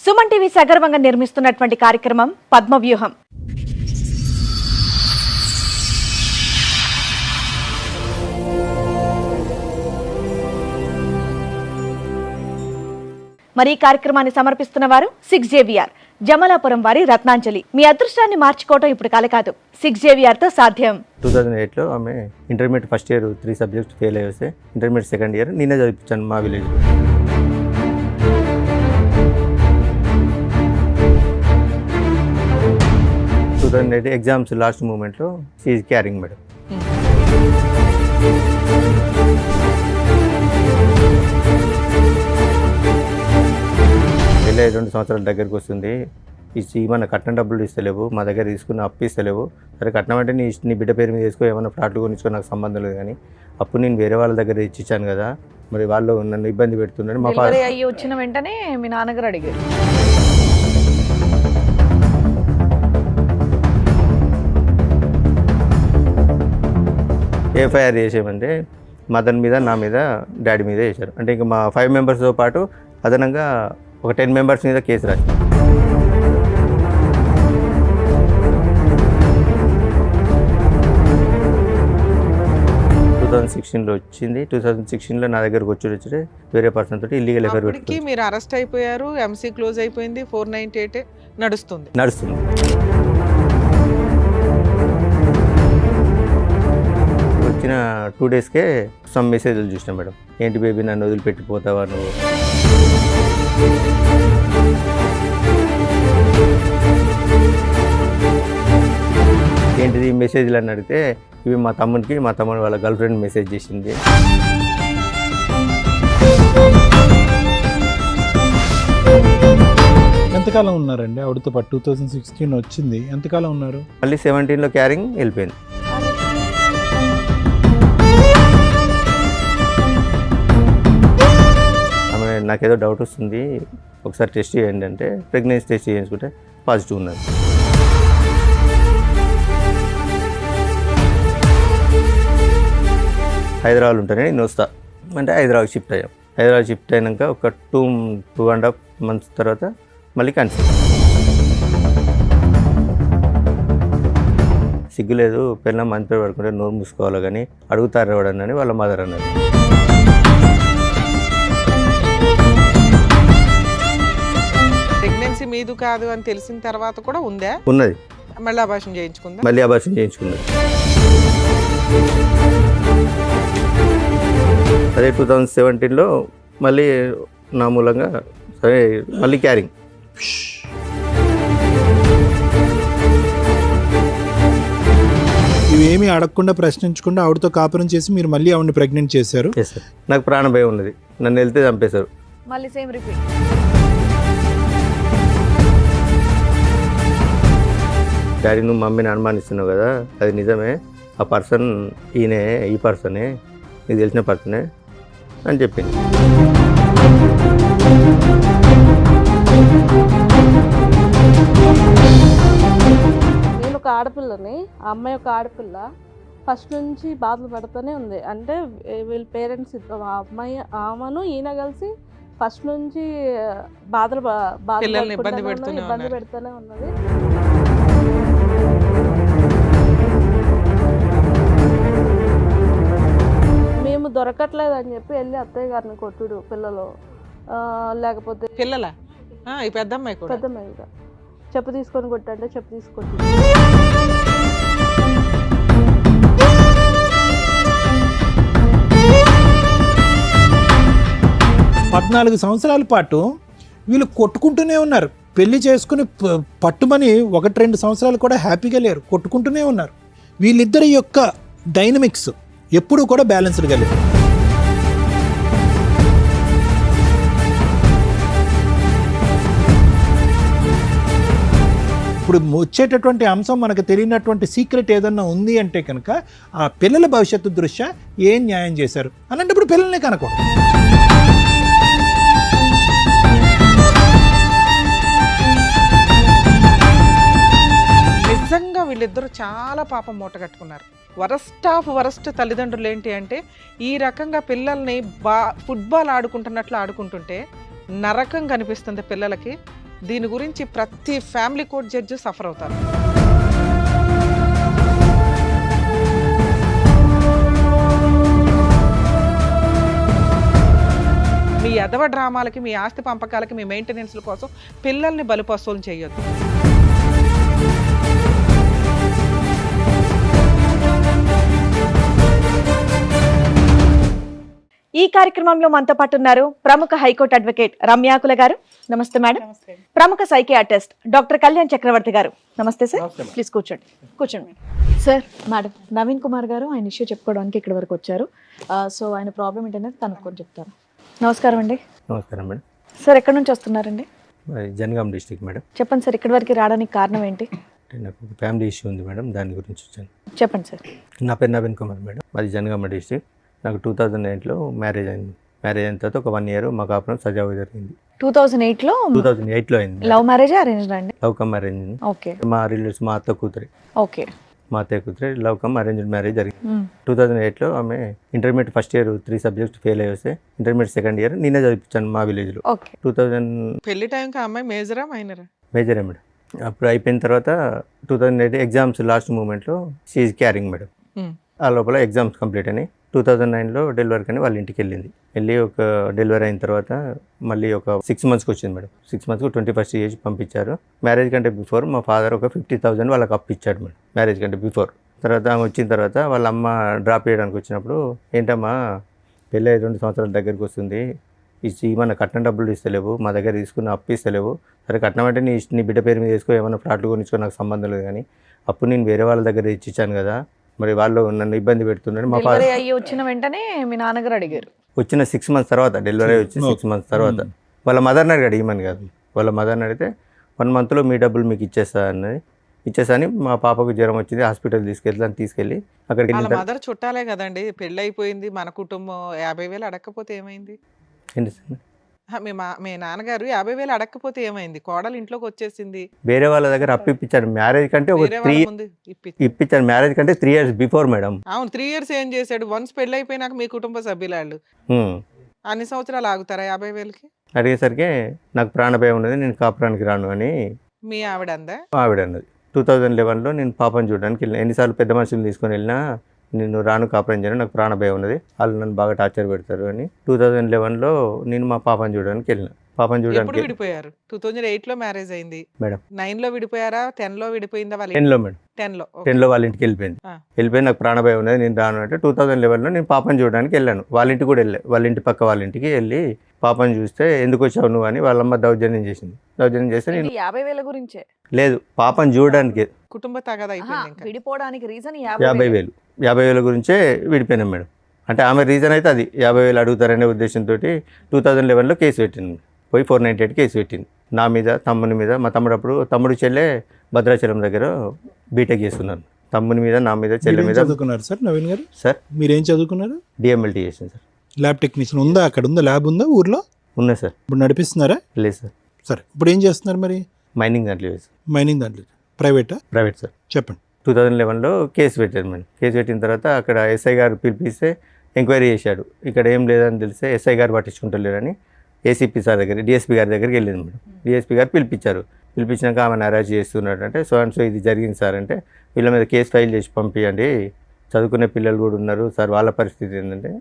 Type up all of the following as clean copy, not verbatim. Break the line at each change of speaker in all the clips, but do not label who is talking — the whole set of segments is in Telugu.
సుమన్ టీవీ సగర్వంగా నిర్మిస్తున్నటువంటి కార్యక్రమం పద్మవ్యూహం. మరి ఈ కార్యక్రమాన్ని సమర్పిస్తున్న వారు 6JVR జమలాపురం వారి రత్నాంజలి. మీ అదృష్టాన్ని మార్చుకోవటం ఇప్పుడు కల కాదు, 6JVR తో సాధ్యం.
2008లో ఆమె intermediate first year 3 subjects fail అయ్యి వస్తే ఇంటర్మీడియట్ సెకండ్ ఇయర్ నేనే చదివించాను మా విలేజ్. ఎగ్జామ్స్ లాస్ట్ మూమెంట్లో షీఈ్ క్యారింగ్ మేడం. పెళ్ళి 2 సంవత్సరాల దగ్గరికి వస్తుంది. మన కట్నం డబ్బులు ఇస్తలేవు, మా దగ్గర తీసుకున్న అప్పు ఇస్తలేవు. సరే కట్నం అంటే నీ బిడ్డ పేరు మీద తీసుకో, ఏమైనా ఫ్లాట్లు కొనిచ్చుకో, నాకు సంబంధం లేదు. కానీ అప్పుడు నేను వేరే వాళ్ళ దగ్గర ఇచ్చాను కదా, మరి వాళ్ళు నన్ను ఇబ్బంది పెడుతున్నారు. మా
డెలివరీ అయ్యి వచ్చిన వెంటనే మీ నాన్నగారు అడిగారు.
ఎఫ్ఐఆర్ చేసేయమంటే మదన్ మీద, నా మీద, డాడీ మీద చేశారు. అంటే ఇంకా మా 5 మెంబర్స్తో పాటు అదనంగా ఒక 10 మెంబర్స్ మీద కేసు రాశారు. వచ్చింది 2016లో నా దగ్గరకు వచ్చి వేరే పర్సన్ తోటి ఇల్లీగల్ ఎఫైర్ పెట్టుకుని
మీరు అరెస్ట్ అయిపోయారు. ఎంసీ క్లోజ్ అయిపోయింది. 498 నడుస్తుంది.
వచ్చిన 2 డేస్కే సమ్ మెసేజ్లు చూసినా మేడం. ఏంటి బేబీ నన్ను వదిలిపెట్టిపోతావా నువ్వు, ఏంటిది మెసేజ్లు అని అడిగితే ఇవి మా తమ్ముడు వాళ్ళ గర్ల్ ఫ్రెండ్ మెసేజ్ చేసింది.
ఎంతకాలం ఉన్నారండి ఆవిడతో పాటు? 2016 వచ్చింది, ఎంతకాలం ఉన్నారు?
మళ్ళీ 17లో క్యారింగ్ వెళ్ళిపోయింది. ఆమె నాకేదో డౌట్ వస్తుంది, ఒకసారి టెస్ట్ చేయండి అంటే ప్రెగ్నెన్సీ టెస్ట్ చేయించుకుంటే పాజిటివ్ ఉన్నది. హైదరాబాద్ ఉంటానే నేను వస్తా అంటే హైదరాబాద్ షిఫ్ట్ అయ్యాం. హైదరాబాద్ షిఫ్ట్ అయినాక ఒక 2.5 మంత్స్ తర్వాత మళ్ళీ కన్సీవ్. సిగ్గులేదు, పిల్లల మంచి పేరు పడుకుంటే నోరు మూసుకోవాలి కానీ అడుగుతారు ఎవడని వాళ్ళ మదర్ అన్నారు.
ప్రెగ్నెన్సీ మీదు కాదు అని తెలిసిన తర్వాత కూడా ఉందా?
ఉన్నది.
మళ్ళీ అబార్షన్ చేయించుకుందా?
మళ్ళీ అబార్షన్ చేయించుకున్నది. అదే 2017లో మళ్ళీ నా మూలంగా సరే మళ్ళీ క్యారింగ్.
ఇవేమీ అడగకుండా ప్రశ్నించకుండా ఆవిడతో కాపురం చేసి మీరు మళ్ళీ ఆవిడని ప్రెగ్నెంట్ చేశారు.
నాకు ప్రాణ భయం ఉన్నది, నన్ను వెళ్తే చంపేశారు.
మళ్ళీ సేమ్ రిపీట్.
డాడీ నువ్వు మమ్మీని అనుమానిస్తున్నావు కదా, అది నిజమే, ఆ పర్సన్ ఈయనే, ఈ పర్సనే, నీకు తెలిసిన పర్సనే అని చెప్పింది.
నేను ఒక ఆడపిల్లని, ఆ అమ్మాయి ఒక ఆడపిల్ల, ఫస్ట్ నుంచి బాధలు పడుతూనే ఉంది. అంటే వీళ్ళ పేరెంట్స్ ఆ అమ్మాయి ఆమెను ఈయన కలిసి ఫస్ట్ నుంచి
ఇబ్బంది
పెడుతూనే ఉన్నది. మేము దొరకట్లేదు అని చెప్పి వెళ్ళి అత్తయ్య గారిని కొట్టుడు, పిల్లలు లేకపోతే
పిల్లల పెద్దమ్మాయి
చెప్పు తీసుకొని కొట్టంటే చెప్పు తీసుకొట్టి
14 సంవత్సరాల పాటు వీళ్ళు కొట్టుకుంటూనే ఉన్నారు. పెళ్లి చేసుకుని పట్టుమని 1-2 సంవత్సరాలు కూడా హ్యాపీగా లేరు, కొట్టుకుంటూనే ఉన్నారు. వీళ్ళిద్దరి యొక్క డైనమిక్స్ ఎప్పుడూ కూడా బ్యాలెన్స్డ్గా లేదు. ఇప్పుడు వచ్చేటటువంటి అంశం మనకు తెలియనటువంటి సీక్రెట్ ఏదన్నా ఉంది అంటే కనుక ఆ పిల్లల భవిష్యత్తు దృష్ట్యా ఏం న్యాయం చేశారు అలాంటప్పుడు పిల్లల్ని కనుకోండి.
నిజంగా వీళ్ళిద్దరూ చాలా పాపం మూట కట్టుకున్నారు. వరస్ట్ తల్లిదండ్రులు ఏంటి అంటే ఈ రకంగా పిల్లల్ని ఫుట్బాల్ ఆడుకుంటున్నట్లు ఆడుకుంటుంటే నరకం కనిపిస్తుంది పిల్లలకి. దీని గురించి ప్రతి ఫ్యామిలీ కోర్ట్ జడ్జి సఫర్ అవుతారు. మీ ఎదవ డ్రామాలకి, మీ ఆస్తి పంపకాలకి, మీ మెయింటెనెన్స్ల కోసం పిల్లల్ని బలిపశువులు చేయొద్దు.
ఈ కార్యక్రమంలో మనతో పాటు ఉన్నారు ప్రముఖ హైకోర్టు అడ్వకేట్ రమ్యాకుల గారు. నమస్తే మేడం. ప్రముఖ సైకియాట్రిస్ట్ డాక్టర్ కళ్యాణ్ చక్రవర్తి గారు. నమస్తే సార్. ప్లీజ్ కూర్చోండి. కూర్చోండి సార్. మేడం, నవీన్ కుమార్ గారు ఆయన ఇష్యూ చెప్పుకోవడానికి ఇక్కడ వరకు వచ్చారు. సో ఆయన ప్రాబ్లం ఏంటనేది కనుక్కొని చెప్తారు. నమస్కారం అండి.
నమస్కారం మేడం.
సార్ ఎక్కడి నుంచి వస్తున్నారండి?
మరి జనగాం డిస్ట్రిక్ట్ మేడం.
చెప్పండి సార్, ఇక్కడి వరకు రావడానికి కారణం ఏంటి?
అంటే నాకు ఒక ఫ్యామిలీ ఇష్యూ ఉంది మేడం, దాని గురించి వచ్చాను.
చెప్పండి సార్.
నా పేరు నవీన్ కుమార్ మేడం, మాది జనగామ డిస్ట్రిక్ట్. నాకు 2008లో మ్యారేజ్ అయింది. మ్యారేజ్ అయిన తర్వాత ఒక 1 year మా కాపురం సజావుగా జరిగింది.
2008లో
2008లో అయింది.
లవ్ మ్యారేజ్ అరేంజ్డ్ అండి?
Love come arrange.
ఓకే.
మా రిలేటివ్స్, మా అత్త కూతురి.
ఓకే.
మా అత్తయ్య కూతురి లవ్ కమ్ అరేంజ్డ్ మ్యారేజ్ జరిగింది. 2008లో ఆమె intermediate first year 3 subjects fail అయ్యి వస్తే ఇంటర్మీడియట్ సెకండ్ ఇయర్ నేనే చదివించాను మా విలేజ్లో.
ఓకే.
2000
పెళ్లి టైంకి అమ్మాయి మేజరా మైనరా?
మేజరే మేడం. అప్పుడు అయిపోయిన తర్వాత 2008 ఎగ్జామ్స్ లాస్ట్ మూమెంట్లో షీఈ్ క్యారింగ్ మేడం. ఆ లోపల ఎగ్జామ్స్ కంప్లీట్ అయినాయి. 2009లో డెలివరీ కానీ వాళ్ళ ఇంటికి వెళ్ళి ఒక డెలివరీ అయిన తర్వాత మళ్ళీ ఒక 6 monthsకి వచ్చింది మేడం. 6 monthsకు 21st ఏజ్ పంపించారు. మ్యారేజ్ కంటే బిఫోర్ మా ఫాదర్ ఒక 50,000 వాళ్ళకి అప్పు ఇచ్చాడు మేడం, మ్యారేజ్ కంటే బిఫోర్. తర్వాత ఆమె వచ్చిన తర్వాత వాళ్ళ అమ్మ డ్రాప్ చేయడానికి వచ్చినప్పుడు, ఏంటమ్మా పెళ్ళి 2 సంవత్సరాల దగ్గరికి వస్తుంది, ఏమన్నా కట్నం డబ్బులు ఇస్తలేవు, మా దగ్గర తీసుకున్న అప్పు ఇస్తలేవు. సరే కట్నం అంటే నీ బిడ్డ పేరు మీద వేసుకో, ఏమైనా ఫ్లాట్లు కొనిచ్చుకో, నాకు సంబంధం లేదు. కానీ అప్పు నేను వేరే వాళ్ళ దగ్గర ఇచ్చాను కదా, మరి వాళ్ళు నన్ను ఇబ్బంది పెడుతున్నారు. మా ఫాదర్
అయ్యి వచ్చిన వెంటనే మీ నాన్నగారు అడిగారు.
వచ్చిన 6 months తర్వాత, డెలివరీ వచ్చి 6 months తర్వాత వాళ్ళ మదర్ని అడిగాడు, ఇమ్మని కాదు. వాళ్ళ మదర్ని అడిగితే 1 monthలో మీ డబ్బులు మీకు ఇచ్చేసా అని మా పాపకు జ్వరం వచ్చింది, హాస్పిటల్ తీసుకెళ్ళి అక్కడికి
వాళ్ళ
వెళ్ళిన
మదర్ చుట్టాలే కదండి, పెళ్ళి అయిపోయింది, మన కుటుంబం 50,000 అడగకపోతే ఏమైంది?
ఏంటి సార్,
మీ నాన్నగారు 50,000 అడగకపోతే ఏమైంది? కోడలు ఇంట్లోకి వచ్చేసింది,
వేరే వాళ్ళ దగ్గర అప్పు ఇప్పించారు. మ్యారేజ్ కంటే ఒక
వేరే వాళ్ళ ముందు
ఇప్పించారు. మ్యారేజ్ కంటే 3 years బిఫోర్ మేడం.
అవును, 3 years ఏం చేశాడు? వన్స్ పెళ్ళి అయిపోయినాక మీ కుటుంబ సభ్యులాళ్ళు అన్ని సంవత్సరాలు ఆగుతారా 50,000కి?
అడిగేసరికి నాకు ప్రాణభయం ఉన్నది, నేను కాపురానికి రాను అని
మీ ఆవిడ అందా?
ఆవిడ అన్నది. 2011లో నేను పాపను చూడడానికి వెళ్ళిన. ఎన్నిసార్లు పెద్ద మనుషులు తీసుకొని వెళ్ళినా నేను రాను, కాపురం చేయను, నాకు ప్రాణభయం ఉన్నది, వాళ్ళు నన్ను బాగా టార్చర్ పెడతారు అని 2011లో నేను మా పాపను చూడడానికి వెళ్ళిన. పాపను
ఎప్పుడు
చూడడానికి
విడిపోయారు? 2008లో మ్యారేజ్ అయింది
మేడం.
9లో విడిపోయారా? 10లో విడిపోయిందా? వాళ్ళ
10లో మేడం.
10లో
10లో వాళ్ళ ఇంటికి వెళ్ళిపోయింది. వెళ్ళిపోయి నాకు ప్రాణభయం ఉన్నది, నేను రాను అంటే 2011లో నేను పాపను చూడడానికి వెళ్ళాను. వాళ్ళ ఇంటికి కూడా వెళ్ళా. వాళ్ళ ఇంటి పక్క వాళ్ళ ఇంటికి వెళ్ళి పాపను చూస్తే ఎందుకు వచ్చావు నువ్వు అని వాళ్ళమ్మ దౌర్జన్యం చేస్తే నేను
50,000 గురించే
లేదు, పాపను చూడడానికి
కుటుంబ తగాదా అయిపోయింది. ఇంకా
విడిపోవడానికి రీజన్
50,000 గురించే విడిపోయినాం మేడం. అంటే ఆమె రీజన్ అయితే అది 50,000 అడుగుతారనే ఉద్దేశంతో 2011లో కేసు పెట్టింది. పోయి 498 కేసు పెట్టింది నా మీద, తమ్ముని మీద. మా తమ్ముడు చెల్లె భద్రాచలం దగ్గర బీటెక్ చేస్తున్నారు. తమ్ముని మీద, నా మీద, చెల్లె మీద.
చదువుకున్నారు సార్ నవీన్ గారు?
సార్
మీరేం చదువుకున్నారు?
డిఎంఎల్టీ చేసింది సార్.
ల్యాబ్ టెక్నీషియన్ ఉందా? అక్కడ ఉందా ల్యాబ్? ఉందా ఊర్లో?
ఉన్నాయి సార్.
ఇప్పుడు నడిపిస్తున్నారా?
లేదు సార్.
సరే, ఇప్పుడు ఏం చేస్తున్నారు మరి?
మైనింగ్ దాంట్లో లేదు సార్.
మైనింగ్ దాంట్లో. ప్రైవేటా?
Private sir.
చెప్పండి.
2011లో కేసు పెట్టారు మేడం. కేసు పెట్టిన తర్వాత అక్కడ ఎస్ఐ గారు పిలిపిస్తే ఎంక్వైరీ చేశాడు. ఇక్కడ ఏం లేదని తెలిస్తే ఎస్ఐ గారు పట్టించుకుంటలేరని ఏసీపీ సార్ దగ్గర, డిఎస్పీ గారి దగ్గరికి వెళ్ళింది మేడం. డిఎస్పీ గారు పిలిపించాక ఆమెను అరెస్ట్ చేస్తున్నాడు అంటే, సో అండ్ సో ఇది జరిగింది సార్ అంటే, వీళ్ళ మీద కేసు ఫైల్ చేసి పంపించండి, చదువుకునే పిల్లలు కూడా ఉన్నారు సార్, వాళ్ళ పరిస్థితి ఏంటంటే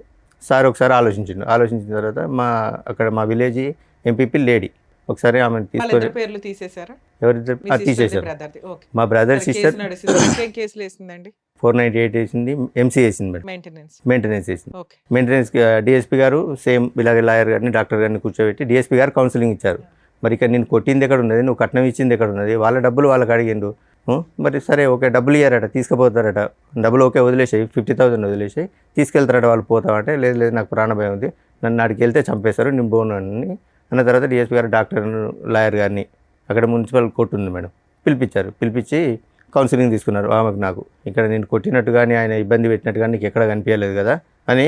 సార్ ఒకసారి ఆలోచించిన తర్వాత అక్కడ మా విలేజ్ ఎంపీపీ లేడీ ఒకసారి ఆమెను తీసుకొని
పేర్లు తీసేశారా?
ఎవరిద్దరు తీసేశారు. మా బ్రదర్ సిస్టర్ 498 వేసింది, ఎంసీ వేసింది మేడం, మెయింటెనెన్స్ వేసింది. మెయింటెనెన్స్ డిఎస్పీ గారు సేమ్ ఇలాగే లాయర్ గారిని, డాక్టర్ గారిని కూర్చోబెట్టి డిఎస్పీ గారు కౌన్సిలింగ్ ఇచ్చారు. మరి ఇక్కడ నేను కొట్టింది ఎక్కడ ఉన్నది, నువ్వు కట్నం ఇచ్చింది ఎక్కడ ఉన్నది, వాళ్ళ డబ్బులు వాళ్ళకి అడిగిండు. మరి సరే ఓకే, డబ్బులు ఇయ్యారట, తీసుకుపోతారట, డబ్బులు ఓకే వదిలేసాయి, 50,000 వదిలేసాయి, తీసుకెళ్తారట వాళ్ళు. పోతామంటే లేదు నాకు ప్రాణభయం ఉంది, నన్ను అడిగి వెళ్తే చంపేశారు, నేను పోను అని అన్న తర్వాత డిఎస్పీ గారు డాక్టర్ లాయర్ గారిని అక్కడ మున్సిపల్ కోర్టు ఉంది మేడం పిలిపించి కౌన్సిలింగ్ తీసుకున్నారు ఆమెకు. నాకు ఇక్కడ నేను కొట్టినట్టు కానీ ఆయన ఇబ్బంది పెట్టినట్టు కానీ నీకు ఎక్కడ కనిపించలేదు కదా అని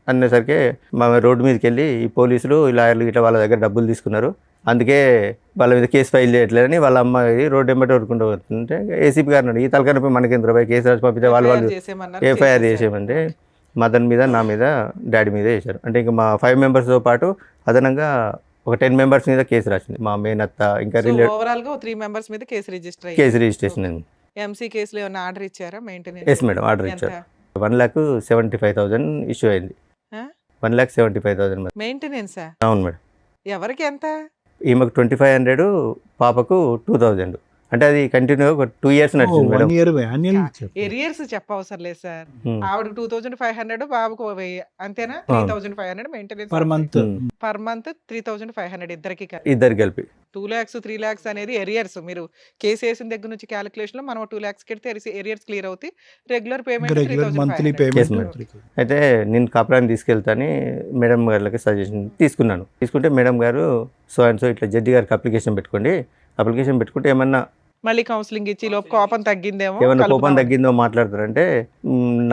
అనేసరికి మా రోడ్డు మీదకి వెళ్ళి ఈ పోలీసులు, ఈ లాయర్లు ఇట్లా వాళ్ళ దగ్గర డబ్బులు తీసుకున్నారు, అందుకే వాళ్ళ మీద కేసు ఫైల్ చేయట్లేదని వాళ్ళ అమ్మాయి రోడ్డు వెంబడి వరుకుంటూ వస్తుంటే ఏసీపీ గారిని ఈ తలకనపై మనకేంద్ర కేసు రాసి పంపితే వాళ్ళు ఎఫ్ఐఆర్ చేసేయమంటే మదన్ మీద, నా మీద, డాడీ మీద వేశారు. అంటే ఇంకా మా 5 members పాటు అదనంగా ఒక 10 మెంబర్స్ మీద కేసు రాసింది. మా మేనత్త ఇంకా
ఓవరాల్ గా 3 మెంబర్స్ మీద కేసు రిజిస్టర్ అయ్యింది.
కేసు రిజిస్ట్రేషన్ అయింది.
ఎంసీ కేసులో ఏమైనా ఆర్డర్ ఇచ్చారా మెయింటెనెన్స్?
ఎస్ మేడం, ఆర్డర్ ఇచ్చారు. 1,75,000 ఇష్యూ అయింది. 1,75,000
మెయింటెనెన్సా?
అవును మేడం.
ఎవరికి ఎంత?
ఈమెకు 2,500, పాపకు 2,000. అంటే అది కంటిన్యూ ఒక 2 years నడిచింది మేడం.
1 year annual చెప్పు.
ఎరియర్స్ చెప్పవసరం లేదు సార్.
Hmm.
ఆవిడ 2,500, బాబుకు 1,000 అంతేనా? 3,500 maintenance
per month.
Per month 3,500 ఇద్దరికి.
ఇద్దరు కలిపి
2 lakhs 3 lakhs అనేది ఎరియర్స్. మీరు కేసు వేసిన దగ్గర నుంచి క్యాలిక్యులేషన్ లో మనం 2 lakhs కెడితే ఎరియర్స్ క్లియర్ అవుతాయి. Regular payment
regular monthly
3,500.
Yes, madam.
Payment.
అయితే నేను కాపురాన్ని తీసుకెళ్తాని మేడం గారికి సజెషన్ తీసుకున్నాను. తీసుకుంటే మేడం గారు సో అండ్ సో ఇట్లా జడ్జి గారికి అప్లికేషన్ పెట్టుకోండి, అప్లికేషన్ పెట్టుకుంటే ఏమన్నా
మళ్ళీ కౌన్సిలింగ్ ఇచ్చి లోపు కోపం తగ్గిందేమో,
ఏమన్నా కోపం
కలుపుదాం.
తగ్గిందో మాట్లాడతారంటే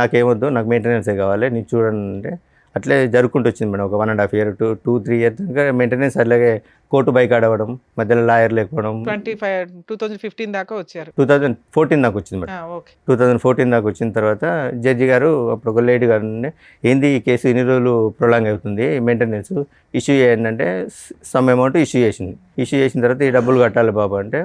నాకేమొద్దు, నాకు మెయింటెనెన్సే కావాలి, నేను చూడండి అంటే అట్లే జరుపుకుంటూ వచ్చింది మేడం. ఒక 1.5 year 2-3 years ఇంకా మెయింటెనెన్స్. అలాగే కోర్టు బైక్ ఆడవడం, మధ్యలో లాయర్ లేకపోవడం.
2015 దాకా వచ్చారు.
2014 దాకా వచ్చింది మేడం.
ఓకే.
2014 దాకా వచ్చిన తర్వాత జడ్జి గారు అప్పుడు ఒక లేడీ గారు ఉండే, ఏంది ఈ కేసు ఇన్ని రోజులు ప్రొలాంగ్ అవుతుంది, మెయింటెనెన్స్ ఇష్యూ చేయండి అంటే సమ్ అమౌంట్ ఇష్యూ చేసింది. ఇష్యూ చేసిన తర్వాత ఈ డబ్బులు కట్టాలి బాబు అంటే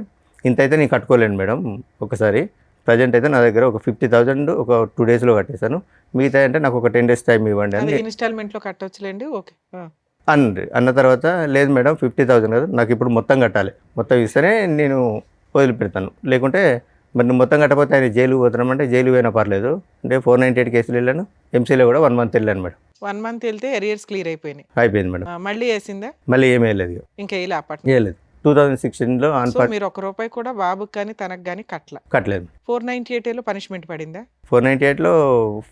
ఇంత అయితే నేను కట్టుకోలేను మేడం ఒకసారి, ప్రజెంట్ అయితే నా దగ్గర ఒక 50,000 ఒక 2 daysలో కట్టేశాను, మిగతా అంటే నాకు ఒక 10 days టైం ఇవ్వండి అని
ఇన్స్టాల్మెంట్ లో కట్టొచ్చులేండి. ఓకే.
అన్న తర్వాత లేదు మేడం 50,000 కదా, నాకు ఇప్పుడు మొత్తం కట్టాలి, మొత్తం ఇస్తేనే నేను వదిలిపెడతాను, లేకుంటే మరి నువ్వు మొత్తం కట్టకపోతే ఆయన జైలుకి పోతున్నామంటే జైలు పోయినా పర్లేదు అంటే 498 కేసులు వెళ్ళాను. ఎంసీలో కూడా 1 month వెళ్ళాను మేడం.
1 month వెళ్తే ఎరియర్స్ క్లియర్ అయిపోయినాయి.
అయిపోయింది మేడం.
మళ్ళీ వేసిందా?
మళ్ళీ ఏమీ వెళ్ళలేదు,
ఇంకా ఇలా అప్పట్లో
వేయలేదు. 2016లో
మీరు 1 రూపాయి కూడా బాబుకి కానీ తనకు కానీ
కట్టలేదు.
498 లో పనిష్మెంట్ పడిందా?
498లో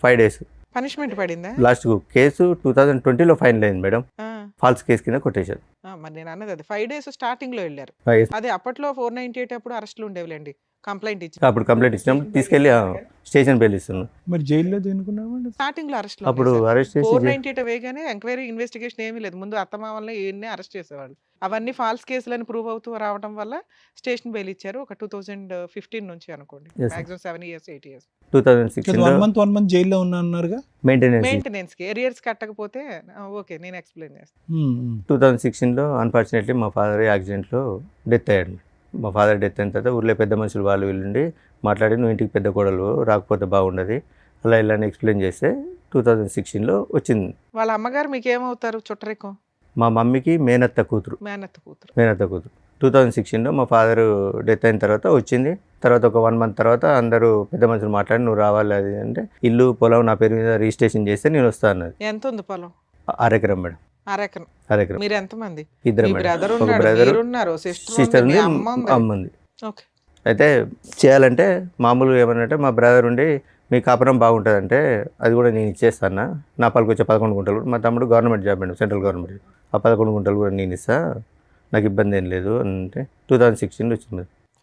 5 days
పనిష్మెంట్ పడిందా?
లాస్ట్ కేసు 2020లో ఫైనల్ అయింది మేడం.
ఆ,
ఫాల్స్ కేసు కింద కొట్టేశారు.
మరి నేను అన్నది అది 5 days స్టార్టింగ్ లో వెళ్ళారు. అదే అప్పట్లో 498 అప్పుడు అరెస్టులు ఉండేవిలేండి. కంప్లైంట్ ఇచ్చి
అప్పుడు కంప్లైంట్ ఇచ్చినప్పుడు తీసుకెళ్ళి స్టేషన్ బెయిల్ ఇస్తున్నాను.
మరి జైల్లో దేనుకున్నామండి?
స్టార్టింగ్ లో అరెస్ట్
అప్పుడు అరెస్ట్ చేసి
498 వేగానే ఎంక్వైరీ ఇన్వెస్టిగేషన్ ఏమీ లేదు. ముందు అత్తమామల్ని ఈయన్ని అరెస్ట్ చేసేవాళ్ళు. అవన్నీ ఫాల్స్ కేసులని ప్రూవ్ అవుతూ రావడం వల్ల స్టేషన్ బెయిల్ ఇచ్చారు. ఒక 2015 నుంచి అనుకోండి.
Yes, sir.
Maximum 7 years 8 years
2016లో
1 month జైల్లో ఉన్నా అన్నారుగా.
మెయింటెనెన్స్.
మెయింటెనెన్స్ కి ఎరియర్స్ కట్టకపోతే ఓకే నేను ఎక్స్ప్లెయిన్ చేస్తాను.
2016లో అన్ఫార్చునేట్లీ మా ఫాదర్ యాక్సిడెంట్లో డెత్ అయ్యాడు. మా ఫాదర్ డెత్ అయిన తర్వాత ఊళ్ళో పెద్ద మనుషులు వాళ్ళు వీళ్ళుండి మాట్లాడి నువ్వు ఇంటికి పెద్ద కోడలు రాకపోతే బాగుండదు అలా ఇలా ఎక్స్ప్లెయిన్ చేస్తే 2016లో వచ్చింది.
వాళ్ళ అమ్మగారు మీకు ఏమవుతారు? చుట్టరికం.
మా మమ్మీకి మేనత్త కూతురు.
మేనత్త కూతురు.
2016లో మా ఫాదర్ డెత్ అయిన తర్వాత వచ్చింది. తర్వాత ఒక 1 month తర్వాత అందరూ పెద్ద మనుషులు మాట్లాడి నువ్వు రావాలి అది అంటే ఇల్లు పొలం నా పేరు మీద రిజిస్ట్రేషన్ చేస్తే నేను వస్తాను అన్నది.
ఎంత ఉంది పొలం?
6 eకరం మేడం.
6 ఎకరం.
6 eకరం.
మీరు ఎంతమంది?
ఇద్దరు
మీ
మేడం.
బ్రదర్
ఒక
ఉన్నాడు,
బ్రదర్,
మీరు ఉన్నారు,
సిస్టర్
సిస్టర్
ఉంది,
ఉంది, అమ్మ ఉంది.
అమ్మ ఉంది.
ఓకే.
అయితే చేయాలంటే మామూలుగా ఏమనంటే మా బ్రదర్ ఉండి మీ కాపురం బాగుంటుందంటే అది కూడా నేను ఇచ్చేస్తాను, నా పాలకు వచ్చే 11 గుంటలు, మా తమ్ముడు గవర్నమెంట్ జాబ్ అండి, సెంట్రల్ గవర్నమెంట్, ఆ 11 గుంటలు కూడా నేను ఇస్తా, నాకు ఇబ్బంది ఏం లేదు అంటే 2016లో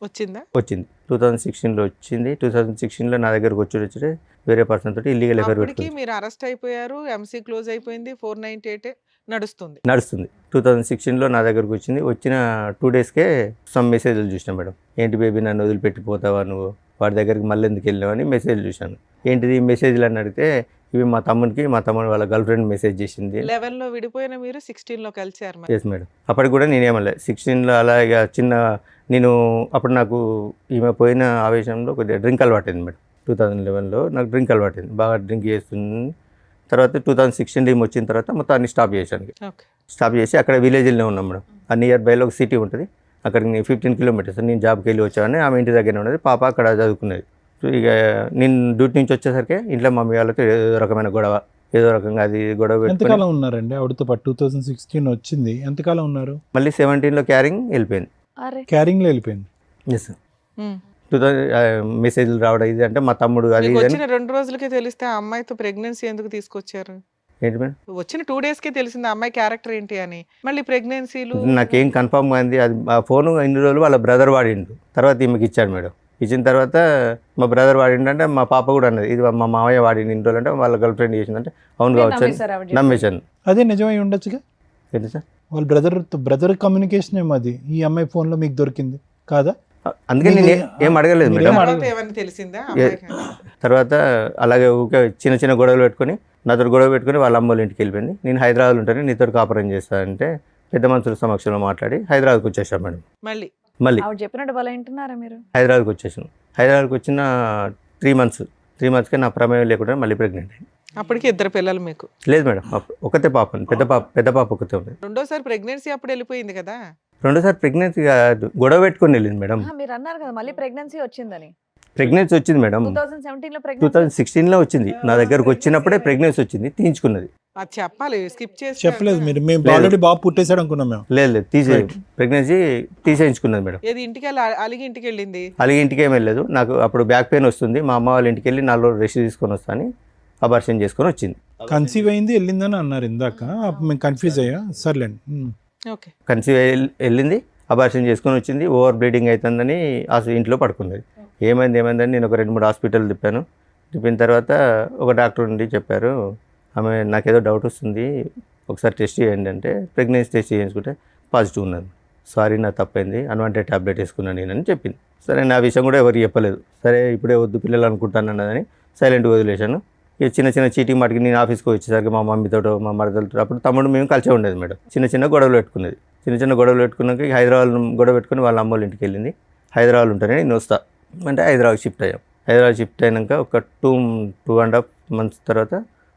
వచ్చింది. వచ్చింది 2016లో వచ్చింది. 2016లో నా దగ్గరకు వచ్చి వేరే పర్సన్ తోటి ఇల్లీగల్ ఎఫైర్
అప్పటికి
పెట్టుకుంది.
మీరు అరెస్ట్ అయిపోయారు. ఎంసీ క్లోజ్ అయిపోయింది. 498 నడుస్తుంది.
2016లో నా దగ్గరకు వచ్చిన 2 daysకే సమ్ మెసేజ్లు చూసినా మేడం. ఏంటి బేబీ నన్ను వదిలిపెట్టిపోతావా నువ్వు, వాడి దగ్గరికి మళ్ళీ ఎందుకు వెళ్ళావు అని మెసేజ్ చూశాను. ఏంటిది మెసేజ్లు అని అడిగితే ఇవి మా తమ్ముడు వాళ్ళ గర్ల్ ఫ్రెండ్ మెసేజ్ చేసింది.
11లో విడిపోయిన మీరు 16లో కలిసారు.
Yes madam. అప్పటికి కూడా నేనేమలే 16లో అలా ఇక చిన్న నేను అప్పుడు నాకు ఈమె పోయిన ఆవేశంలో కొద్దిగా డ్రింక్ అలవాటైంది మేడం. 2011లో నాకు డ్రింక్ అలవాటైంది, బాగా డ్రింక్ చేస్తుంది. తర్వాత 2016 టీమ్ వచ్చిన తర్వాత మొత్తం అన్ని స్టాప్ చేశాను.
ఓకే.
స్టాప్ చేసి అక్కడ విలేజ్లోనే ఉన్నాం మేడం. ఆ నియర్ బైలో ఒక సిటీ ఉంటుంది, అక్కడికి 15 kilometers. నేను జాబ్కి వెళ్ళి వచ్చాను, ఆమె ఇంటి దగ్గరనే ఉన్నది, పాప అక్కడ చదువుకునేది. సో ఇక నేను డ్యూటీ నుంచి వచ్చేసరికి ఇంట్లో మమ్మీ వాళ్ళతో ఏదో రకమైన గొడవ, ఏదో రకంగా అది గొడవ పెట్టుకొని
ఎంతకాలం ఉన్నారండి ఆవిడతో పాటు? 2016 వచ్చింది, ఎంతకాలం ఉన్నారు?
మళ్ళీ 17లో క్యారింగ్ వెళ్ళిపోయింది.
క్యారింగ్లో వెళ్ళిపోయింది.
ఎస్. 2000 మెసేజ్లు రావడం ఇది అంటే మా తమ్ముడు అది
మీకు
ఇది అని.
వచ్చిన 2 రోజులకే తెలిస్తే ఆ అమ్మాయితో ప్రెగ్నెన్సీ ఎందుకు తీసుకొచ్చారు?
ఏంటి మేడం?
వచ్చిన 2 daysకే తెలిసింది ఆ అమ్మాయి క్యారెక్టర్ ఏంటి అని. మళ్ళీ ప్రెగ్నెన్సీలు
నాకేం కన్ఫర్మ్ అయింది అది. ఆ ఫోన్ ఇన్ని రోజులు వాళ్ళ బ్రదర్ వాడిండు, తర్వాత ఈమెకి ఇచ్చాడు మేడం. ఇచ్చిన తర్వాత మా బ్రదర్ వాడిండంటే మా పాప కూడా అన్నది ఇది మా మామయ్య వాడింది ఇన్ని రోజులు అంటే వాళ్ళ గర్ల్ ఫ్రెండ్ చేసిందంటే అవును కావచ్చు అని నమ్మేశాను.
అదే నిజమై ఉండొచ్చుగా.
ఏంటి సార్?
వాళ్ళ బ్రదర్ కమ్యూనికేషన్ ఏమో అది ఈ అమ్మాయి ఫోన్లో మీకు దొరికింది కాదా?
అందుకే నేను ఏం అడగలేదు మేడం.
తర్వాత ఏమని తెలిసిందా అమ్మాయికి?
తర్వాత అలాగే ఊకే చిన్న గొడవలు పెట్టుకొని నాతో గొడవ పెట్టుకొని వాళ్ళ అమ్మోళ్ళ ఇంటికి వెళ్ళిపోయింది. నేను హైదరాబాద్లో ఉంటాను, నీతో కాపురం చేస్తానంటే పెద్ద మనుషుల సమక్షంలో మాట్లాడి హైదరాబాద్కి వచ్చేసాం మేడం. మళ్ళీ
ఆవిడ చెప్పినట్టు వాళ్ళు వింటున్నారా మీరు?
హైదరాబాద్కి వచ్చేసాను. హైదరాబాద్కి వచ్చిన 3 మంత్స్కే నా ప్రమేయం లేకుండా మళ్ళీ ప్రెగ్నెంట్ అయింది.
అప్పటికి 2 పిల్లలు మీకు?
లేదు మేడం, ఒకతే పాప, పెద్ద పాప ఒకతే ఉంది.
రెండోసారి ప్రెగ్నెన్సీ అప్పుడు వెళ్ళిపోయింది కదా?
రెండోసారి ప్రెగ్నెన్సీ కాదు, గొడవ పెట్టుకొని వెళ్ళింది మేడం.
మీరు అన్నారు కదా మళ్ళీ ప్రెగ్నెన్సీ వచ్చిందని.
ప్రెగ్నెన్సీ వచ్చింది మేడం,
2017లో
2016లో వచ్చింది. నా దగ్గరకు వచ్చినప్పుడే ప్రెగ్నెన్సీ వచ్చింది, తీయించుకున్నది.
అది చెప్పాలి, స్కిప్ చేసి
చెప్పలేదు మీరు. మేము ఆల్రెడీ బాబు పుట్టేశాడు అనుకున్నాం మేము.
లేదు ప్రెగ్నెన్సీ తీసేయించుకున్నది మేడం.
ఏది ఇంటికి వెళ్ళి అలిగి ఇంటికి వెళ్ళింది?
అలాగే ఇంటికి ఏం వెళ్ళలేదు. నాకు అప్పుడు బ్యాక్ పెయిన్ వస్తుంది, మా అమ్మ వాళ్ళ ఇంటికి వెళ్ళి 4 రోజులు రెస్ట్ తీసుకొని వస్తాను, అబార్షన్ చేసుకొని వచ్చింది.
కన్సీవ్ అయింది వెళ్ళిందని అన్నారు ఇందాక, మేము కన్ఫ్యూజ్ అయ్యా. సర్లేండి.
ఓకే.
కన్సీవ్ వెళ్ళింది, అబార్షన్ చేసుకొని వచ్చింది, ఓవర్ బ్లీడింగ్ అవుతుందని ఇంట్లో పడుకున్నది. ఏమైందని నేను ఒక 2-3 హాస్పిటల్ తిప్పిన తర్వాత ఒక డాక్టర్ నుండి చెప్పారు, ఆమె నాకేదో డౌట్ వస్తుంది, ఒకసారి టెస్ట్ చేయండి అంటే ప్రెగ్నెన్సీ టెస్ట్ చేయించుకుంటే పాజిటివ్ ఉన్నది. సారీ, నా తప్పైంది, అన్వాంటెడ్ ట్యాబ్లెట్ వేసుకున్నాను నేనని చెప్పింది. సరే, నా విషయం కూడా ఎవరికి చెప్పలేదు. సరే, ఇప్పుడే వద్దు పిల్లలు అనుకుంటాను అన్నదని సైలెంట్గా వదిలేశాను. ఇక చిన్న చీటింగ్ మాటికి నేను ఆఫీస్కి వచ్చేసరికి మా మమ్మీతో మా మరదలతో, అప్పుడు తమ్ముడు మేము కలిసే ఉండేది మేడం. చిన్న గొడవలు పెట్టుకున్నది. చిన్న గొడవలు పెట్టుకున్నాక హైదరాబాద్ గొడవ పెట్టుకుని వాళ్ళ అమ్మోళ్ళ ఇంటికి వెళ్ళింది. హైదరాబాద్ ఉంటానే నేను వస్తా అంటే హైదరాబాద్ షిఫ్ట్ అయ్యాం. హైదరాబాద్ షిఫ్ట్ అయినాక ఒక 2.5 months తర్వాత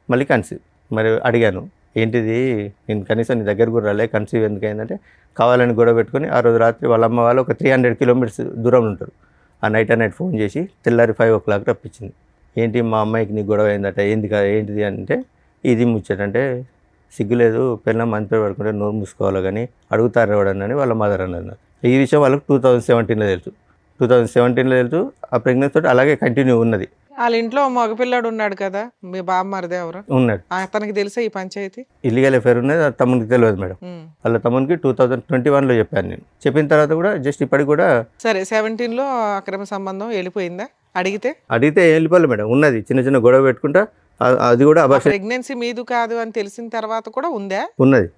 మళ్ళీ కన్సీవ్. మరి అడిగాను, ఏంటిది, నేను కనీసం నీ దగ్గర కూడా రాలే, కన్సీవ్ ఎందుకు అయిందంటే కావాలని గొడవ పెట్టుకుని ఆ రోజు రాత్రి వాళ్ళ అమ్మ వాళ్ళు ఒక 300 kilometers దూరంలో ఉంటారు. ఆ నైట్ ఫోన్ చేసి తెల్లారి 5 o'clock రప్పించింది. ఏంటి మా అమ్మాయికి నీ గొడవ అయిందట, ఏంటిది అంటే ఇది ముచ్చటంటే సిగ్గులేదు, పిల్లలు మంచి పడుకుంటే నోరు మూసుకోవాలి కానీ అడుగుతారు ఎవడని వాళ్ళ మదర్ అన్నారు. ఈ విషయం వాళ్ళకి 2017లో తెలుసు. 2017లో తెలుసు. ఆ ప్రెగ్నెన్సీ తోటి అలాగే కంటిన్యూ ఉన్నది.
వాళ్ళ ఇంట్లో మగపిల్లాడు ఉన్నాడు కదా, మీ బామ్మరిది ఎవరు
ఉన్నాడు,
అతనికి తెలుసా ఈ పంచాయతీ?
ఇల్లీగల్ అఫేర్ ఉన్నది, అది తమ్మునికి తెలియదు మేడం. వాళ్ళ తమ్మునికి 2021లో చెప్పాను నేను. చెప్పిన తర్వాత కూడా జస్ట్ ఇప్పటికి కూడా
సరే 17లో అక్రమ సంబంధం వెళ్ళిపోయిందా?
అడిగితే వెళ్ళిపోలే మేడం, ఉన్నది చిన్న గొడవ పెట్టుకుంటా. అది కూడా అబార్షన్,
ప్రెగ్నెన్సీ మీదు కాదు అని తెలిసిన తర్వాత కూడా ఉందా?
ఉన్నది.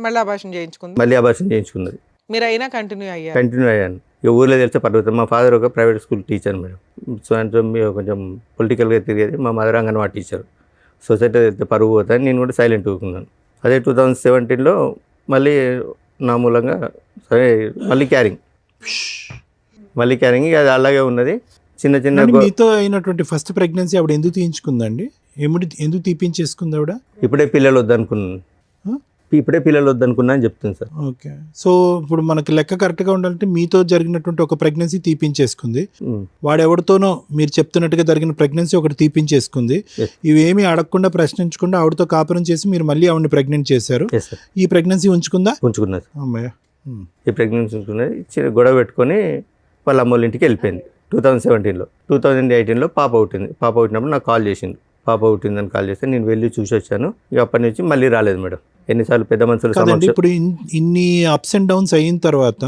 మళ్ళీ అబార్షన్ చేయించుకుంది.
మళ్ళీ అబార్షన్ చేయించుకున్నది.
మీరు అయినా కంటిన్యూ
అయ్యాను. ఇక ఊర్లో తెలిస్తే పర్వతం. మా ఫాదర్ ఒక ప్రైవేట్ స్కూల్ టీచర్ మేడం. సాయంత్రం కొంచెం పొలిటికల్గా తిరిగేది. మా మదర్ అంగన్వాడీ టీచర్. సొసైటీ వెళ్తే పరుగు పోతాను, నేను కూడా సైలెంట్ ఊరుకున్నాను. అదే 2017లో మళ్ళీ నా మూలంగా సరే మళ్ళీ క్యారింగ్ అది అలాగే ఉన్నది. చిన్న
మీతో అయినటువంటి ఫస్ట్ ప్రెగ్నెన్సీ ఆవిడ ఎందుకు తీయించుకుందండి? ఎందుకు తీపించేసుకుంది ఆవిడ?
ఇప్పుడే పిల్లలు వద్దనుకున్నా అని చెప్తుంది సార్.
ఓకే. సో ఇప్పుడు మనకి లెక్క కరెక్ట్గా ఉండాలంటే మీతో జరిగినటువంటి ఒక ప్రెగ్నెన్సీ తీపించేసుకుంది, వాడెవరితోనో మీరు చెప్తున్నట్టుగా జరిగిన ప్రెగ్నెన్సీ ఒకటి తీపించేసుకుంది. ఇవేమీ అడగకుండా ప్రశ్నించకుండా ఆవిడతో కాపురం చేసి మీరు మళ్ళీ ఆవిడని ప్రెగ్నెంట్ చేశారు. ఈ ప్రెగ్నెన్సీ ఉంచుకున్నది.
అమ్మయ్య, ఈ ప్రెగ్నెన్సీ ఉంచుకున్నది. గొడవ పెట్టుకొని వాళ్ళ అమ్మోళ్ళ ఇంటికి వెళ్ళిపోయింది 2017లో. 2018లో పాప పుట్టినప్పుడు నాకు కాల్ చేసింది. పాప పుట్టిందని కాల్ చేస్తే నేను వెళ్ళి చూసి వచ్చాను. ఇక అప్పటి నుంచి మళ్ళీ రాలేదు మేడం. ఎన్నిసార్లు పెద్ద మనుషులు
ఇప్పుడు ఇన్ని అప్స్ అండ్ డౌన్స్ అయిన తర్వాత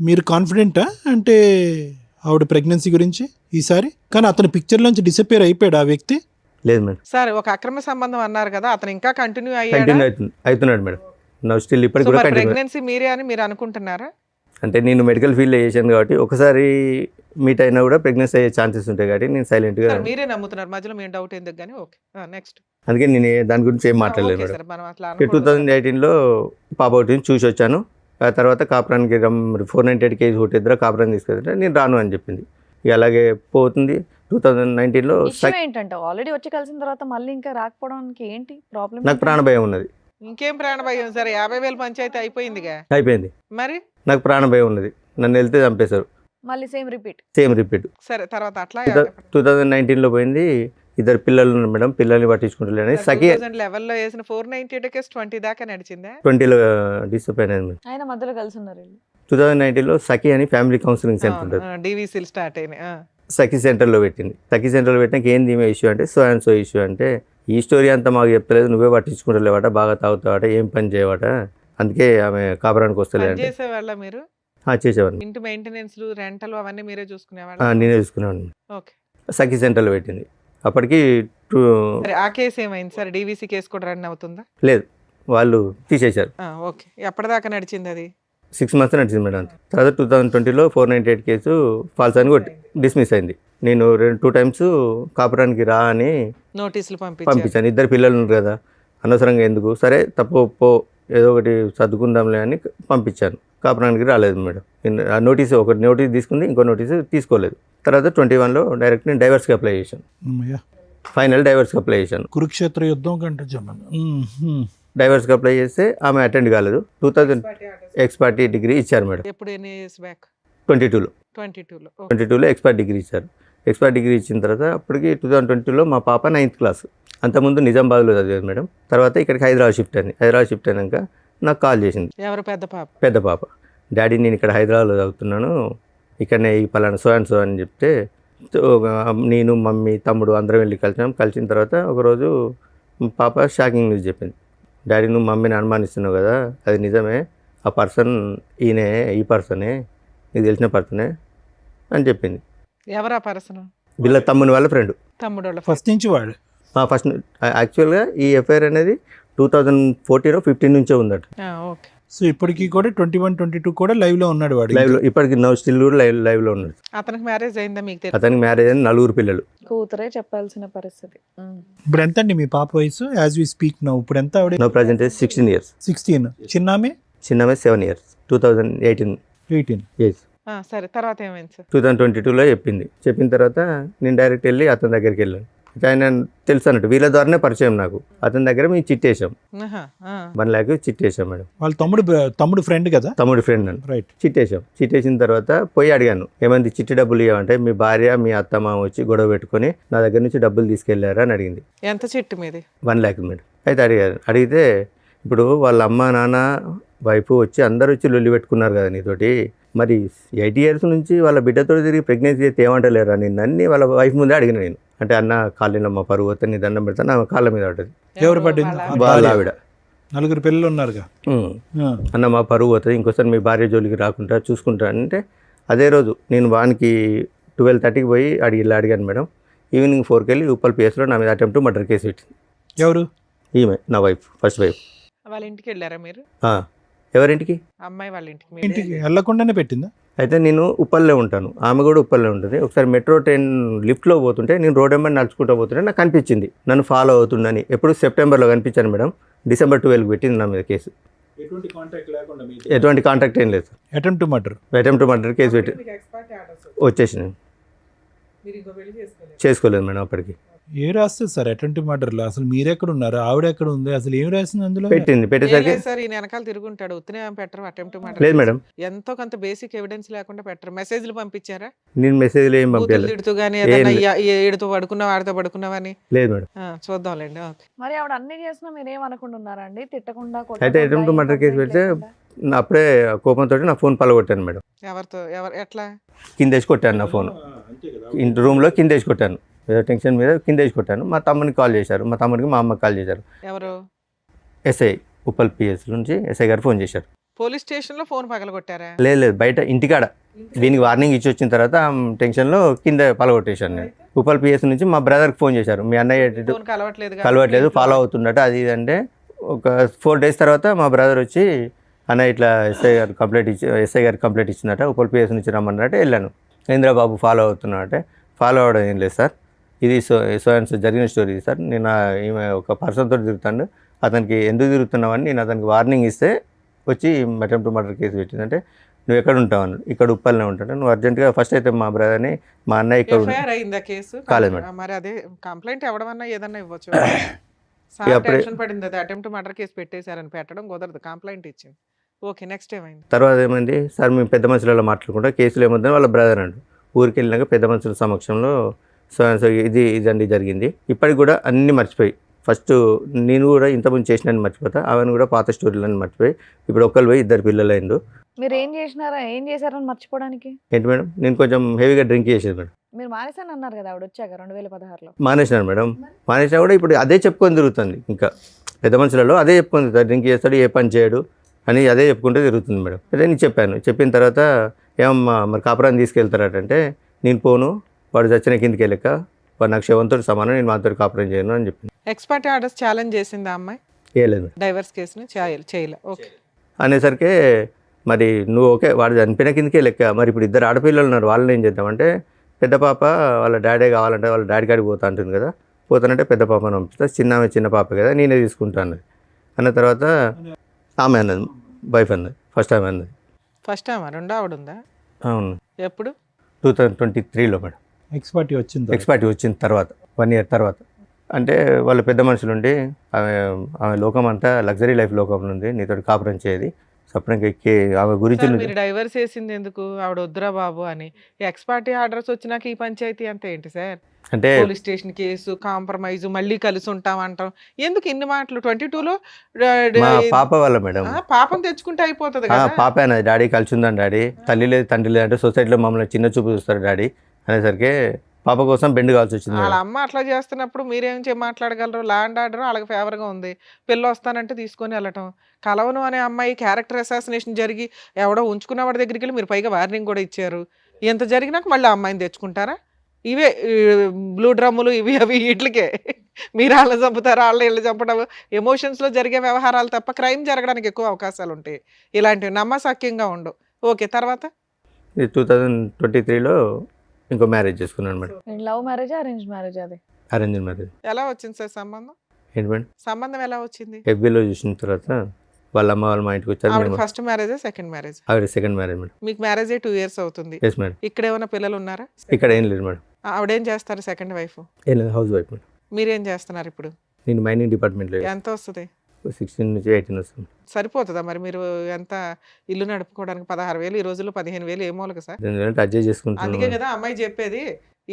మీరు కాన్ఫిడెంటా అంటే ఆవిడ ప్రెగ్నెన్సీ గురించి ఈసారి? కానీ అతని పిక్చర్ నుంచి డిసపియర్ అయిపోయాడు ఆ వ్యక్తి?
లేదు మేడం.
సార్ ఒక అక్రమ సంబంధం అన్నారు కదా, అతను ఇంకా కంటిన్యూ
అవుతున్నాడు మేడం. నా స్టిల్ ఇప్పటికి కూడా
ప్రెగ్నెన్సీ మీరే అని మీరు అనుకుంటున్నారా?
అంటే నేను మెడికల్ ఫీల్డ్లో చేశాను కాబట్టి ఒకసారి మీట్ అయినా కూడా ప్రెగ్నెన్సీ అయ్యే ఛాన్సెస్ ఉంటాయి కాబట్టి నేను సైలెంట్గా.
మీరే నమ్ముతున్నారు, మధ్యలో మేము డౌట్ ఎందుకు కానీ. Okay, next.
అందుకే నేను దాని గురించి ఏం మాట్లాడలేదు మేడం. 2018లో పాప ఒకటి చూసి వచ్చాను. ఆ తర్వాత కాపురానికి 498 kg ఇద్దరు కాపురాన్ని తీసుకెళ్తే నేను రాను అని చెప్పింది. ఇక అలాగే పోతుంది. 2019లో
ఏంటంటే ఆల్రెడీ వచ్చి కలిసిన తర్వాత మళ్ళీ ఇంకా రాకపోవడానికి ఏంటి ప్రాబ్లం?
నాకు ప్రాణభయం ఉన్నది.
ఇంకేం ప్రాణభయం సార్? 50,000 పంచాయతీ అయిపోయింది. మరి నాకు
ప్రాణభయం ఉన్నది. నన్ను వెళ్తే చంపేశారు.
మళ్ళీ సేమ్ రిపీట్.
సరే, తర్వాత అట్లా
2019లో పోయింది. 2 పిల్లలు ఉన్నారు మేడం. పిల్లల్ని పట్టించుకుంటలేని సఖి
2011లో వేసిన 498 కేసు 20 దాకా నడిచిందా?
20లో డిసప్పాయింట్ అయింది.
ఆయన మధ్యలో కలిసి ఉన్నారు.
2019లో సఖి అని ఫ్యామిలీ కౌన్సిలింగ్ సెంటర్ ఉంటుంది.
డివిసిల్ స్టార్ట్ అయినాయి.
సఖి సెంటర్లో పెట్టింది. సఖి సెంటర్లో పెట్టినాక ఏంది ఈమె ఇష్యూ అంటే సో అండ్ సో ఇష్యూ అంటే ఈ స్టోరీ అంతా మాకు చెప్పలేదు, నువ్వే పట్టించుకుంటలేవాట, బాగా తాగుతావాట, ఏం పని చేయవాట, అందుకే ఆమె కాపురానికి వస్తలేదు.
చేసేవాళ్ళ మీరు?
చేసేవాడిని.
ఇంటి మెయింటెనెన్స్, రెంటలు అవన్నీ మీరే చూసుకునేవాళ్ళ?
నేనే చూసుకునేవాడిని.
ఓకే.
సఖి సెంటర్లో పెట్టింది. అప్పటికి
ఆ కేసు ఏమైంది సార్? డివిసి కేసు కూడా రన్ అవుతుందా?
లేదు, వాళ్ళు తీసేశారు.
ఓకే. ఎప్పటిదాకా నడిచింది అది?
6 months నడిచింది మేడం. తర్వాత 2020లో 498 కేసు ఫాల్స్ అని డిస్మిస్ అయింది. నేను 2 times కాపురానికి రా అని
నోటీసులు పంపించాను.
2 పిల్లలు ఉన్నారు కదా, అనవసరంగా ఎందుకు, సరే తప్పు ఏదో ఒకటి సర్దుకుందాంలే అని పంపించాను. కాపురానికి రాలేదు మేడం. ఆ నోటీస్ ఒక నోటీస్ తీసుకుంది, ఇంకో నోటీస్ తీసుకోలేదు. తర్వాత 21లో డైరెక్ట్ నేను డైవర్స్కి అప్లై చేశాను. ఫైనల్ డైవర్స్కి అప్లై చేశాను.
కురుక్షేత్ర యుద్ధం కంటే జమన్.
డైవర్స్కి అప్లై చేస్తే ఆమె అటెండ్ కాలేదు. 2000 ఎక్స్పర్టీ డిగ్రీ ఇచ్చారు మేడం.
ఎప్పుడు ఎన్ని ఇయర్స్ బ్యాక్?
22లో
22లో
ఎక్స్పర్ట్ డిగ్రీ ఇచ్చారు. ఎక్స్పర్ట్ డిగ్రీ ఇచ్చిన తర్వాత అప్పటికి 2022లో మా పాప 9th క్లాస్. అంతకుముందు నిజామాబాద్లో చదివేది మేడం. తర్వాత ఇక్కడికి హైదరాబాద్ షిఫ్ట్ అయింది. హైదరాబాద్ షిఫ్ట్ అయినాక నాకు కాల్ చేసింది.
ఎవరు? పెద్ద పాప?
పెద్ద పాప. డాడీ నేను ఇక్కడ హైదరాబాద్లో చదువుతున్నాను, ఇక్కడనే ఈ పలానా సో అండ్ సో అని చెప్తే నేను మమ్మీ తమ్ముడు అందరం వెళ్ళి కలిసినాం. కలిసిన తర్వాత ఒకరోజు పాప షాకింగ్ న్యూస్ చెప్పింది. డాడీ నువ్వు మమ్మీని అనుమానిస్తున్నావు కదా, అది నిజమే, ఆ పర్సన్ ఈయనే, ఈ పర్సనే, నీకు తెలిసిన పర్సనే అని చెప్పింది.
ఎవరా పర్సన్?
వీళ్ళ తమ్ముని వాళ్ళ ఫ్రెండ్.
తమ్ముడు
ఫస్ట్ నుంచి వాడు
ఫస్ట్ యాక్చువల్గా ఈ ఎఫ్ఐఆర్ అనేది 2014-15 నుంచే ఉందట.
ఓకే.
సో ఇప్పటికీ కూడా 21-22 కూడా లైవ్లో ఉన్నాడు వాడు.
లైవ్లో ఇప్పటికి స్టిల్ కూడా లైవ్లో ఉన్నాడు.
అతనికి మ్యారేజ్ అయిందా మీకు తెలుసు?
అతనికి మ్యారేజ్ అయిన 4 పిల్లలు.
కూతురే చెప్పాల్సిన పరిస్థితి.
ఇప్పుడు ఎంత అండి మీ పాప వయసు? యాజ్ వి స్పీక్ నౌ ఇప్పుడు ఎంత ఆవిడ?
No present 16 years.
16. చిన్నామే?
చిన్నమే 7 years. 2018
18.
years.
సరే, తర్వాత ఏమైంది సార్?
2022లో చెప్పిన తర్వాత నేను డైరెక్ట్ వెళ్ళి అతని దగ్గరికి వెళ్ళాను. ఆయన తెలుసు అన్నట్టు, వీళ్ళ ద్వారానే పరిచయం నాకు. అతని దగ్గర మేము చిట్టేసాం, 1 lakh చిట్టేసాం మేడం.
వాళ్ళ తమ్ముడు ఫ్రెండ్ కదా?
తమ్ముడి ఫ్రెండ్ అని.
రైట్.
చిట్టేసిన తర్వాత పోయి అడిగాను, ఏమంది చిట్టి డబ్బులు ఇవ్వమంటే మీ భార్య మీ అత్త మామ వచ్చి గొడవ పెట్టుకొని నా దగ్గర నుంచి డబ్బులు తీసుకెళ్లారా అని అడిగింది.
ఎంత చిట్టు మీది?
1 lakh మేడం. అయితే అడిగితే ఇప్పుడు వాళ్ళ అమ్మ నాన్న వైఫ్ వచ్చి అందరూ వచ్చి లొల్లి పెట్టుకున్నారు కదా నీతోటి, మరి 8 years నుంచి వాళ్ళ బిడ్డతో తిరిగి ప్రెగ్నెన్సీ అయితే ఏమంటలేరా నిన్ను అన్ని వాళ్ళ వైఫ్ ముందే అడిగిన నేను. అంటే అన్న కాళ్ళలో మా పరువు వస్తే నీ దండం పెడతాను, ఆమె కాళ్ళ మీద పడ్డది.
ఎవరు పడ్డింది?
వాళ్ళ ఆవిడ.
4 పిల్లలు ఉన్నారుగా.
అన్న మా పరువు అవుతుంది, ఇంకోసారి మీ భార్య జోలికి రాకుండా చూసుకుంటా అంటే, అదే రోజు నేను వానికి 12:30కి పోయి అడిగాను మేడం. ఈవినింగ్ 4కి వెళ్ళి ఉప్పల్ పిఎస్లో నా మీద అటెంప్ట్ మర్డర్ కేసు పెట్టింది.
ఎవరు?
ఈమె నా వైఫ్, ఫస్ట్ వైఫ్.
వాళ్ళ ఇంటికి వెళ్ళారా మీరు?
ఎవరింటికి?
అమ్మాయి వాళ్ళ ఇంటికి.
ఇంటికి వెళ్ళకుండానే పెట్టిందా?
అయితే నేను ఉప్పల్లో ఉంటాను, ఆమె కూడా ఉప్పల్లో ఉంటుంది. ఒకసారి మెట్రో ట్రైన్ లిఫ్ట్లో పోతుంటే నేను రోడ్ వెంబడి నడుచుకుంటూ పోతుంటే నాకు కనిపించింది, నన్ను ఫాలో అవుతుందని. ఎప్పుడు సెప్టెంబర్లో కనిపించాను మేడం. December 12కి పెట్టింది నా మీద కేసు. ఎటువంటి కాంటాక్ట్ ఏం లేదు.
అటెంప్ట్
మర్డర్ కేసు పెట్టి వచ్చేసినాను. చేసుకోలేదు మేడం అప్పటికి.
ఏ రాస్తుంది సార్ అటెంప్ట్ మర్డర్లో? అసలు మీరెక్కడ ఉన్నారు, ఆవిడ ఎక్కడ ఉంది, అసలు ఏం రాసింది అందులో?
పెట్టేసరికి
సార్ ఈయన వెనకాల తిరుగుంటాడు, ఉత్తనే పెట్టరు అటెంప్ట్
లేదు మేడం.
ఎంతో కొంత బేసిక్ ఎవిడెన్స్ లేకుండా పెట్టరు. మెసేజ్లు పంపించారా?
నేను మెసేజ్లు ఏం పంపించలేదు.
తిడుతూ గానీ ఏడుతో పడుకున్నావు, ఆడితో పడుకున్నావని?
లేదు మేడం.
చూద్దాంలేండి.
మరి ఆవిడ అన్ని చేసినా మీరు ఏమనుకుంటున్నారండి? తిట్టకుండా
అయితే అటెంప్ట్ మర్డర్ కేసు పెడితే అప్పుడే కోపంతో నా ఫోన్ పలగొట్టాను మేడం.
ఎవరితో? ఎట్లా?
కిందేసి కొట్టాను నా ఫోన్, రూమ్లో కిందేసి కొట్టాను. ఏదో టెన్షన్ మీద కిందేసి కొట్టాను. మా తమ్మునికి కాల్ చేశారు, మా తమ్ముడికి మా అమ్మకి కాల్ చేశారు.
ఎవరు?
ఎస్ఐ, ఉప్పల్ పిఎస్ నుంచి ఎస్ఐ గారు ఫోన్ చేశారు.
పోలీస్ స్టేషన్లో ఫోన్ పగలగొట్టారా?
లేదు బయట ఇంటికాడ. దీనికి వార్నింగ్ ఇచ్చి వచ్చిన తర్వాత టెన్షన్లో కింద పలగొట్టేశాను నేను. ఉప్పల్ పిఎస్ నుంచి మా బ్రదర్కి ఫోన్ చేశారు, మీ అన్నయ్య కలవట్లేదు, ఫాలో అవుతుండట అది ఇది అంటే. ఒక 4 days తర్వాత మా బ్రదర్ వచ్చి అన్న ఇట్లా ఎస్ఐ గారు కంప్లైంట్ ఇచ్చిందట, ఉప్పల్ పిఎస్ నుంచి రమ్మన్నట్టు వెళ్ళాను. ఇంద్రబాబు ఫాలో అవుతున్నాడంటే, ఫాలో అవ్వడం ఏం లేదు సార్, ఇది సో జరిగిన స్టోరీ సార్. నేను ఈమె ఒక పర్సన్తో తిరుగుతాను, అతనికి ఎందుకు తిరుగుతున్నావని నేను అతనికి వార్నింగ్ ఇస్తే వచ్చి అటెంప్ట్ మర్డర్ కేసు పెట్టిందంటే, నువ్వు ఎక్కడ ఉంటావు అన్నాడు. ఇక్కడ ఉప్పల్నే ఉంటాడు. నువ్వు అర్జెంటుగా ఫస్ట్ అయితే మా బ్రదర్ని, మా అన్నయ్య ఇక్కడ కాలేదు మేడం.
మరి అదే కంప్లైంట్ ఇవ్వడం ఏదన్నా ఇవ్వచ్చు. పడింది అది అటెంప్ట్ మర్డర్ కేసు పెట్టేశారని పెట్టడం కుదరదు, కంప్లైంట్ ఇచ్చింది. ఓకే, నెక్స్ట్ ఏమైంది?
తర్వాత ఏమైంది సార్, మేము పెద్ద మనుషులలో మాట్లాడుకుంటా కేసులు ఏమొద్దని వాళ్ళ బ్రదర్ అండు ఊరికి వెళ్ళినాక పెద్ద మనుషుల సమక్షంలో సో ఇదండి జరిగింది. ఇప్పటికి కూడా అన్నీ మర్చిపోయి, ఫస్ట్ నేను కూడా ఇంతకుముందు చేసినని మర్చిపోతా, ఆమెను కూడా పాత స్టోరీలని మర్చిపోయి, ఇప్పుడు ఒక్కరు పోయి 2 పిల్లలు అయిండు.
మీరు ఏం చేశారని మర్చిపోవడానికి?
ఏంటి మేడం, నేను కొంచెం హెవీగా డ్రింక్ చేసేది మేడం.
మీరు మానేసాను అన్నారు కదా ఆవిడ వచ్చాక 2016లో.
మానేసినాను మేడం. మానేసినా కూడా ఇప్పుడు అదే చెప్పుకొని తిరుగుతుంది. ఇంకా పెద్ద మనుషులలో అదే చెప్పుకొని తిరుగుతాడు, డ్రింక్ చేస్తాడు, ఏ పని చేయడు అని అదే చెప్పుకుంటూ తిరుగుతుంది మేడం. అదే నేను చెప్పిన తర్వాత ఏమమ్మా మరి కాపురాన్ని తీసుకెళ్తారటంటే, నేను పోను, వాడు చచ్చిన కిందికి వెళ్ళక వాడు నాకు శవంతో సమానం, నేను మాతో కాపురం చేయను అని చెప్పింది.
ఎక్స్పర్ట్ ఆర్డర్స్ ఛాలెంజ్ చేసింది ఆ అమ్మాయి?
చేయలేదు మేడం.
డైవర్స్ కేసుని చేయలే. ఓకే
అనేసరికి మరి నువ్వు ఓకే వాడు చనిపోయిన కిందకే లెక్క, మరి ఇప్పుడు 2 ఆడపిల్లలు ఉన్నారు, వాళ్ళని ఏం చేద్దామంటే, పెద్ద పాప వాళ్ళ డాడీ కావాలంటే వాళ్ళ డాడీ కాడికి పోతా అంటుంది కదా, పోతానంటే పెద్ద పాపను పంపిస్తా, చిన్న పాప కదా నేనే తీసుకుంటాను అన్న తర్వాత ఆమె అన్నది, వైఫ్ అన్నది, ఫస్ట్ ఆమె అన్నది.
ఫస్ట్ టైం రెండో ఆవిడ ఉందా?
అవును,
ఎప్పుడు?
2023లో మేడం.
ఎక్స్పర్టీ వచ్చింది.
ఎక్స్పర్ట్ వచ్చిన తర్వాత 1 year తర్వాత. అంటే వాళ్ళ పెద్ద మనుషులు ఉండి ఆమె లోకం అంతా లగ్జరీ లైఫ్ లోకంలో ఉంది, నీతో కాపురం చేయది సపరేట్గా ఎక్కి ఆమె గురించి
సార్, మీరు డైవర్స్ చేసింది ఎందుకు? ఆవిడ వద్దురా బాబు అని. ఎక్స్ పార్టీ ఆర్డర్స్ వచ్చినాక ఈ పంచాయతీ అంతా ఏంటి సార్?
అంటే
పోలీస్ స్టేషన్ కేసు, కాంప్రమైజ్, మళ్ళీ కలిసి ఉంటాం అంటాం. ఎందుకు ఇన్ని మాటలు? 22లో
మా పాప వాళ్ళ మేడం,
పాపం తెచ్చుకుంటే అయిపోతుంది
ఆ,
కదా.
పాపే అన్నది, డాడీ కలిసి ఉందని డాడీ, తల్లి లేదు తండ్రి లేదు అంటే సొసైటీలో మమ్మల్ని చిన్న చూపు చూస్తారు డాడీ అనేసరికి పాప కోసం బెండ్ కావాల్సి వచ్చింది
వాళ్ళ
మేడం.
అమ్మ అట్లా చేస్తున్నప్పుడు మీరేం మాట్లాడగలరు? ల్యాండ్ ఆర్డర్ వాళ్ళకి ఫేవర్గా ఉంది, పిల్ల వస్తానంటే తీసుకొని వెళ్ళటం. కలవను అనే అమ్మాయి క్యారెక్టర్ అసాసినేషన్ జరిగి ఎవడో ఉంచుకున్న వాడి దగ్గరికి వెళ్ళి మీరు పైగా వార్నింగ్ కూడా ఇచ్చారు. ఎంత జరిగినాక మళ్ళీ ఆ అమ్మాయిని తెచ్చుకుంటారా? ఇవే బ్లూ డ్రమ్ములు ఇవి అవి వీటికే మీరు వాళ్ళ చంపుతారు, వాళ్ళ ఇళ్ళు చంపడం, ఎమోషన్స్లో జరిగే వ్యవహారాలు తప్ప క్రైమ్ జరగడానికి ఎక్కువ అవకాశాలు ఉంటాయి. ఇలాంటివి నమ్మసక్యంగా ఉండవు. ఓకే, తర్వాత
2023లో ఇంకో మ్యారేజ్ చేసుకున్నాను madam.
Love marriage, arrange marriage? అది
అరేంజ్ మ్యారేజ్.
ఎలా వచ్చింది సార్ సంబంధం?
ఏంటి మేడం?
సంబంధం ఎలా వచ్చింది?
FBలో చూసిన తర్వాత వాళ్ళ అమ్మ వాళ్ళు మా ఇంటికి వచ్చారు.
ఆవిడ
మేము
ఫస్ట్ మ్యారేజ్, సెకండ్ మ్యారేజ్?
ఆవిడ సెకండ్ మ్యారేజ్ మేడం.
మీకు మ్యారేజ్ 2 years అవుతుంది.
Yes madam.
ఇక్కడ ఏమైనా పిల్లలు ఉన్నారా?
ఇక్కడ ఏం లేదు మేడం.
ఆవిడేం చేస్తారు సెకండ్ వైఫ్?
ఏం లేదు, హౌస్ వైఫ్ మేడం.
మీరేం చేస్తున్నారు ఇప్పుడు?
నేను మైనింగ్ డిపార్ట్మెంట్లో
ఎంత వస్తుంది?
16 నుంచి 18 వస్తుంది.
సరిపోతుందా మరి? మీరు ఎంత ఇల్లు నడుపుకోవడానికి 16,000 ఈ రోజుల్లో 15,000 ఏ మూలక సార్?
ఎందుకంటే అడ్జస్ట్ చేసుకుంటున్నాను
అందుకే
మేడం.
కదా అమ్మాయి చెప్పేది,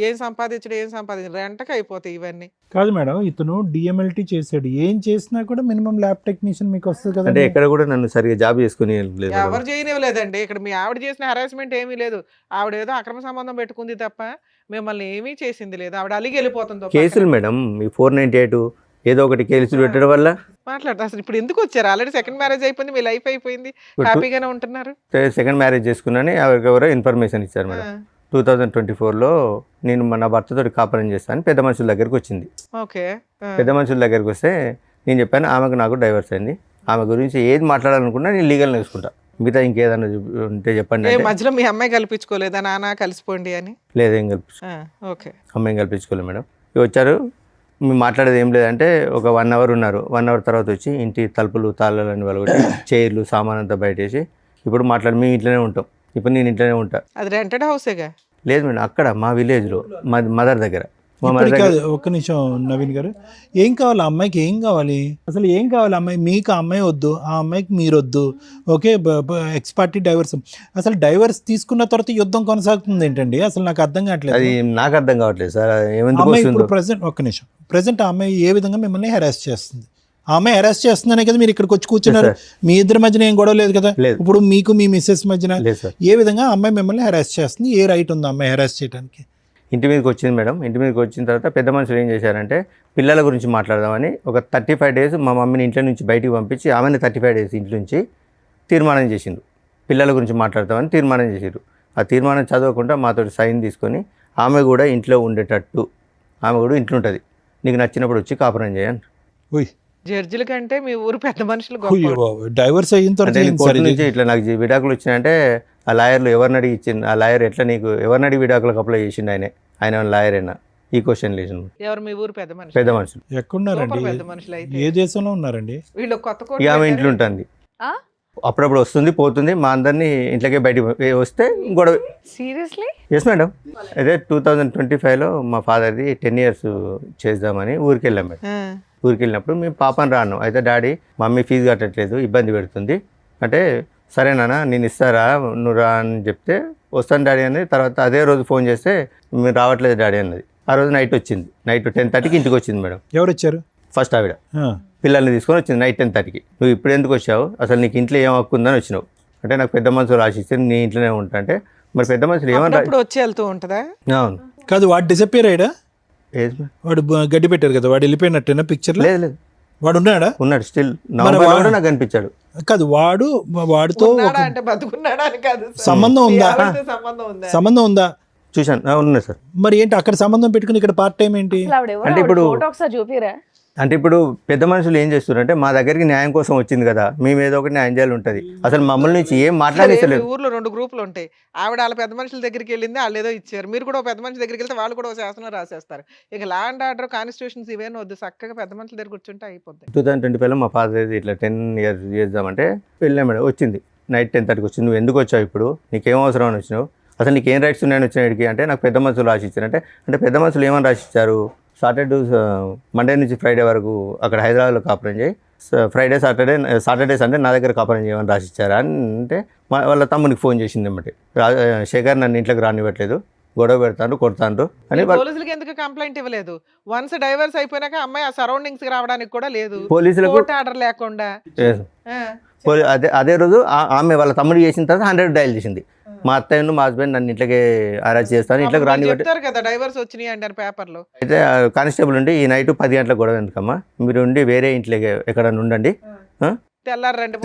ఏం సంపాదించడం రెంటకి అయిపోతాయి ఇవన్నీ.
కాదు మేడం, ఇతను DMLT చేశాడు, ఏం చేసినా కూడా మినిమం ల్యాబ్ టెక్నీషియన్ మీకు వస్తుంది
అంటే
కదా.
ఎక్కడ కూడా నన్ను సరిగా జాబ్ చేసుకుని లేదు మేడం.
ఎవరు చేయనివ్వలేదండి. ఇక్కడ మీ ఆవిడ చేసిన హెరాస్మెంట్ ఏమీ లేదు. ఆవిడ ఏదో అక్రమ సంబంధం పెట్టుకుంది తప్ప మిమ్మల్ని ఏమీ చేసింది లేదు. ఆవిడ అలిగి వెళ్ళిపోతుంది.
కేసులు మేడం, ఈ 498 ఏదో ఒకటి కేసులు పెట్టడం వల్ల
మాట్లాడతా అసలు ఇప్పుడు ఎందుకు వచ్చారు? ఆల్రెడీ సెకండ్ మ్యారేజ్ అయిపోయింది, మీ లైఫ్ అయిపోయింది, హ్యాపీగానే ఉంటున్నారు.
సెకండ్ మ్యారేజ్ చేసుకున్నాను. ఎవరో ఇన్ఫర్మేషన్ ఇచ్చారు మేడం. 2024లో నేను మన భర్తతో కాపురం చేస్తాను, పెద్ద మనుషుల దగ్గరికి వచ్చింది.
ఓకే,
పెద్ద మనుషుల దగ్గరికి వస్తే నేను చెప్పాను ఆమెకు నాకు డైవర్స్ అయింది, ఆమె గురించి ఏది మాట్లాడాలనుకున్నా నేను లీగల్ నేర్చుకుంటా, మిగతా ఇంకేదన్నా ఉంటే చెప్పండి అంటే,
మధ్యలో మీ అమ్మాయి కల్పించుకోలేదా నాన్న కలిసిపోండి అని?
లేదు ఏం
ఓకే,
అమ్మాయిని కల్పించుకోలేదు మేడం. ఇక వచ్చారు, మేము మాట్లాడేది ఏం లేదంటే ఒక 1 hour ఉన్నారు. 1 hour తర్వాత వచ్చి ఇంటి తలుపులు తాళాలని వాళ్ళు చైర్లు సామాన్ అంతా బయటేసి ఇప్పుడు మాట్లాడి మేము ఇంట్లోనే ఉంటాం, ఇప్పుడు నేను ఇంట్లోనే ఉంటా.
అది రెంటెడ్ హౌసేగా?
లేదు మేడం, అక్కడ మా విలేజ్లో మా మదర్ దగ్గర. మా మదర్
ఇప్పటికి
దగ్గర
కాదు, ఒక్క నిమిషం నవీన్ గారు, ఏం కావాలి ఆ అమ్మాయికి? ఏం కావాలి అసలు? ఏం కావాలి అమ్మాయి? మీకు ఆ అమ్మాయి వద్దు, ఆ అమ్మాయికి మీరు వద్దు. Okay, X party divorce. అసలు డైవర్స్ తీసుకున్న తర్వాత యుద్ధం కొనసాగుతుంది ఏంటండి? అసలు నాకు అర్థం కావట్లేదు.
అది నాకు అర్థం కావట్లేదు సార్, ఏమెందుకు
అమ్మాయి ఇప్పుడు
వస్తుందో.
ప్రెసెంట్, ఒక్క నిమిషం, ప్రెసెంట్ ఆ అమ్మాయి ఏ విధంగా మిమ్మల్ని హెరాస్ చేస్తుంది? ఆ అమ్మాయి హెరాస్ చేస్తుందనే కదా మీరు ఇక్కడికి వచ్చి కూర్చున్నారు. మీ ఇద్దరి మధ్యన ఏం గొడవ లేదు కదా?
లేదు.
ఇప్పుడు మీకు మీ మిస్సెస్ మధ్యన
లేదు సార్.
ఏ విధంగా ఆ అమ్మాయి మిమ్మల్ని హెరాస్ చేస్తుంది? ఏ రైట్ ఉంది ఆ అమ్మాయి హెరాస్ చేయడానికి?
ఇంటి మీదకి వచ్చింది మేడం. ఇంటి మీదకి వచ్చిన తర్వాత పెద్ద మనుషులు ఏం చేశారంటే పిల్లల గురించి మాట్లాడదామని ఒక 35 days మా మమ్మీని ఇంట్లో నుంచి బయటికి పంపించి ఆమెను 35 days ఇంట్లో నుంచి తీర్మానం చేసిండు, పిల్లల గురించి మాట్లాడతామని తీర్మానం చేసిండు. ఆ తీర్మానం చదవకుండా మాతో సైన్ తీసుకొని ఆమె కూడా ఇంట్లో ఉండేటట్టు, ఆమె కూడా ఇంట్లో ఉంటుంది, నీకు నచ్చినప్పుడు వచ్చి కాపురం చేయండి.
ఓయ్,
జడ్జిల కంటే మీ ఊరు పెద్ద మనుషులు
అయ్యో
గొప్ప.
బాబోయ్, డైవర్స్ అయిన
అంటే
తర్వాత
నేను
ఏంటి
కోర్టు
సార్ ఇది?
నుంచి ఇట్లా నాకు విడాకులు వచ్చినాయంటే ఆ లాయర్లు ఎవరిని అడిగి ఇచ్చింది, ఆ లాయర్ ఎట్లా నీకు ఎవరిని అడిగి విడాకులకు అప్లై చేసిండు, ఆయన లాయర్ అయినా ఈ క్వశ్చన్ లేచిండు.
ఎవరు మీ ఊరు పెద్ద మనుషులు?
పెద్ద మనుషులు
ఎక్కడున్నారండి?
సూపర్ పెద్ద మనుషులు అయితే.
ఏ దేశంలో ఉన్నారండి?
వీళ్ళు కొత్త కోట
ఇక ఆమె
పెట్టారు.
ఇంట్లో ఉంటుంది,
ఆ?
అప్పుడప్పుడు వస్తుంది పోతుంది, మా అందరినీ ఇంట్లోకే బయటికి వస్తే గొడవ.
సీరియస్లీ?
Yes madam. అదే 2025లో మా ఫాదర్ది 10 years చేద్దామని ఊరికి వెళ్ళాం మేడం.
ఆ,
ఊరికి వెళ్ళినప్పుడు మేము పాపని రాను, అయితే డాడీ మమ్మీ ఫీజు కట్టట్లేదు ఇబ్బంది పెడుతుంది అంటే, సరేనా నేను ఇస్తారా నువ్వు రా అని చెప్తే వస్తాను డాడీ అన్నది. తర్వాత అదే రోజు ఫోన్ చేస్తే మీరు రావట్లేదు డాడీ అన్నది. ఆ రోజు నైట్ వచ్చింది, నైట్ 10:30కి ఇంటికి వచ్చింది మేడం.
ఎవరు వచ్చారు?
ఫస్ట్ ఆవిడ
ఆ,
పిల్లల్ని తీసుకొని వచ్చింది నైట్ 10:30కి. నువ్వు ఇప్పుడు ఎందుకు వచ్చావు, అసలు నీకు ఇంట్లో ఏం హక్కు ఉందని వచ్చినావు అంటే, నాకు పెద్ద మనుషులు రాసిస్తే నీ ఇంట్లోనే ఉంటా అంటే, మరి పెద్ద మనుషులు ఏమన్నా.
అప్పుడప్పుడు వచ్చి వెళ్తూ ఉంటుందా?
అవును.
కాదు, వాడు డిసప్పేర్ అయ్యాడా?
Age madam.
వాడు గడ్డి పెట్టారు కదా, వాడు వెళ్ళిపోయినట్టేనా పిక్చర్లో?
లేదు లేదు,
వాడు ఉన్నాడా?
ఉన్నాడు స్టిల్. నవంబర్లో కూడా నాకు కనిపించాడు.
కాదు, వాడితో
ఉన్నాడా
ఒక
అంటే బతుకున్నాడా అని కాదు సార్.
సంబంధం ఉందా?
మీ ఆవిడతో సంబంధం ఉందా?
సంబంధం ఉందా?
చూశాను, ఉన్నాయి సార్.
మరి ఏంటి అక్కడ సంబంధం పెట్టుకుని ఇక్కడ పార్ట్ టైం ఏంటి?
అసలు ఆవిడ ఎవరు?
అంటే ఇప్పుడు-
ఫోటో ఒకసారి చూపిరా.
అంటే ఇప్పుడు పెద్ద మనుషులు ఏం చేస్తున్నారంటే మా దగ్గరికి న్యాయం కోసం వచ్చింది కదా, మేము ఏదో ఒకటి న్యాయం చేయాలి ఉంటుంది. అసలు మమ్మల్ని నుంచి ఏం
సరే,
మాట్లాడేసలేదు.
మీ ఊర్లో 2 గ్రూపులు ఉంటాయి. ఆవిడ వాళ్ళ పెద్ద మనుషుల దగ్గరికి వెళ్ళింది, వాళ్ళు ఏదో ఇచ్చారు. మీరు కూడా ఓ పెద్ద మనిషి దగ్గరికి వెళ్తే వాళ్ళు కూడా ఒక శాసనం రాసేస్తారు. ఇక లా అండ్ ఆర్డర్, కాన్స్టిట్యూషన్స్ ఇవేనా వద్దు, చక్కగా పెద్ద మనుషుల దగ్గర కూర్చుంటే అయిపోద్ది.
2025లో మా ఫాదర్ ఇట్లా 10 years చేద్దామంటే వెళ్ళాం మేడం. వచ్చింది నైట్ 10:30కి వచ్చింది. నువ్వు ఎందుకు వచ్చావు, ఇప్పుడు నీకేం అవసరం అని వచ్చినావు, అసలు నీకు ఏం రైట్స్ ఉన్నాయని వచ్చినాడికి అంటే నాకు పెద్ద మనుషులు రాసిచ్చారు. అంటే పెద్ద మనుషులు ఏమని రాసిచ్చారు, సాటర్డే మండే నుంచి ఫ్రైడే వరకు అక్కడ హైదరాబాద్లో కాపురం చేయి, ఫ్రైడే సాటర్డే సండే నా దగ్గర కాపురం చేయమని రాసిచ్చారా అని అంటే వాళ్ళ తమ్మునికి ఫోన్ చేసింది అన్నమాట. శేఖర్ నన్ను ఇంట్లోకి రానివ్వట్లేదు, గొడవ పెడతాను, కొడతాను అని.
పోలీసులకి ఎందుకు కంప్లైంట్ ఇవ్వలేదు? వన్స్ డైవర్స్ అయిపోయినాక అమ్మాయి ఆ సరౌండింగ్స్ కి రావడానికి కూడా లేదు,
పోలీసులకు
కోర్టు ఆర్డర్ లేకుండా.
అదే రోజు ఆమె వాళ్ళ తమ్ముడు చేసిన తర్వాత 100 డయల్ చేసింది. మా అత్తయ్యను మా హస్బెండ్ నన్ను ఇంట్లోకి అరెస్ట్ చేస్తాను, ఇంట్లోకి రానివ్వట్లేదు.
చెప్తారు కదా డైవర్స్ వచ్చినాయి అంటే పేపర్లో.
అయితే కానిస్టేబుల్ ఉండి ఈ నైట్ 10 గంటలకు గొడవ ఎందుకమ్మా, మీరు ఉండి వేరే ఇంట్లోకి ఎక్కడ ఉండండి,
తెల్లారండి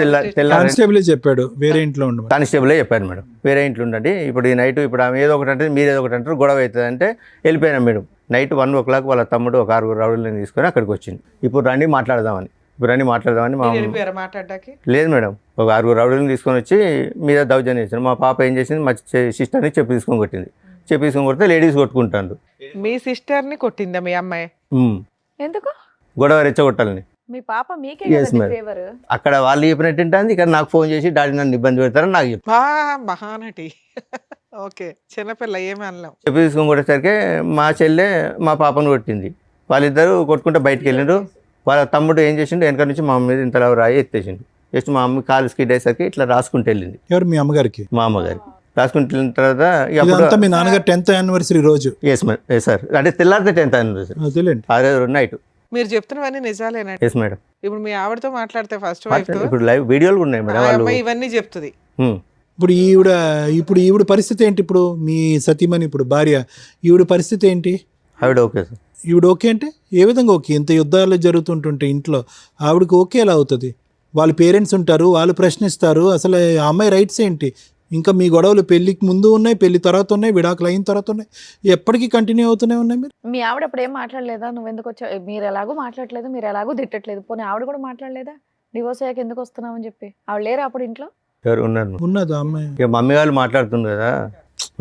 కానిస్టేబుల్ చెప్పాడు వేరే ఇంట్లో ఉండమని.
కానిస్టేబులే చెప్పాను మేడం, వేరే ఇంట్లో ఉండండి. ఇప్పుడు ఈ నైట్ ఇప్పుడు ఆమె ఏదో ఒకటి అంటే మీరు ఏదో ఒకటి అంటారు, గొడవ అవుతుంది అంటే వెళ్ళిపోయినాం మేడం. నైట్ 1 o'clock వాళ్ళ తమ్ముడు ఒక 6 రౌడీలను తీసుకొని అక్కడికి వచ్చింది. ఇప్పుడు రండి మాట్లాడదామని మా
మాట్లాడడానికి
లేదు మేడం, ఒక 6 రౌడీలను తీసుకొని వచ్చి మీద దౌర్జన్యం చేశారు. మా పాప ఏం చేసింది, మా సిస్టర్ని చెప్పి తీసుకొని కొట్టింది. చెప్పి తీసుకొని కొడితే లేడీస్ కొట్టుకుంటారు.
మీ సిస్టర్ ని కొట్టిందా మీ అమ్మాయి?
ఎందుకు
గొడవ రెచ్చగొట్టాలని.
మీ పాప మీకే
Yes,
కదండి
madam.
ఫేవర్.
అక్కడ వాళ్ళు చెప్పినట్టు ఉంటుంది, ఇక్కడ నాకు ఫోన్ చేసి డాడీ నన్ను ఇబ్బంది పెడతారని నాకు చెప్పి
మహానటి. ఓకే, చిన్నపిల్ల ఏమి అనలేం.
చెప్పి తీసుకొని కొట్టేసరికి మా చెల్లె మా పాపను కొట్టింది. వాళ్ళిద్దరూ కొట్టుకుంటే బయటకు వెళ్ళిండ్రు. వాళ్ళ తమ్ముడు ఏం చేసిండు, వెనక నుంచి మా అమ్మ మీద ఇంతలా రాయి ఎత్తేసిండు. జస్ట్ మా అమ్మ కాలు స్కిడ్ అయ్యేసరికి ఇట్లా రాసుకుంటూ వెళ్ళింది.
ఎవరు మీ అమ్మగారికి?
మా అమ్మగారికి రాసుకుంటూ వెళ్ళిన తర్వాత
ఇదంతా మీ నాన్నగారు 10th anniversary రోజు?
ఎస్ సార్, అంటే తెల్లారితే 10th anniversary,
తెలియండి.
ఆ రోజు నైట్.
మీరు చెప్తున్నవన్నీ నిజాలేనండి?
Yes madam.
ఇప్పుడు మీ ఆవిడతో మాట్లాడితే ఫస్ట్ వైఫ్ తో
ఇప్పుడు లైవ్ వీడియోలు కూడా ఉన్నాయి మేడం. వాళ్ళు
ఇవన్నీ చెప్తుంది.
ఇప్పుడు ఈవిడ పరిస్థితి ఏంటి? ఇప్పుడు మీ సతీమణి, ఇప్పుడు భార్య, ఈవిడ పరిస్థితి ఏంటి?
ఆవిడ ఓకే సార్.
ఈవిడ ఓకే అంటే ఏ విధంగా ఓకే? ఇంత యుద్ధాలు జరుగుతుంటుంటే ఇంట్లో ఆవిడకి ఓకే ఎలా అవుతుంది? వాళ్ళ పేరెంట్స్ ఉంటారు, వాళ్ళు ప్రశ్నిస్తారు. అసలు ఆ అమ్మాయి రైట్స్ ఏంటి? ఇంకా మీ గొడవలు పెళ్లికి ముందు ఉన్నాయి, పెళ్లి తర్వాత ఉన్నాయి, విడాకులు అయిన తర్వాత ఉన్నాయి, ఎప్పటికీ కంటిన్యూ అవుతూనే ఉన్నాయి. మీరు
మీ ఆవిడ అప్పుడు ఏం మాట్లాడలేదా? నువ్వు ఎందుకు వచ్చావు, మీరు ఎలాగో మాట్లాడలేదు, మీరు ఎలాగో తిట్టట్లేదు, పోనీ ఆవిడ కూడా మాట్లాడలేదా డివోర్స్ అయ్యాక ఎందుకు వస్తున్నావు అని చెప్పి? ఆవిడ లేరా అప్పుడు ఇంట్లో?
ఎవరు ఉన్నారు?
ఉన్నదా అమ్మాయి?
ఇక మమ్మీ వాళ్ళు మాట్లాడుతుంది కదా,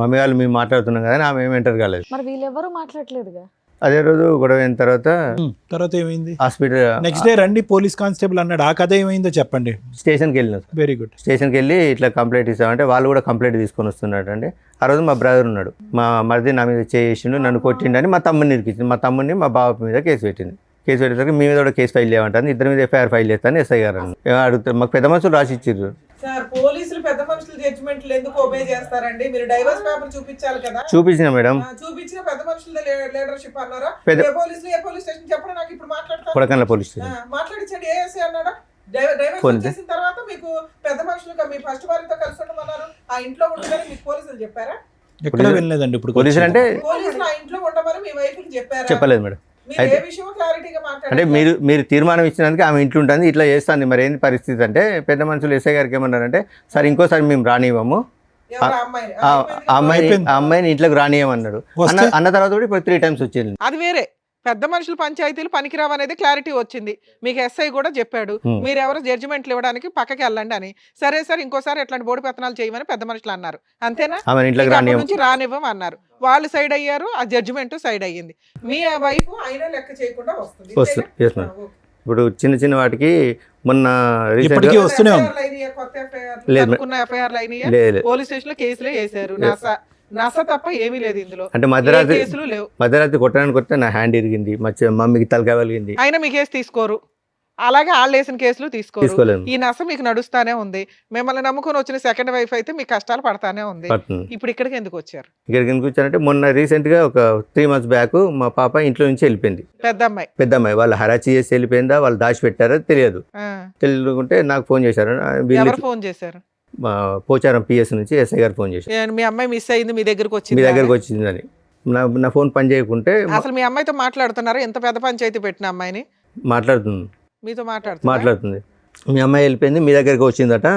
మమ్మీ వాళ్ళు మేము మాట్లాడుతున్నాం కదా, ఆమె ఏమి ఎంటర్ కాలేదు.
మరి వీళ్ళెవరూ మాట్లాడలేదుగా.
అదే రోజు గొడవ అయిన తర్వాత
ఏమైంది?
హాస్పిటల్
నెక్స్ట్ డే రండి పోలీస్ కానిస్టేబుల్ అన్నాడు. ఆ కథ ఏమైందో చెప్పండి.
స్టేషన్కి వెళ్ళినాం.
Very good.
స్టేషన్కి వెళ్ళి ఇట్లా కంప్లైంట్ ఇస్తామంటే వాళ్ళు కూడా కంప్లైంట్ తీసుకొని వస్తున్నాడు అండి. ఆ రోజు మా బ్రదర్ ఉన్నాడు, మా మరిది నా మీద చేసిండు, నన్ను కొట్టిండని మా తమ్ముడిని ఇరికించింది. మా తమ్ముడిని మా బాబు మీద కేసు పెట్టింది. కేసు పెట్టేసరికి మీ మీద కూడా కేసు ఫైల్ చేయమంటాను, ఇద్దరి మీద FIR ఫైల్ చేస్తాను ఎస్ఐ గారు అడుగుతారు. మాకు పెద్ద మనుషులు రాసి ఇచ్చిర్రు.
సార్, పోలీసులు పెద్ద మనుషుల జడ్జిమెంట్లు ఎందుకు ఒబే చేస్తారండి? మీరు డైవర్స్ పేపర్ చూపించాలి కదా.
చూపించిన మేడం,
చూపించిన పెద్ద మనుషుల లీడర్షిప్ అన్నారా? ఏ పోలీస్ స్టేషన్ చెప్పండి, నాకు ఇప్పుడు మాట్లాడతాను.
కొడకన్ల పోలీస్ స్టేషన్
మాట్లాడించండి. ఏఎస్ఐ అన్నాడా? డైవర్స్ చేసిన తర్వాత మీకు పెద్ద మనుషులు మీ ఫస్ట్ వారితో కలిసి ఉండమన్నారు, ఆ ఇంట్లో ఉండమని మీకు పోలీసులు చెప్పారా?
ఎక్కడ వెళ్ళలేదండి. ఇప్పుడు
పోలీసులు అంటే
పోలీసులు ఆ ఇంట్లో ఉండమని మీ వైఫ్ చెప్పారా?
చెప్పలేదు మేడం.
మీరు ఏ విషయం క్లారిటీగా
అంటే
మాట్లాడారు?
మీరు తీర్మానం ఇచ్చినందుకు ఆమె ఇంట్లో ఉంటుంది, ఇట్లా చేస్తుంది. మరి ఏంటి పరిస్థితి అంటే పెద్ద మనుషులు ఎస్ఐ గారికి ఏమన్నారంటే, సార్ ఇంకోసారి మేము రానివ్వము, అమ్మాయిని ఇంట్లోకి రానియమన్నాడు. అన్న తర్వాత కూడా ఇప్పుడు 3 times వచ్చింది.
అది వేరే. పెద్ద మనుషులు పంచాయతీలు పనికిరావు అనేది క్లారిటీ వచ్చింది. మీకు ఎస్ఐ కూడా చెప్పాడు, మీరు ఎవరు జడ్జిమెంట్లు ఇవ్వడానికి పక్కకి వెళ్ళండి అని. సరే సార్, ఇంకోసారి ఎట్లాంటి బోర్డు పెత్తనాలు చేయమని పెద్ద మనుషులు అన్నారు, అంతేనా? నుంచి రానివ్వం అన్నారు. వాళ్ళు సైడ్ అయ్యారు, ఆ జడ్జిమెంట్ సైడ్ అయ్యింది. మీ వైఫ్ అయినా లెక్క చేయకుండా వస్తుంది.
ఇప్పుడు చిన్న చిన్న వాటికి మొన్న
పోలీస్ స్టేషన్ లో కేసులే వేశారు. నస తప్ప ఏమీ లేదు ఇందులో.
అంటే మధ్యరాత్రి కొట్టడానికి వస్తే నా హ్యాండ్ ఇరిగింది, మా మమ్మీకి తలకాయ వెలిగింది.
అయినా మీ కేసు తీసుకోరు, అలాగే వాళ్ళు వేసిన కేసులు తీసుకోరు. ఈ నస మీకు నడుస్తానే ఉంది. మిమ్మల్ని నమ్ముకొని వచ్చిన సెకండ్ వైఫ్ అయితే మీకు కష్టాలు పడతానే ఉంది. ఇప్పుడు ఇక్కడికి ఎందుకు వచ్చారు?
ఇక్కడికి ఎందుకు వచ్చారంటే మొన్న రీసెంట్ గా ఒక 3 months బ్యాక్ మా పాప ఇంట్లో నుంచి వెళ్ళిపోయింది.
పెద్ద అమ్మాయి
వాళ్ళు హరాచి చేసి వెళ్ళిపోయిందా, వాళ్ళు దాచిపెట్టారో తెలియదు. తెలియకుంటే నాకు ఫోన్ చేశారు.
ఫోన్ చేశారు?
పోచారం PS నుంచి ఎస్ఐ గారు ఫోన్ చేశారు.
మీ అమ్మాయి మిస్ అయింది, మీ దగ్గరకు
వచ్చిందని. నా ఫోన్ పని చేయకుంటే
అసలు మీ అమ్మాయితో మాట్లాడుతున్నారు? ఎంత పెద్ద పంచాయతీ పెట్టిన అమ్మాయిని
మాట్లాడుతుంది,
మీతో
మాట్లాడుతుంది. మీ అమ్మాయి వెళ్ళిపోయింది, మీ దగ్గరికి వచ్చిందట,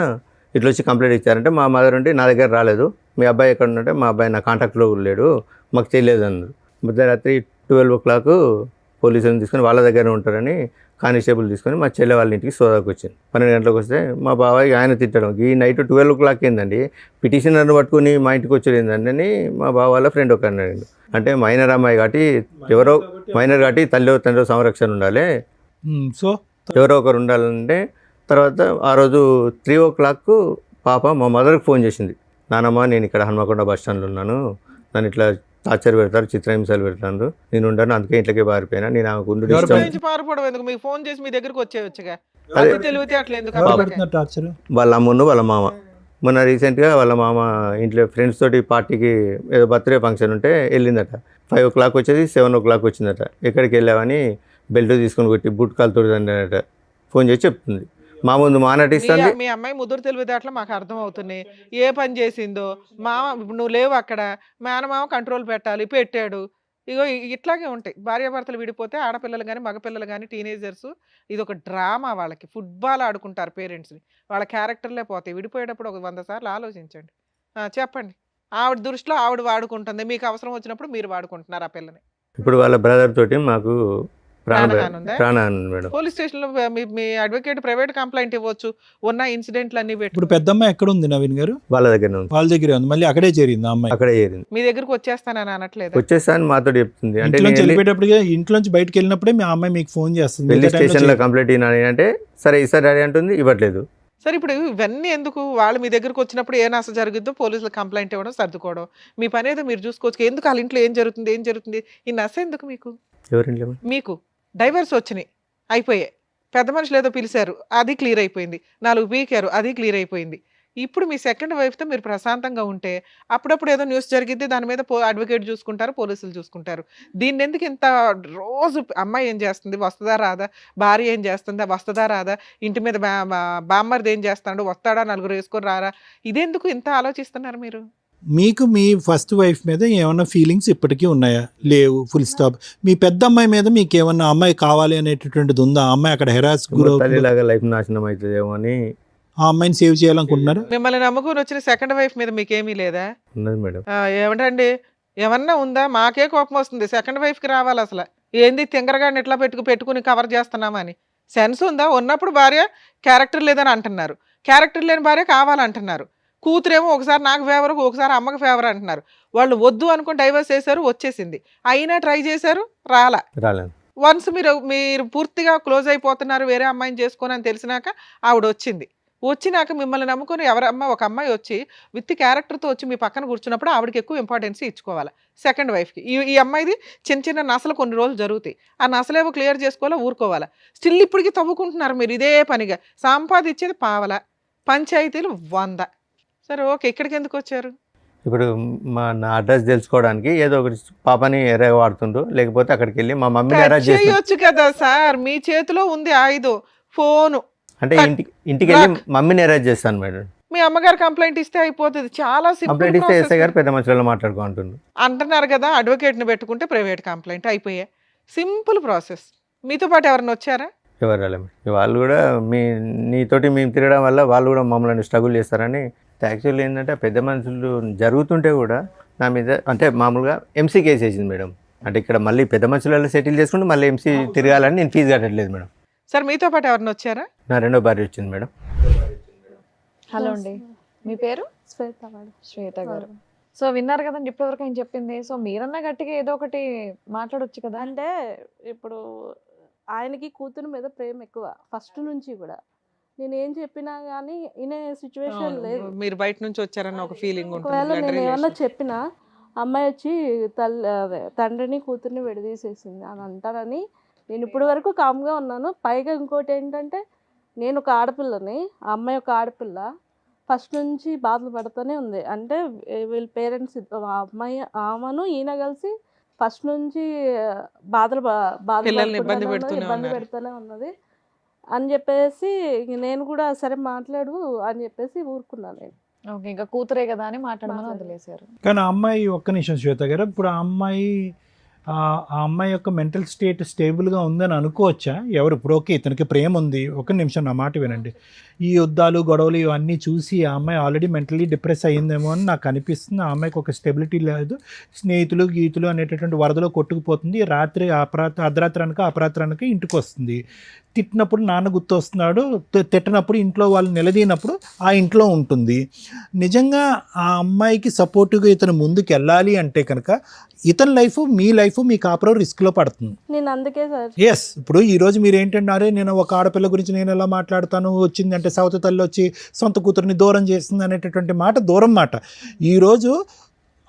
ఇట్లా వచ్చి కంప్లైంట్ ఇచ్చారంటే మా మదర్ ఉంటే నా దగ్గర రాలేదు, మీ అబ్బాయి ఎక్కడ ఉంటే మా అబ్బాయి నా కాంటాక్ట్లో లేడు, మాకు తెలియదు అన్నారు. మధ్యరాత్రి 12 o'clock పోలీసులను తీసుకొని వాళ్ళ దగ్గర ఉంటారని కానిస్టేబుల్ తీసుకొని మా చెల్లె వాళ్ళ ఇంటికి సోదాకు వచ్చింది. 12 గంటలకు వస్తే మా బాబాయ్ ఆయన తిట్టడం ఈ నైట్ 12 o'clock ఏందండి పిటిషనర్ని పట్టుకుని మా ఇంటికి వచ్చేది ఏందండి అని మా బావ వాళ్ళ ఫ్రెండ్ ఒక అన్నాడు. అంటే మైనర్ అమ్మాయి కాబట్టి ఎవరో మైనర్ కాబట్టి తండ్రి సంరక్షణ ఉండాలి,
సో
ఎవరో ఒకరు ఉండాలంటే తర్వాత ఆ రోజు 3 o'clock పాప మా మదర్కి ఫోన్ చేసింది. నానమ్మ నేను ఇక్కడ హన్మకొండ బస్ స్టాండ్లో ఉన్నాను, నన్ను ఇట్లా టార్చర్ పెడతారు, చిత్రహింసలు పెడతారు, నేను ఉండను, అందుకే ఇంట్లోకి పారిపోయినా, నేను ఆమెకు ఉండు ఇష్టం.
నుంచి పారిపోవడం ఎందుకు? మీకు ఫోన్ చేసి మీ దగ్గరకు వచ్చేయచ్చుగా.
అదే.
అది తెలివితే అట్లా ఎందుకు
ఎవరు
అబ్బా?
పెడుతున్నారు టార్చర్?
వాళ్ళ అమ్మను వాళ్ళ మామ మొన్న రీసెంట్గా వాళ్ళ మామ ఇంట్లో ఫ్రెండ్స్ తోటి పార్టీకి ఏదో బర్త్డే ఫంక్షన్ ఉంటే వెళ్ళిందట. 5 o'clock వచ్చేది 7 o'clock వచ్చిందట. ఎక్కడికి వెళ్ళావని బెల్ట్ తీసుకొని కొట్టి బుట్ కాలుతో అన్నట ఫోన్ చేసి చెప్తుంది. మా ముందు మానటిస్తుంది.
మీ అమ్మాయి ముదురు తెలివితేటలు మాకు అర్థం అవుతున్నాయి. ఏ పని చేసిందో మామ, ఇప్పుడు నువ్వు లేవు అక్కడ, మేనమామ కంట్రోల్ పెట్టాలి, పెట్టాడు. ఇగో ఇట్లాగే ఉంటాయి భార్యాభర్తలు విడిపోతే ఆడపిల్లలు కానీ మగపిల్లలు కానీ టీనేజర్స్. ఇది ఒక డ్రామా. వాళ్ళకి ఫుట్బాల్ ఆడుకుంటారు పేరెంట్స్ని, వాళ్ళ క్యారెక్టర్లే పోతాయి. విడిపోయేటప్పుడు ఒక 100 సార్లు ఆలోచించండి. చెప్పండి. ఆవిడ దృష్టిలో ఆవిడ వాడుకుంటుంది, మీకు అవసరం వచ్చినప్పుడు మీరు వాడుకుంటున్నారు ఆ పిల్లని.
ఇప్పుడు వాళ్ళ బ్రదర్ తోటి మాకు
ప్రాణహాని ఉందా?
ప్రాణహాని ఉంది మేడం.
పోలీస్ స్టేషన్లో మీ అడ్వకేట్ ప్రైవేట్ కంప్లైంట్ ఇవ్వచ్చు. ఉన్న ఇన్సిడెంట్లు అన్ని
ఇప్పుడు
పెట్టి
పెద్దమ్మాయి ఎక్కడ ఉంది నవీన్ గారు?
వాళ్ళ దగ్గర ఉంది,
వాళ్ళ దగ్గరే ఉంది. మళ్ళీ అక్కడే చేరింది ఆ అమ్మాయి.
అక్కడే చేరింది.
మీ దగ్గరకు వచ్చేస్తానని అనట్లేదు.
వచ్చేస్తా అని మాతో చెప్తుంది. అంటే
ఇంట్లోంచి వెళ్ళిపోయేటప్పటికే ఇంట్లోంచి బయటకు వెళ్ళినప్పుడే మీ అమ్మాయి మీకు ఫోన్ చేస్తుంది.
వెళ్ళి
మిగతా టైంలో
స్టేషన్లో
చేయదు.
కంప్లైంట్ అయినా అంటే సరే ఇస్తారు డాడీ అంటుంది, ఇవ్వట్లేదు.
సరే ఇప్పుడు ఇవన్నీ ఎందుకు? వాళ్ళు మీ దగ్గరకు వచ్చినప్పుడు ఏ నష్టం జరుగుద్దో పోలీసులకు కంప్లైంట్ ఇవ్వడం, సర్దుకోవడం, మీ పని ఏదో మీరు చూసుకోవచ్చు. ఎందుకు వాళ్ళ ఇంట్లో ఏం జరుగుతుంది ఈ నశ ఎందుకు మీకు?
ఎవరింట్లో
మీకు డైవర్స్ వచ్చినాయి, అయిపోయాయి. పెద్ద మనుషులు ఏదో పిలిచారు, అది క్లియర్ అయిపోయింది. 4 పీకారు, అది క్లియర్ అయిపోయింది. ఇప్పుడు మీ సెకండ్ వైఫ్తో మీరు ప్రశాంతంగా ఉంటే అప్పుడప్పుడు ఏదో న్యూస్ జరిగిద్ది, దాని మీద అడ్వకేట్ చూసుకుంటారు, పోలీసులు చూసుకుంటారు. దీన్ని ఎందుకు ఇంత రోజు అమ్మాయి ఏం చేస్తుంది, వస్తుందా రాదా, భార్య ఏం చేస్తుందా, వస్తుందా రాదా, ఇంటి మీద బామ్మర్ది ఏం చేస్తాడు, వస్తాడా, నలుగురు వేసుకొని రారా, ఇదెందుకు ఇంత ఆలోచిస్తున్నారు మీరు?
మీకు మీ ఫస్ట్ వైఫ్ మీద ఏమన్నా ఫీలింగ్స్ ఇప్పటికీ ఉన్నాయా? లేవు, ఫుల్ స్టాప్. మీ పెద్ద అమ్మాయి మీద మీకు ఏమన్నా అమ్మాయి కావాలి అనేటటువంటిది ఉందా? ఆ అమ్మాయి అక్కడ హెరాస్ గురవుతుంది,
తల్లిలాగా లైఫ్ నాశనం అవుతుందేమో అని
ఆ అమ్మాయిని సేవ్ చేయాలనుకుంటున్నారా?
మిమ్మల్ని నమ్ముకుని వచ్చిన సెకండ్ వైఫ్ మీద మీకేమీ లేదా?
ఉన్నది మేడం.
ఏమంటండి, ఏమన్నా ఉందా? మాకే కోపం వస్తుంది. సెకండ్ వైఫ్కి రావాలి అసలు. ఏంది తింగరగాడిని ఎట్లా పెట్టుకుని కవర్ చేస్తున్నామని సెన్స్ ఉందా? ఉన్నప్పుడు భార్య క్యారెక్టర్ లేదని అంటున్నారు, క్యారెక్టర్ లేని భార్య కావాలంటున్నారు. కూతురేమో ఒకసారి నాకు ఫేవర్, ఒకసారి అమ్మకి ఫేవర్ అంటున్నారు. వాళ్ళు వద్దు అనుకుని డైవర్స్ చేశారు, వచ్చేసింది. అయినా ట్రై చేశారు,
రాలేదు.
వన్స్ మీరు పూర్తిగా క్లోజ్ అయిపోతున్నారు, వేరే అమ్మాయిని చేసుకొని అని తెలిసినాక ఆవిడ వచ్చినాక మిమ్మల్ని నమ్ముకొని ఎవరమ్మ ఒక అమ్మాయి వచ్చి విత్ క్యారెక్టర్తో వచ్చి మీ పక్కన కూర్చున్నప్పుడు ఆవిడకి ఎక్కువ ఇంపార్టెన్స్ ఇచ్చుకోవాలి సెకండ్ వైఫ్కి. ఈ అమ్మాయిది చిన్న నసలు కొన్ని రోజులు జరుగుతాయి, ఆ నసలేవో క్లియర్ చేసుకోవాలా, ఊరుకోవాలా. స్టిల్ ఇప్పటికీ తవ్వుకుంటున్నారు మీరు ఇదే పనిగా. సంపాదించేది పావల, పంచాయతీలు 100. సరే ఓకే, ఇక్కడికి ఎందుకు వచ్చారు?
ఇప్పుడు నా అడ్రస్ తెలుసుకోవడానికి ఏదో ఒకటి పాపని ఎర్రగా వాడుతుండ్రు, లేకపోతే అక్కడికి వెళ్ళి మా మమ్మీని అరెస్ట్ చేసి
చేయొచ్చు కదా సార్, మీ చేతిలో ఉంది ఆయుధం, ఫోను.
అంటే ఇంటికి వెళ్ళి మమ్మీని అరెస్ట్ చేస్తాను మేడం.
మీ అమ్మగారు కంప్లైంట్ ఇస్తే అయిపోతుంది. చాలా
కంప్లైంట్ ఇస్తే ఎస్ఐ గారు
సింపుల్
పెద్ద మనుషులలో మాట్లాడుకుంటున్నారు
అంటున్నారు కదా, అడ్వకేట్ని పెట్టుకుంటే ప్రైవేట్ కంప్లైంట్ అయిపోయాయి. Simple process. మీతో పాటు ఎవరైనా వచ్చారా?
ఎవరు రాలేదు. వాళ్ళు కూడా నీతోటి మేము తిరగడం వల్ల వాళ్ళు కూడా మమ్మల్ని స్ట్రగుల్ చేస్తారని. యాక్చువల్లీ ఏంటంటే పెద్ద మనుషులు జరుగుతుంటే కూడా నా మీద అంటే మామూలుగా ఎంసీ కేసు వేసింది మేడం. అంటే ఇక్కడ మళ్ళీ పెద్ద మనుషులలో సెటిల్ చేసుకుంటే మళ్ళీ ఎంసీ తిరగాలని నేను ఫీజు కట్టట్లేదు మేడం.
సార్ మీతో పాటు ఎవరైనా వచ్చారా?
నా రెండో భార్య వచ్చింది మేడం.
హలో అండి, మీ పేరు?
శ్వేత మేడం.
శ్వేత గారు. సో విన్నారు కదండి ఇప్పటివరకు ఏం చెప్పింది. సో మీరన్నా గట్టిగా ఏదో ఒకటి మాట్లాడొచ్చు కదా.
అంటే ఇప్పుడు ఆయనకి కూతురు మీద ప్రేమ ఎక్కువ ఫస్ట్ నుంచి కూడా. నేను ఏం చెప్పినా కానీ వినే సిచ్యువేషన్ లేదు.
మీరు బయట నుంచి వచ్చారన్న ఒక ఫీలింగ్
ఒకవేళ
ఉంటుంది.
నేను ఏమన్నా చెప్పినా అమ్మాయి వచ్చి తండ్రిని కూతుర్ని విడదీసేసింది అని అంటారని నేను ఇప్పుడు వరకు కామ్గా ఉన్నాను. పైగా ఇంకోటి ఏంటంటే నేను ఒక ఆడపిల్లని, ఆ అమ్మాయి ఒక ఆడపిల్ల, ఫస్ట్ నుంచి బాధలు పడుతూనే ఉంది. అంటే వీళ్ళ పేరెంట్స్ ఆ అమ్మాయి ఆమెను ఈయన కలిసి ఫస్ట్ నుంచి
పిల్లల్ని ఇబ్బంది పెడుతూనే
ఇబ్బంది
ఉన్నారు.
పెడుతూనే ఉన్నది అని చెప్పేసి నేను కూడా సరే మాట్లాడు అని చెప్పేసి ఊరుకున్నాను నేను.
ఓకే, ఇంకా కూతురే కదా అని మాట్లాడమని వదిలేశారు.
కానీ ఆ అమ్మాయి ఒక్క నిమిషం శ్వేత గారు, ఇప్పుడు ఆ అమ్మాయి ఆ అమ్మాయి యొక్క మెంటల్ స్టేట్ స్టేబుల్గా ఉందని అనుకోవచ్చా? ఎవరు ఇప్పుడు ఓకే ఇతనికి ప్రేమ ఉంది, ఒక నిమిషం నా మాట వినండి, ఈ యుద్ధాలు గొడవలు ఇవన్నీ చూసి ఆ అమ్మాయి ఆల్రెడీ మెంటలీ డిప్రెస్ అయ్యిందేమో అని నాకు అనిపిస్తుంది. ఆ అమ్మాయికి ఒక స్టెబిలిటీ లేదు, స్నేహితులు గీతులు అనేటటువంటి వరదలో కొట్టుకుపోతుంది. రాత్రి అర్ధరాత్రి అనక అపరాత్రి అనక ఇంటికి వస్తుంది. తిట్టినప్పుడు నాన్న గుర్తు వస్తున్నాడు, తిట్టినప్పుడు ఇంట్లో వాళ్ళు నిలదీనప్పుడు ఆ ఇంట్లో ఉంటుంది. నిజంగా ఆ అమ్మాయికి సపోర్టివ్గా ఇతను ముందుకు వెళ్ళాలి అంటే కనుక ఇతని లైఫ్ మీ లైఫ్ మీ కాపురం రిస్క్లో పడుతుంది.
నేను అందుకే సార్
ఎస్, ఇప్పుడు ఈరోజు మీరు ఏంటంటే నేను ఒక ఆడపిల్ల గురించి నేను ఎలా మాట్లాడతాను, వచ్చిందంటే సవతి తల్లి వచ్చి సొంత కూతురిని దూరం చేస్తుంది అనేటటువంటి మాట దూరం మాట. ఈరోజు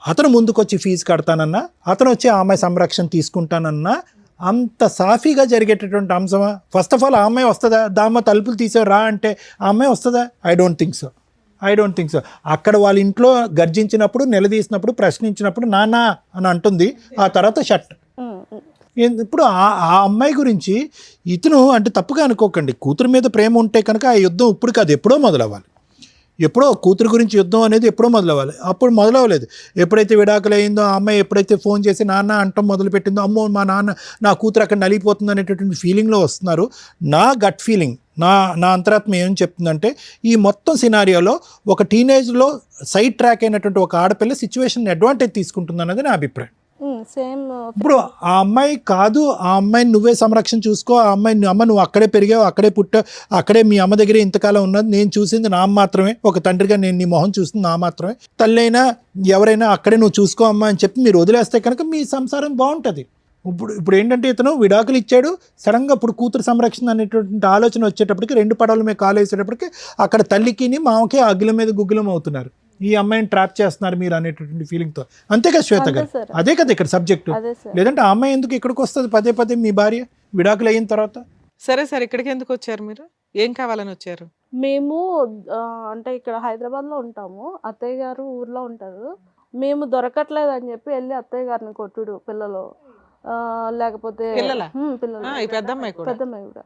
అతను ముందుకొచ్చి ఫీజు కడతానన్నా, అతను వచ్చి ఆ అమ్మాయి సంరక్షణ తీసుకుంటానన్నా అంత సాఫీగా జరిగేటటువంటి అంశమా? ఫస్ట్ ఆఫ్ ఆల్ ఆ అమ్మాయి వస్తుందా? దామ్మ తలుపులు తీసావు రా అంటే ఆ అమ్మాయి వస్తుందా? I don't think so. అక్కడ వాళ్ళ ఇంట్లో గర్జించినప్పుడు, నిలదీసినప్పుడు, ప్రశ్నించినప్పుడు నాన్న అని అంటుంది, ఆ తర్వాత షట్. ఇప్పుడు ఆ అమ్మాయి గురించి ఇతను అంటే తప్పుగా అనుకోకండి, కూతురు మీద ప్రేమ ఉంటే కనుక ఆ యుద్ధం ఇప్పుడు కాదు ఎప్పుడో మొదలవ్వాలి. ఎప్పుడో కూతురు గురించి యుద్ధం అనేది ఎప్పుడో మొదలవ్వాలి, అప్పుడు మొదలవ్వలేదు. ఎప్పుడైతే విడాకులు అయిందో ఆ అమ్మాయి ఎప్పుడైతే ఫోన్ చేసి నాన్న అంటం మొదలుపెట్టిందో, అమ్మో మా నాన్న నా కూతురు అక్కడ నలిగిపోతుంది అనేటటువంటి ఫీలింగ్లో వస్తున్నారు. నా గట్ ఫీలింగ్, నా అంతరాత్మ ఏం చెప్తుందంటే ఈ మొత్తం సినారియోలో ఒక టీనేజ్లో సైడ్ ట్రాక్ అయినటువంటి ఒక ఆడపిల్ల సిచ్యువేషన్ అడ్వాంటేజ్ తీసుకుంటుంది అన్నది నా అభిప్రాయం.
సేమ్.
ఇప్పుడు ఆ అమ్మాయి కాదు, ఆ అమ్మాయిని నువ్వే సంరక్షణ చూసుకో, ఆ అమ్మాయిని అమ్మ నువ్వు అక్కడే పెరిగావు, అక్కడే పుట్టావు, అక్కడే మీ అమ్మ దగ్గరే ఇంతకాలం ఉన్నది, నేను చూసింది నా మాత్రమే, ఒక తండ్రిగా నేను నీ మొహం చూసింది నా మాత్రమే, తల్లి అయినా ఎవరైనా అక్కడే నువ్వు చూసుకో అమ్మా అని చెప్పి మీరు వదిలేస్తే కనుక మీ సంసారం బాగుంటుంది. ఇప్పుడు ఏంటంటే ఇతను విడాకులు ఇచ్చాడు, సడన్గా ఇప్పుడు కూతురు సంరక్షణ అనేటువంటి ఆలోచన వచ్చేటప్పటికి 2 పడవల మీద కాలు వేసేటప్పటికి అక్కడ తల్లికి మామకి అగ్గుల మీద గుగ్గులం అవుతున్నారు, ఈ అమ్మాయిని ట్రాప్ చేస్తున్నారు మీరు అనేటటువంటి ఫీలింగ్తో. అంతే కదా శ్వేత గారు? అదే కదా ఇక్కడ సబ్జెక్టు. లేదంటే ఆ అమ్మాయి ఎందుకు ఇక్కడికి వస్తుంది పదే మీ భార్య విడాకులు అయిన తర్వాత?
సరే సార్, ఇక్కడికి ఎందుకు వచ్చారు మీరు? ఏం కావాలని వచ్చారు?
మేము అంటే ఇక్కడ హైదరాబాద్లో ఉంటాము, అత్తయ్య గారు ఊర్లో ఉంటారు. మేము దొరకట్లేదు అని చెప్పి వెళ్ళి అత్తయ్య గారిని కొట్టుడు, పిల్లలు లేకపోతే
పిల్లలా?
పిల్లలు,
పెద్దమ్మాయి
కూడా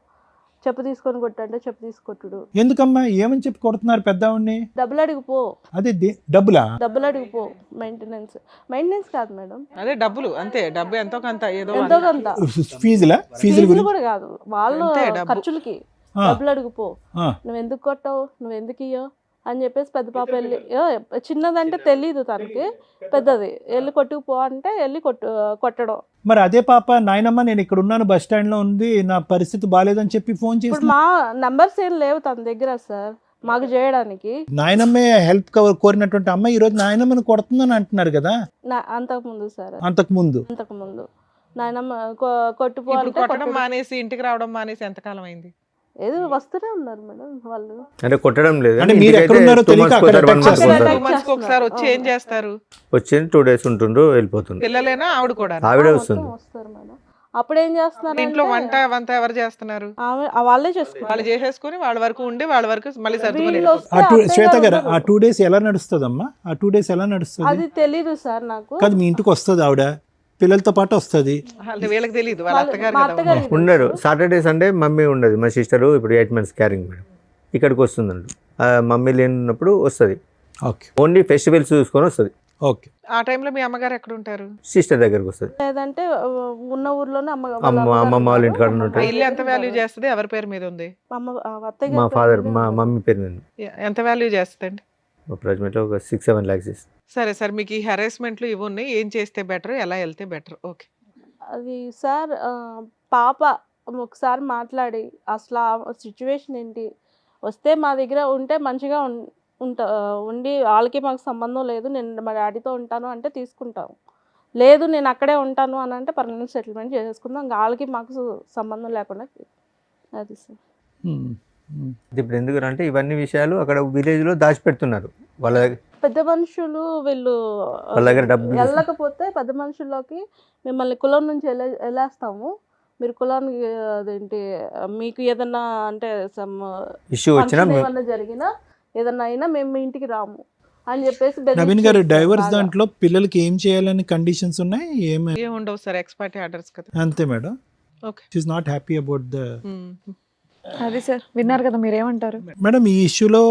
చెప్పు తీసుకొని కొట్టంటే చెప్పు తీసుకొట్టుడు.
ఎందుకమ్మా ఏమని చెప్పి కొడుతున్నారు పెద్దవాడిని?
డబ్బులు అడిగిపో.
అదే డబ్బులు
అడిగిపో. మెయింటెనెన్స్ కాదు మేడం,
అదే డబ్బులు, అంతే. డబ్బు ఎంతో కొంత, ఏదో
ఎంతో కొంత.
ఫీజులు
కూడా కాదు, వాళ్ళు
అంతే, డబ్బు.
ఖర్చులకి డబ్బులు అడిగిపో. నువ్వు ఎందుకు కొట్టావు, నువ్వు ఎందుకు ఇయ్యో అని చెప్పేసి పెద్ద పాప వెళ్ళి, చిన్నదంటే తెలీదు తనకి, పెద్దది వెళ్ళి కొట్టుకుపో అంటే వెళ్ళి కొట్టడం.
మరి అదే పాప నాయనమ్మ నేను ఇక్కడ ఉన్నాను, బస్ స్టాండ్ లో ఉంది, నా పరిస్థితి బాగాలేదని చెప్పి ఫోన్ చేసి,
ఇప్పుడు మా నంబర్స్ ఏం లేవు తన దగ్గర సార్ మాకు చేయడానికి.
నాయనమ్మే హెల్ప్ కోరినటువంటి అమ్మాయి ఈ రోజు నాయనమ్మని కొడుతుందని అంటున్నారు కదా?
అంతకుముందు సార్,
అంతకుముందు
నాయనమ్మ కొట్టుపో
ఇప్పుడు
అంటే
కొట్టడం మానేసి, ఇంటికి రావడం మానేసి ఎంతకాలం అయింది?
ఏదో వస్తూనే ఉన్నారు మేడం వాళ్ళు.
అంటే కొట్టడం లేదు,
అంటే మీరు ఎక్కడ ఉన్నారో తెలియక అక్కడ attack చేస్తారు.
2 months ఒకసారి వచ్చి ఏం చేస్తారు?
వచ్చింది 2 days ఉంటుండ్రు వెళ్ళిపోతుంది.
పిల్లలేనా ఆవిడ కూడా?
ఆవిడ వస్తుంది.
వస్తారు మేడం. అప్పుడు ఏం చేస్తున్నారు
ఇంట్లో వంట ఎవరు చేస్తున్నారు?
వాళ్ళే చేసుకుంటారు.
వాళ్ళు చేసేసుకుని వాళ్ళ వరకు ఉండి వాళ్ళ వరకు మళ్ళీ సర్దుకుని
వీళ్ళు
వెళ్ళిపోతారు.
వస్తే
శ్వేత
అత్తయ్య
గారు
గారు
ఆ 2 days ఎలా నడుస్తుందమ్మా? ఆ 2 days ఎలా నడుస్తుంది?
అది తెలీదు సార్ నాకు.
కాదు మీ ఇంటికి వస్తుంది ఆవిడ, పిల్లలతో పాటు వస్తుంది.
వీళ్ళకి తెలియదు, వాళ్ళ అత్తగారు
మా
కదా.
అత్తగారు
ఉండరు. సాటర్డే సండే మమ్మీ ఉండదు. మా సిస్టరు ఇప్పుడు 8 months క్యారింగ్ మేడం, ఇక్కడికి వస్తుందండి. మమ్మీ లేనప్పుడు వస్తుంది,
ఓకే
ఓన్లీ ఫెస్టివల్స్ చూసుకొని వస్తుంది.
ఓకే,
ఆ టైంలో మీ అమ్మగారు ఎక్కడ ఉంటారు?
సిస్టర్ దగ్గరకు వస్తుంది.
లేదంటే ఉన్న ఊర్లోనే
అమ్మమ్మ వాళ్ళ ఇంటికాడ
ఆ
ఉంటాయి.
ఇల్లు ఎంత వాల్యూ చేస్తుంది? ఎవరి పేరు మీద ఉంది?
అత్తయ్య
మా
గారి
ఫాదర్
పేరు
మా
మీద
మమ్మీ పేరు మీద
ఎంత వాల్యూ చేస్తుందండి?
అప్రాక్సిమేట్లీ ఒక 6-7 lakhs ఇస్తుంది.
సరే సార్, మీకు ఈ హెరాస్మెంట్లు ఇవి ఉన్నాయి, ఏం చేస్తే బెటర్, ఎలా వెళ్తే బెటర్? ఓకే.
అది సార్ పాప ఒకసారి మాట్లాడి అసలు ఆ సిచ్యువేషన్ ఏంటి, వస్తే మా దగ్గర ఉంటే మంచిగా ఉండి వాళ్ళకి మాకు సంబంధం లేదు, నేను మా డాడీతో ఉంటాను అంటే తీసుకుంటాం, లేదు నేను అక్కడే ఉంటాను అని అంటే పర్మనెంట్ సెటిల్మెంట్ చేసేసుకుందాం, వాళ్ళకి మాకు సంబంధం లేకుండా. అది సార్.
ఇప్పుడు ఎందుకు అంటే ఇవన్నీ విషయాలు అక్కడ విలేజ్లో దాచిపెడుతున్నారు. వాళ్ళ దగ్గర
పెద్ద మనుషులు వీళ్ళు
వాళ్ళ దగ్గర డబ్బులు
వెళ్ళకపోతే పెద్ద మనుషుల్లోకి మిమ్మల్ని కులం నుంచి వెళ్ళేస్తాము, మీరు కులానికి అదేంటి మీకు ఏదన్నా అంటే
ఇష్యూ వచ్చినా
ఏమన్నా జరిగినా ఏదన్నా అయినా మేము మీ ఇంటికి రాము అని చెప్పేసి
నవీన్ గారు డైవర్స్ దాంట్లో పిల్లలకి ఏం చేయాలని కండిషన్స్ ఉన్నాయి?
ఏం ఉండవు సార్, ఎక్స్పర్టీ ఆర్డర్స్ కదా.
అంతే madam.
Okay,
she is not happy about the.
అది సార్ విన్నారు కదా, మీరేమంటారు?
మేడం ఈ ఇష్యూలో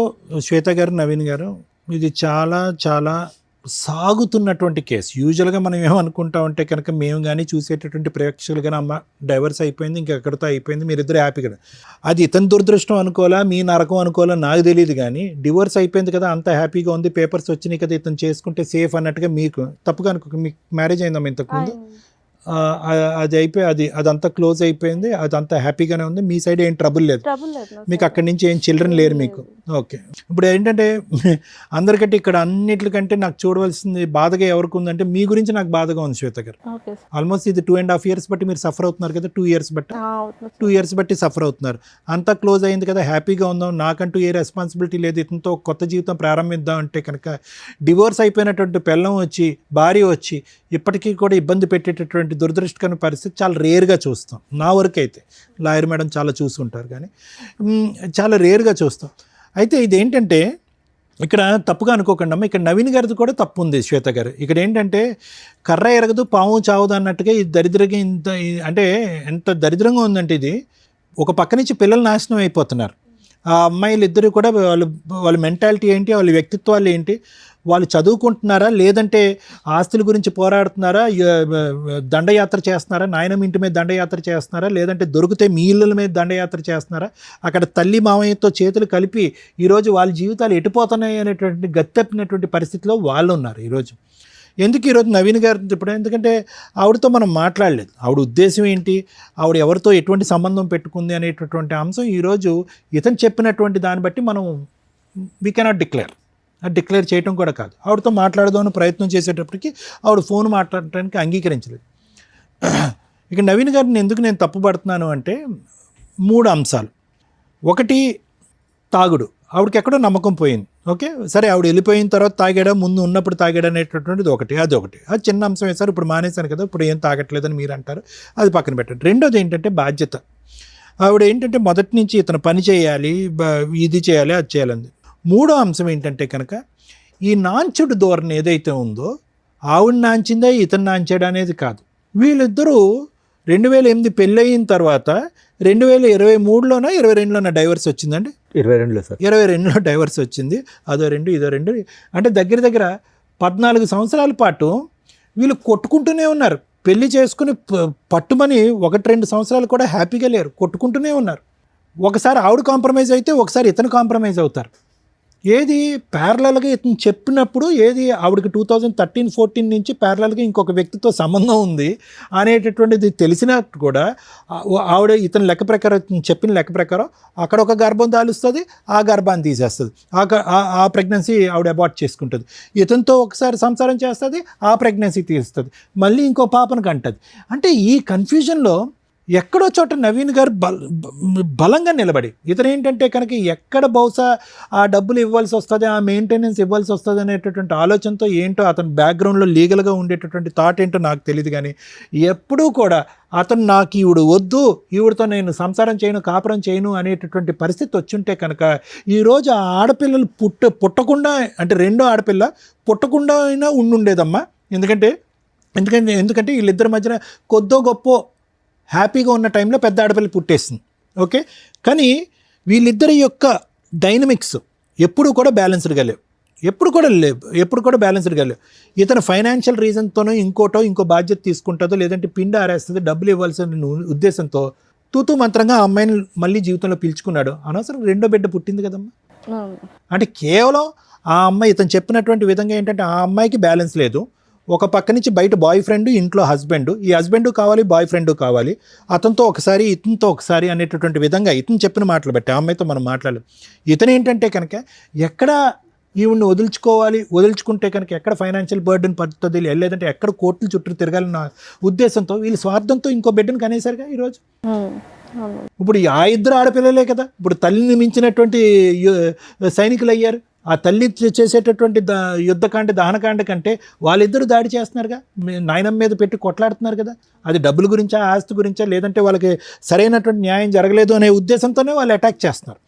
శ్వేత గారు, నవీన్ గారు, ఇది చాలా చాలా సాగుతున్నటువంటి కేసు. యూజువల్గా మనం ఏమనుకుంటా ఉంటే కనుక మేము కానీ చూసేటటువంటి ప్రేక్షకులు కానీ అమ్మ డైవర్స్ అయిపోయింది ఇంకెక్కడితో అయిపోయింది మీరిద్దరు హ్యాపీగా, అది ఇతని దురదృష్టం అనుకోవాలా మీ నరకం అనుకోవాలా నాకు తెలియదు, కానీ డివోర్స్ అయిపోయింది కదా అంత హ్యాపీగా ఉంది పేపర్స్ వచ్చినాయి కదా ఇతను చేసుకుంటే సేఫ్ అన్నట్టుగా మీకు తప్పుగా అనుకో. మీకు మ్యారేజ్ అయిందమ్మా ఇంతకుముందు? అది అయిపోయి అదంతా క్లోజ్ అయిపోయింది, అదంతా హ్యాపీగానే ఉంది, మీ సైడ్ ఏం ట్రబుల్ లేదు, మీకు అక్కడి నుంచి ఏం చిల్డ్రన్ లేరు మీకు. ఓకే, ఇప్పుడు ఏంటంటే అందరికంటే ఇక్కడ అన్నిటికంటే నాకు చూడవలసింది బాధగా ఎవరికి ఉందంటే మీ గురించి నాకు బాధగా ఉంది శ్వేత గారు. ఆల్మోస్ట్ ఇది 2.5 years బట్టి మీరు సఫర్ అవుతున్నారు కదా, 2 years బట్టి 2 years బట్టి సఫర్ అవుతున్నారు. అంతా క్లోజ్ అయింది కదా హ్యాపీగా ఉందాం, నాకంటూ ఏ రెస్పాన్సిబిలిటీ లేదు, ఇతనితో కొత్త జీవితం ప్రారంభిద్దాం అంటే కనుక డివోర్స్ అయిపోయినటువంటి పెళ్ళం వచ్చి భార్య వచ్చి ఇప్పటికీ కూడా ఇబ్బంది పెట్టేటటువంటి దురదృష్టకరమైన పరిస్థితి చాలా రేర్గా చూస్తాం. నా వరకు అయితే లాయర్ మేడం చాలా చూసుంటారు కానీ చాలా రేర్గా చూస్తాం. అయితే ఇదేంటంటే ఇక్కడ తప్పుగా అనుకోకండి అమ్మ, ఇక్కడ నవీన్ గారిది కూడా తప్పు ఉంది శ్వేత గారు. ఇక్కడ ఏంటంటే కర్ర ఎరగదు పాము చావదు అన్నట్టుగా ఈ దరిద్రంగా ఇంత అంటే ఎంత దరిద్రంగా ఉందంటే ఇది ఒక పక్క నుంచి పిల్లలు నాశనం అయిపోతున్నారు. ఆ అమ్మాయిలు ఇద్దరు కూడా వాళ్ళ మెంటాలిటీ ఏంటి, వాళ్ళ వ్యక్తిత్వాలు ఏంటి, వాళ్ళు చదువుకుంటున్నారా లేదంటే ఆస్తుల గురించి పోరాడుతున్నారా, దండయాత్ర చేస్తున్నారా, నాయనమ్మ ఇంటి మీద దండయాత్ర చేస్తున్నారా, లేదంటే దొరికితే మీ ఇళ్ళ మీద దండయాత్ర చేస్తున్నారా, అక్కడ తల్లి మామయ్యతో చేతులు కలిపి ఈరోజు వాళ్ళ జీవితాలు ఎటుపోతున్నాయి అనేటువంటి గత్తెప్పినటువంటి పరిస్థితిలో వాళ్ళు ఉన్నారు ఈరోజు. ఎందుకు ఈరోజు నవీన్ గారు ఇప్పుడు ఎందుకంటే ఆవిడతో మనం మాట్లాడలేదు, ఆవిడ ఉద్దేశం ఏంటి, ఆవిడ ఎవరితో ఎటువంటి సంబంధం పెట్టుకుంది అనేటటువంటి అంశం ఈరోజు ఇతను చెప్పినటువంటి దాన్ని బట్టి మనం వీ కెనాట్ డిక్లేర్ చేయటం కూడా కాదు. ఆవిడతో మాట్లాడదామని ప్రయత్నం చేసేటప్పటికి ఆవిడ ఫోన్ మాట్లాడటానికి అంగీకరించలేదు. ఇక నవీన్ గారిని ఎందుకు నేను తప్పుపడుతున్నాను అంటే 3 అంశాలు. ఒకటి తాగుడు, ఆవిడకి ఎక్కడో నమ్మకం పోయింది. ఓకే సరే, ఆవిడ వెళ్ళిపోయిన తర్వాత తాగాడా ముందు ఉన్నప్పుడు తాగాడా అనేటటువంటిది అదొకటి. అది చిన్న అంశం వేశారు, ఇప్పుడు మానేశాను కదా ఇప్పుడు ఏం తాగట్లేదని మీరు అంటారు, అది పక్కన పెట్టండి. రెండోది ఏంటంటే బాధ్యత. ఆవిడ ఏంటంటే మొదటి నుంచి ఇతను పని చేయాలి, ఇది చేయాలి, అది చేయాలంది. మూడో అంశం ఏంటంటే కనుక ఈ నాంచుడు ధోరణి ఏదైతే ఉందో ఆవిడ నాంచిందా ఇతను నాంచాడు అనేది కాదు. వీళ్ళిద్దరూ 2008 పెళ్ళయిన తర్వాత 2023లోనో 22లోనో డైవర్స్ వచ్చిందండి.
22లో సార్,
22లో డైవర్స్ వచ్చింది. అదో 2 ఇదో 2 అంటే దగ్గర 14 సంవత్సరాల పాటు వీళ్ళు కొట్టుకుంటూనే ఉన్నారు. పెళ్లి చేసుకుని పట్టుమని 1-2 సంవత్సరాలు కూడా హ్యాపీగా లేరు, కొట్టుకుంటూనే ఉన్నారు. ఒకసారి ఆవిడ కాంప్రమైజ్ అయితే ఒకసారి ఇతను కాంప్రమైజ్ అవుతారు. ఏది ప్యారలల్గా ఇతను చెప్పినప్పుడు ఏది ఆవిడకి 2013-14 నుంచి ప్యారలల్గా ఇంకొక వ్యక్తితో సంబంధం ఉంది అనేటటువంటిది తెలిసినట్టు కూడా ఆవిడ ఇతని లెక్క ప్రకారం చెప్పిన లెక్క ప్రకారం అక్కడ ఒక గర్భం దాలుస్తుంది, ఆ గర్భాన్ని తీసేస్తుంది, ఆ ప్రెగ్నెన్సీ ఆవిడ అబార్ట్ చేసుకుంటుంది. ఇతనితో ఒకసారి సంసారం చేస్తుంది, ఆ ప్రెగ్నెన్సీ తీస్తుంది, మళ్ళీ ఇంకో పాపను కంటది. అంటే ఈ కన్ఫ్యూజన్లో ఎక్కడో చోట నవీన్ గారు బలంగా నిలబడి ఇతను ఏంటంటే కనుక ఎక్కడ బహుశా ఆ డబ్బులు ఇవ్వాల్సి వస్తుంది, ఆ మెయింటెనెన్స్ ఇవ్వాల్సి వస్తుంది అనేటటువంటి ఆలోచనతో ఏంటో అతని బ్యాక్గ్రౌండ్లో లీగల్గా ఉండేటటువంటి థాట్ ఏంటో నాకు తెలియదు, కానీ ఎప్పుడూ కూడా అతను నాకు ఈవిడ వద్దు, ఈవిడతో నేను సంసారం చేయను, కాపురం చేయను అనేటటువంటి పరిస్థితి వచ్చుంటే కనుక ఈరోజు ఆ ఆడపిల్లలు పుట్టకుండా అంటే రెండో ఆడపిల్ల పుట్టకుండా అయినా ఉండుండేదమ్మా. ఎందుకంటే వీళ్ళిద్దరి మధ్యన కొద్దో గొప్ప హ్యాపీగా ఉన్న టైంలో పెద్ద ఆడపిల్ల పుట్టేస్తుంది. ఓకే, కానీ వీళ్ళిద్దరి యొక్క డైనమిక్స్ ఎప్పుడు కూడా బ్యాలెన్స్డ్గా లేవు. ఇతను ఫైనాన్షియల్ రీజన్తోనో ఇంకో బాధ్యత తీసుకుంటుందో లేదంటే పిండి ఆరేస్తుందో డబ్బులు ఇవ్వాల్సిన ఉద్దేశంతో తూతూ మంత్రంగా ఆ అమ్మాయిని మళ్ళీ జీవితంలో పిలుచుకున్నాడు. అనవసరం రెండో బిడ్డ పుట్టింది కదమ్మా. అంటే కేవలం ఆ అమ్మాయి ఇతను చెప్పినటువంటి విధంగా ఏంటంటే ఆ అమ్మాయికి బ్యాలెన్స్ లేదు. ఒక పక్క నుంచి బయట బాయ్ ఫ్రెండ్, ఇంట్లో హస్బెండ్, ఈ హస్బెండ్ కావాలి, బాయ్ ఫ్రెండ్ కావాలి, అతనితో ఒకసారి ఇతనితో ఒకసారి అనేటటువంటి విధంగా ఇతను చెప్పిన మాటలు బట్టి ఆ అమ్మాయితో మనం మాట్లాడలేదు. ఇతను ఏంటంటే కనుక ఎక్కడ ఈవిడ్ని వదులుచుకుంటే కనుక ఎక్కడ ఫైనాన్షియల్ బర్డెన్ పడుతుంది, లేదంటే ఎక్కడ కోర్టుల చుట్టూ తిరగాలన్న ఉద్దేశంతో వీళ్ళు స్వార్థంతో ఇంకో బిడ్డను కనేసారుగా ఈరోజు. ఇప్పుడు ఆ ఇద్దరు ఆడపిల్లలే కదా ఇప్పుడు తల్లిని మించినటువంటి సైనికులు అయ్యారు. ఆ తల్లి చేసేటటువంటి యుద్ధకాండ దహనకాండ కంటే వాళ్ళిద్దరూ దాడి చేస్తున్నారుగా, నాయనమ్మ మీద పెట్టి కొట్లాడుతున్నారు కదా. అది డబ్బుల గురించా, ఆస్తి గురించా, లేదంటే వాళ్ళకి సరైనటువంటి న్యాయం జరగలేదు అనే ఉద్దేశంతోనే వాళ్ళు అటాక్ చేస్తున్నారు.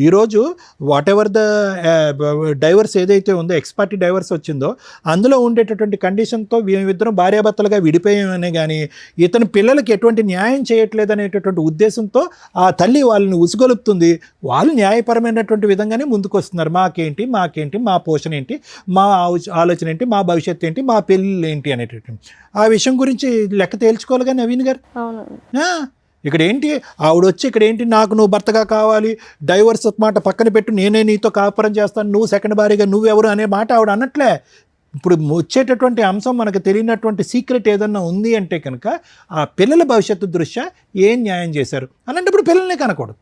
ఈరోజు వాట్ ఎవర్ ద డైవర్స్ ఏదైతే ఉందో, ఎక్స్పార్టీ డైవర్స్ వచ్చిందో అందులో ఉండేటటువంటి కండిషన్తో మేమిద్దరం భార్యాభర్తలుగా విడిపోయామనే కానీ ఇతని పిల్లలకి ఎటువంటి న్యాయం చేయట్లేదు అనేటటువంటి ఉద్దేశంతో ఆ తల్లి వాళ్ళని ఉసుగొలుపుతుంది. వాళ్ళు న్యాయపరమైనటువంటి విధంగానే ముందుకు వస్తున్నారు. మాకేంటి మీకేంటి, మాకేంటి, మా పోషణ ఏంటి, మా ఆలోచన ఏంటి, మా భవిష్యత్తు ఏంటి, మా పెళ్ళిళ్ళు ఏంటి అనేటటువంటి ఆ విషయం గురించి లెక్క తేల్చుకోవాలి కానీ నవీన్ గారు.
అవునండి.
ఇక్కడ ఏంటి ఆవిడ వచ్చి ఇక్కడ ఏంటి నాకు నువ్వు భర్తగా కావాలి, డైవర్స్ మాట పక్కన పెట్టు, నేనే నీతో కాపురం చేస్తాను, నువ్వు సెకండ్ భార్యగా నువ్వెవరు అనే మాట ఆవిడ అన్నట్లే. ఇప్పుడు వచ్చేటటువంటి అంశం మనకు తెలియనటువంటి సీక్రెట్ ఏదన్నా ఉంది అంటే కనుక ఆ పిల్లల భవిష్యత్తు దృష్ట్యా ఏం న్యాయం చేశారు అలాంటప్పుడు పిల్లల్ని కనకూడదు.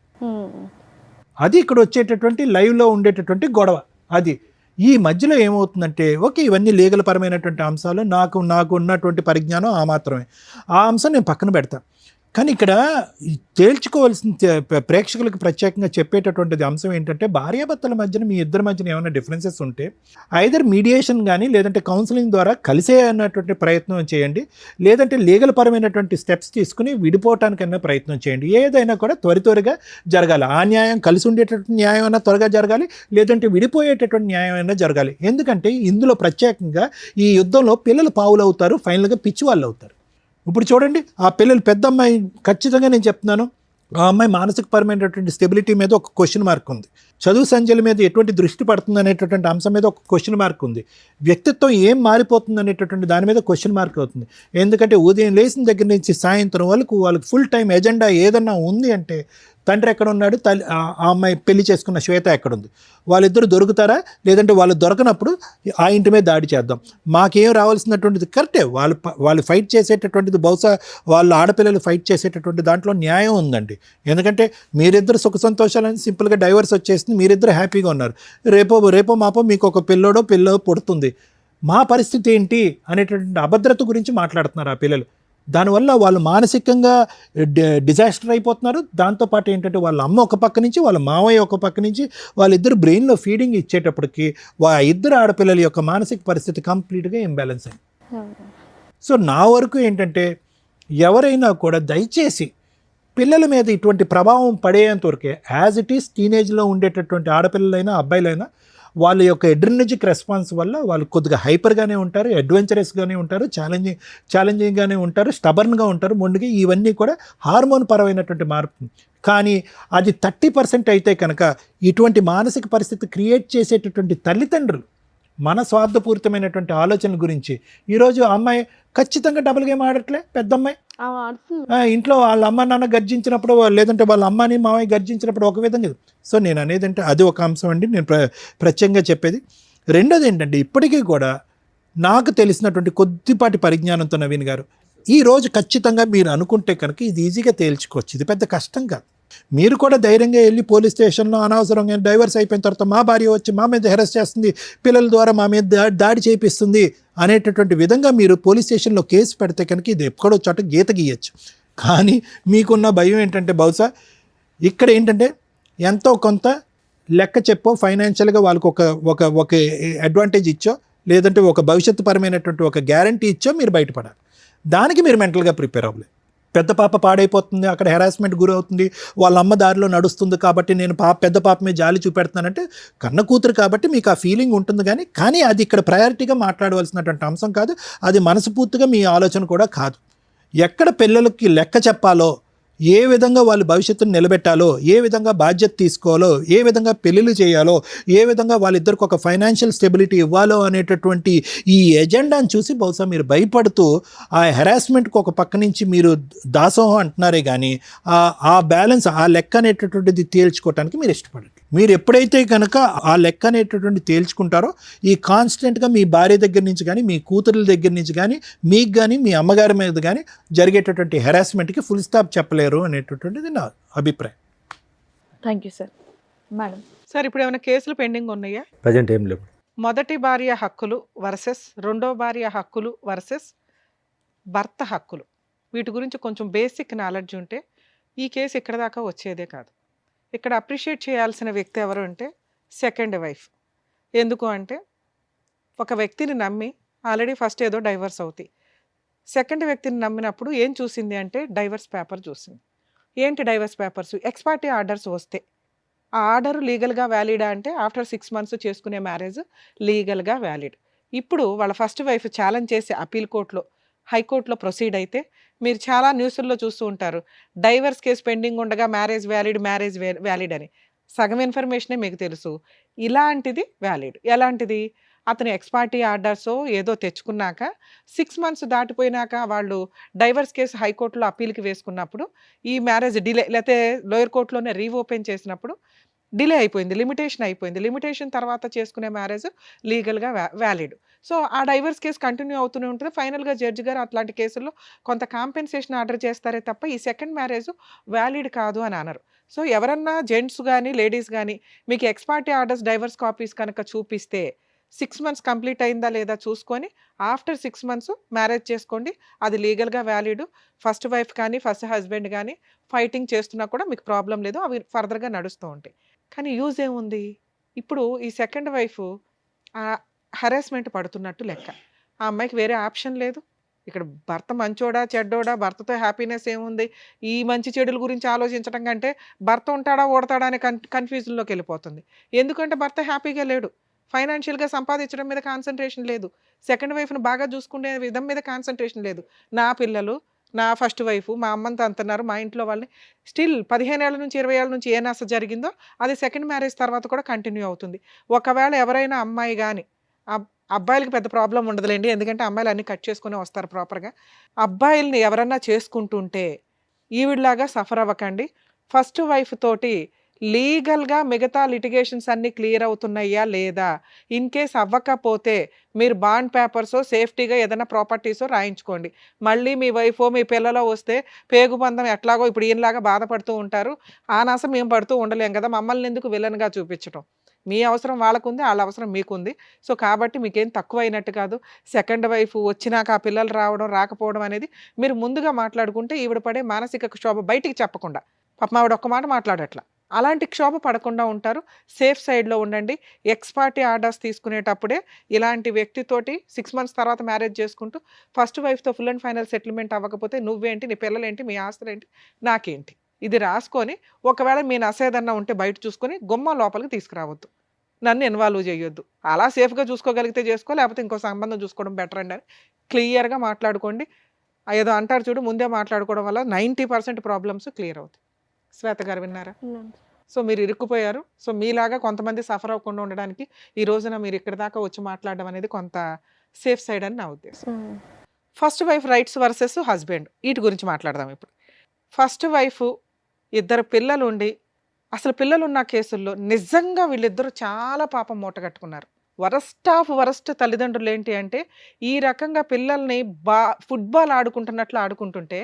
అది ఇక్కడ వచ్చేటటువంటి లైవ్లో ఉండేటటువంటి గొడవ. అది ఈ మధ్యలో ఏమవుతుందంటే ఓకే ఇవన్నీ లీగల్ పరమైనటువంటి అంశాలు, నాకు ఉన్నటువంటి పరిజ్ఞానం ఆ మాత్రమే, ఆ అంశం నేను పక్కన పెడతాను. కానీ ఇక్కడ తేల్చుకోవాల్సిన ప్రేక్షకులకు ప్రత్యేకంగా చెప్పేటటువంటిది అంశం ఏంటంటే భార్యాభర్తల మధ్యన మీ ఇద్దరి మధ్యన ఏమైనా డిఫరెన్సెస్ ఉంటే ఐదర్ మీడియేషన్ కానీ లేదంటే కౌన్సిలింగ్ ద్వారా కలిసే అన్నటువంటి ప్రయత్నం చేయండి, లేదంటే లీగల్ పరమైనటువంటి స్టెప్స్ తీసుకుని విడిపోవటానికైనా ప్రయత్నం చేయండి. ఏదైనా కూడా త్వరగా జరగాలి. ఆ న్యాయం కలిసి ఉండేటటువంటి న్యాయం అయినా త్వరగా జరగాలి, లేదంటే విడిపోయేటటువంటి న్యాయం అయినా జరగాలి. ఎందుకంటే ఇందులో ప్రత్యేకంగా ఈ యుద్ధంలో పిల్లలు పావులు అవుతారు, ఫైనల్గా పిచ్చి వాళ్ళు అవుతారు. ఇప్పుడు చూడండి ఆ పిల్లలు పెద్ద అమ్మాయి ఖచ్చితంగా నేను చెప్తున్నాను ఆ అమ్మాయి మానసికపరమైనటువంటి స్టెబిలిటీ మీద ఒక క్వశ్చన్ మార్క్ ఉంది, చదువు సంధ్యల మీద ఎటువంటి దృష్టి పడుతుంది అనేటటువంటి అంశం మీద ఒక క్వశ్చన్ మార్క్ ఉంది, వ్యక్తిత్వం ఏం మారిపోతుంది అనేటటువంటి దాని మీద క్వశ్చన్ మార్క్ అవుతుంది. ఎందుకంటే ఉదయం లేచిన దగ్గర నుంచి సాయంత్రం వరకు వాళ్ళకి ఫుల్ టైం ఎజెండా ఏదన్నా ఉంది అంటే తండ్రి ఎక్కడ ఉన్నాడు, ఆ అమ్మాయి పెళ్లి చేసుకున్న శ్వేత ఎక్కడుంది, వాళ్ళిద్దరు దొరుకుతారా, లేదంటే వాళ్ళు దొరకనప్పుడు ఆ ఇంటి మీద దాడి చేద్దాం. మాకేం రావాల్సినటువంటిది కరెక్టే, వాళ్ళు ఫైట్ చేసేటటువంటిది బహుశా వాళ్ళు ఆడపిల్లలు ఫైట్ చేసేటటువంటి దాంట్లో న్యాయం ఉందండి. ఎందుకంటే మీరిద్దరు సుఖ సంతోషాలని సింపుల్గా డైవర్స్ వచ్చేసింది, మీరిద్దరు హ్యాపీగా ఉన్నారు, రేపో మాపో మీకు ఒక పిల్లో పుడుతుంది, మా పరిస్థితి ఏంటి అనేటటువంటి అభద్రత గురించి మాట్లాడుతున్నారు ఆ పిల్లలు. దానివల్ల వాళ్ళు మానసికంగా డిజాస్టర్ అయిపోతున్నారు. దాంతోపాటు ఏంటంటే వాళ్ళ అమ్మ ఒక పక్క నుంచి వాళ్ళ మావయ్య ఒక పక్క నుంచి వాళ్ళిద్దరు బ్రెయిన్లో ఫీడింగ్ ఇచ్చేటప్పటికి ఇద్దరు ఆడపిల్లల యొక్క మానసిక పరిస్థితి కంప్లీట్గా ఇంబ్యాలెన్స్ అయింది. సో నా వరకు ఏంటంటే ఎవరైనా కూడా దయచేసి పిల్లల మీద ఇటువంటి ప్రభావం పడేంత వరకే యాజ్ ఇట్ ఈస్ టీనేజ్లో ఉండేటటువంటి ఆడపిల్లలైనా అబ్బాయిలైనా వాళ్ళ యొక్క ఎడ్రినర్జిక్ రెస్పాన్స్ వల్ల వాళ్ళు కొద్దిగా హైపర్గానే ఉంటారు, అడ్వెంచరస్గానే ఉంటారు, ఛాలెంజింగ్గానే ఉంటారు, స్టబర్న్గా ఉంటారు, మొండిగా. ఇవన్నీ కూడా హార్మోన్ పరమైనటువంటి మార్పు. కానీ అది 30% అయితే కనుక ఇటువంటి మానసిక పరిస్థితి క్రియేట్ చేసేటటువంటి తల్లిదండ్రులు మన స్వార్థపూరితమైనటువంటి ఆలోచనల గురించి ఈరోజు అమ్మాయి ఖచ్చితంగా డబుల్ గేమ్ ఆడట్లే. పెద్ద అమ్మాయి ఇంట్లో వాళ్ళ అమ్మ నాన్న గర్జించినప్పుడు లేదంటే వాళ్ళ అమ్మని మామయ్య గర్జించినప్పుడు ఒక విధంగా. సో నేను అనేది అంటే అది ఒక అంశం అండి నేను ప్రత్యేకంగా చెప్పేది. రెండోది ఏంటంటే ఇప్పటికీ కూడా నాకు తెలిసినటువంటి కొద్దిపాటి పరిజ్ఞానంతో నవీన్ గారు ఈరోజు ఖచ్చితంగా మీరు అనుకుంటే కనుక ఇది ఈజీగా తేల్చుకోవచ్చు, ఇది పెద్ద కష్టం కాదు. మీరు కూడా ధైర్యంగా వెళ్ళి పోలీస్ స్టేషన్లో అనవసరంగా డైవర్స్ అయిపోయిన తర్వాత మా భార్య వచ్చి మా మీద హెరాస్ చేస్తుంది, పిల్లల ద్వారా మా మీద దాడి చేపిస్తుంది అనేటటువంటి విధంగా మీరు పోలీస్ స్టేషన్లో కేసు పెడితే కనుక ఇది ఎక్కడో చోట గీత గీయచ్చు. కానీ మీకున్న భయం ఏంటంటే బహుశా ఇక్కడ ఏంటంటే ఎంతో కొంత లెక్క చెప్పో ఫైనాన్షియల్గా వాళ్ళకు ఒక అడ్వాంటేజ్ ఇచ్చో లేదంటే ఒక భవిష్యత్తు పరమైనటువంటి ఒక గ్యారంటీ ఇచ్చో మీరు బయటపడాలి. దానికి మీరు మెంటల్గా ప్రిపేర్ అవ్వలేదు. పెద్ద పాప పాడైపోతుంది, అక్కడ హెరాస్మెంట్ గురవుతుంది, వాళ్ళ అమ్మ దారిలో నడుస్తుంది కాబట్టి నేను పెద్ద పాప మీద జాలి చూపెడుతున్నానంటే కన్న కూతురు కాబట్టి మీకు ఆ ఫీలింగ్ ఉంటుంది. కానీ అది ఇక్కడ ప్రయారిటీగా మాట్లాడవలసినటువంటి అంశం కాదు, అది మనస్ఫూర్తిగా మీ ఆలోచన కూడా కాదు. ఎక్కడ పిల్లలకి లెక్క చెప్పాలో, ఏ విధంగా వాళ్ళు భవిష్యత్తును నిలబెట్టాలో, ఏ విధంగా బాధ్యత తీసుకోవాలో, ఏ విధంగా పెళ్ళిళ్ళు చేయాలో, ఏ విధంగా వాళ్ళిద్దరికి ఒక ఫైనాన్షియల్ స్టెబిలిటీ ఇవ్వాలో అనేటటువంటి ఈ ఎజెండాను చూసి బహుశా మీరు భయపడుతూ ఆ హెరాస్మెంట్కి ఒక పక్క నుంచి మీరు దాసోహం అంటున్నారే కానీ ఆ బ్యాలెన్స్ ఆ లెక్క అనేటటువంటిది తేల్చుకోవటానికి మీరు ఇష్టపడండి. మీరు ఎప్పుడైతే కనుక ఆ లెక్క అనేటటువంటి తేల్చుకుంటారో ఈ కాన్స్టెంట్గా మీ భార్య దగ్గర నుంచి కానీ మీ కూతురుల దగ్గర నుంచి కానీ మీకు కానీ మీ అమ్మగారి మీద కానీ జరిగేటటువంటి హెరాస్మెంట్కి ఫుల్ స్టాప్ చెప్పలేరు అనేటటువంటిది నా అభిప్రాయం.
Thank you sir. Madam
sir ఇప్పుడు ఏమైనా కేసులు పెండింగ్ ఉన్నాయా?
ప్రజెంట్ ఏం లేవు.
మొదటి భార్య హక్కులు వర్సెస్ రెండో భార్య హక్కులు వర్సెస్ భర్త హక్కులు, వీటి గురించి కొంచెం బేసిక్ నాలెడ్జ్ ఉంటే ఈ కేసు ఇక్కడ దాకా వచ్చేదే కాదు. ఇక్కడ అప్రిషియేట్ చేయాల్సిన వ్యక్తి ఎవరు అంటే సెకండ్ వైఫ్. ఎందుకు అంటే ఒక వ్యక్తిని నమ్మి ఆల్రెడీ ఫస్ట్ ఏదో డైవర్స్ అవుతాయి, సెకండ్ వ్యక్తిని నమ్మినప్పుడు ఏం చూసింది అంటే డైవర్స్ పేపర్ చూసింది. ఏంటి డైవర్స్ పేపర్స్? ఎక్స్పార్టీ ఆర్డర్స్ వస్తే ఆ ఆర్డర్ లీగల్గా వ్యాలిడా అంటే ఆఫ్టర్ 6 months చేసుకునే మ్యారేజ్ లీగల్గా వ్యాలిడ్. ఇప్పుడు వాళ్ళ ఫస్ట్ వైఫ్ ఛాలెంజ్ చేసి అపీల్ కోర్టులో హైకోర్టులో ప్రొసీడ్ అయితే మీరు చాలా న్యూస్ల్లో చూస్తూ ఉంటారు, డైవర్స్ కేసు పెండింగ్ ఉండగా మ్యారేజ్ వ్యాలిడ్ అని. సగం ఇన్ఫర్మేషనే మీకు తెలుసు. ఇలాంటిది వ్యాలిడ్. ఎలాంటిది? అతను ఎక్స్ పార్టీ ఆర్డర్సో ఏదో తెచ్చుకున్నాక 6 మంత్స్ దాటిపోయినాక వాళ్ళు డైవర్స్ కేసు హైకోర్టులో అప్పీల్‌కి వేసుకున్నప్పుడు, ఈ మ్యారేజ్ డిలే లేతే లోయర్ కోర్ట్‌లోనే రీఓపెన్ చేసినప్పుడు డిలే అయిపోయింది. లిమిటేషన్ అయిపోయింది. లిమిటేషన్ తర్వాత చేసుకునే మ్యారేజ్ లీగల్‌గా వ్యాలిడ్. సో, ఆ డైవర్స్ కేస్ కంటిన్యూ అవుతూనే ఉంటుంది. ఫైనల్‌గా జడ్జి గారు అట్లాంటి కేసుల్లో కొంత కాంపెన్సేషన్ ఆర్డర్ చేస్తారే తప్ప, ఈ సెకండ్ మ్యారేజ్ వ్యాలిడ్ కాదు అని అనరు. సో, ఎవరన్నా జెంట్స్ గాని, లేడీస్ గాని మీకు X party orders, divorce copies కనుక చూపిస్తే 6 మంత్స్ కంప్లీట్ అయిందా లేదా చూసుకొని ఆఫ్టర్ 6 మంత్స్ మ్యారేజ్ చేసుకోండి. అది లీగల్‌గా వ్యాలిడ్. ఫస్ట్ వైఫ్ కానీ, ఫస్ట్ హస్బెండ్ గానీ ఫైటింగ్ చేస్తున్నా కూడా మీకు ప్రాబ్లమ్ లేదు. అవి ఫర్దర్‌గా నడుస్తూ ఉంటాయి. కానీ యూజ్ ఏముంది? ఇప్పుడు ఈ సెకండ్ వైఫ్ హరాస్మెంట్ పడుతున్నట్టు లెక్క. ఆ అమ్మాయికి వేరే ఆప్షన్ లేదు. ఇక్కడ భర్త మంచోడా, చెడ్డోడా, భర్తతో హ్యాపీనెస్ ఏముంది? ఈ మంచి చెడుల గురించి ఆలోచించడం కంటే భర్త ఉంటాడా, ఓడతాడా అనే కన్‌ఫ్యూజన్‌లోకి వెళ్ళిపోతుంది. ఎందుకంటే భర్త హ్యాపీగా లేడు. ఫైనాన్షియల్‌గా సంపాదించడం మీద కాన్సంట్రేషన్ లేదు. సెకండ్ వైఫ్‌ని బాగా చూసుకునే విధం మీద కాన్సంట్రేషన్ లేదు. నా పిల్లలు, నా ఫస్ట్ వైఫ్, మా అమ్మంతా అంటున్నారు, మా ఇంట్లో వాళ్ళని స్టిల్ 15 ఏళ్ల నుంచి 20 ఏళ్ల నుంచి ఏ నస జరిగిందో అది సెకండ్ మ్యారేజ్ తర్వాత కూడా కంటిన్యూ అవుతుంది. ఒకవేళ ఎవరైనా అమ్మాయి గాని అబ్బాయిలకి పెద్ద ప్రాబ్లమ్ ఉండదులేండి. ఎందుకంటే అమ్మాయిలు అన్నీ కట్ చేసుకునే వస్తారు ప్రాపర్‌గా. అబ్బాయిల్ని ఎవరన్నా చేసుకుంటుంటే ఈవిడలాగా సఫర్ అవ్వకండి. ఫస్ట్ వైఫ్ తోటి లీగల్‌గా మిగతా లిటిగేషన్స్ అన్నీ క్లియర్ అవుతున్నాయా లేదా? ఇన్ కేస్ అవ్వకపోతే మీరు బాండ్ పేపర్సో, సేఫ్టీగా ఏదైనా ప్రాపర్టీసో రాయించుకోండి. మళ్ళీ మీ వైఫో, మీ పిల్లలో వస్తే పేగుబంధం ఎట్లాగో ఇప్పుడు ఈయనలాగా బాధపడుతూ ఉంటారు. ఆ నాస మేము పడుతూ ఉండలేం కదా! మమ్మల్ని ఎందుకు విలన్‌గా చూపించటం. మీ అవసరం వాళ్ళకుంది, ఆళ్ళ అవసరం మీకుంది. సో, కాబట్టి మీకేం తక్కువైనట్టు కాదు. సెకండ్ వైఫ్ వచ్చినాక ఆ పిల్లలు రావడం, రాకపోవడం అనేది మీరు ముందుగా మాట్లాడుకుంటే ఈవిడ పడే మానసిక క్షోభ బయటికి చెప్పకుండా. పాపం ఆవిడ ఒక్క మాట మాట్లాడట్ల. అలాంటి క్షోభ పడకుండా ఉంటారు. సేఫ్ సైడ్‌లో ఉండండి. ఎక్స్ పార్టీ ఆర్డర్స్ తీసుకునేటప్పుడే ఇలాంటి వ్యక్తితోటి 6 మంత్స్ తర్వాత మ్యారేజ్ చేసుకుంటూ ఫస్ట్ వైఫ్‌తో ఫుల్ అండ్ ఫైనల్ సెటిల్మెంట్ అవ్వకపోతే నువ్వేంటి, నీ పిల్లలేంటి, మీ ఆస్తులేంటి, నాకేంటి. ఇది రాసుకొని ఒకవేళ మీ నసేదన్నా ఉంటే బయట చూసుకొని గుమ్మం లోపలికి తీసుకురావద్దు. నన్ను ఇన్వాల్వ్ చేయొద్దు. అలా సేఫ్‌గా చూసుకోగలిగితే చేసుకో, లేకపోతే ఇంకో సంబంధం చూసుకోవడం బెటర్ అండి అని క్లియర్‌గా మాట్లాడుకోండి. ఏదో అంటారు చూడు, ముందే మాట్లాడుకోవడం వల్ల 90% ప్రాబ్లమ్స్ క్లియర్ అవుతాయి. శ్వేత గారు విన్నారా? సో, మీరు ఇరుక్కుపోయారు. సో, మీలాగా కొంతమంది సఫర్ అవ్వకుండా ఉండడానికి ఈ రోజున మీరు ఇక్కడి దాకా వచ్చి మాట్లాడడం అనేది కొంత సేఫ్ సైడ్ అని నా ఉద్దేశం. First wife rights versus husband వీటి గురించి మాట్లాడదాం ఇప్పుడు. ఫస్ట్ వైఫ్ ఇద్దరు పిల్లలుండి అసలు పిల్లలున్న కేసుల్లో నిజంగా వీళ్ళిద్దరూ చాలా పాపం మూటగట్టుకున్నారు. వరస్ట్ ఆఫ్ వరస్ట్ తల్లిదండ్రులు ఏంటి అంటే ఈ రకంగా పిల్లల్ని ఫుట్బాల్ ఆడుకుంటున్నట్లు ఆడుకుంటుంటే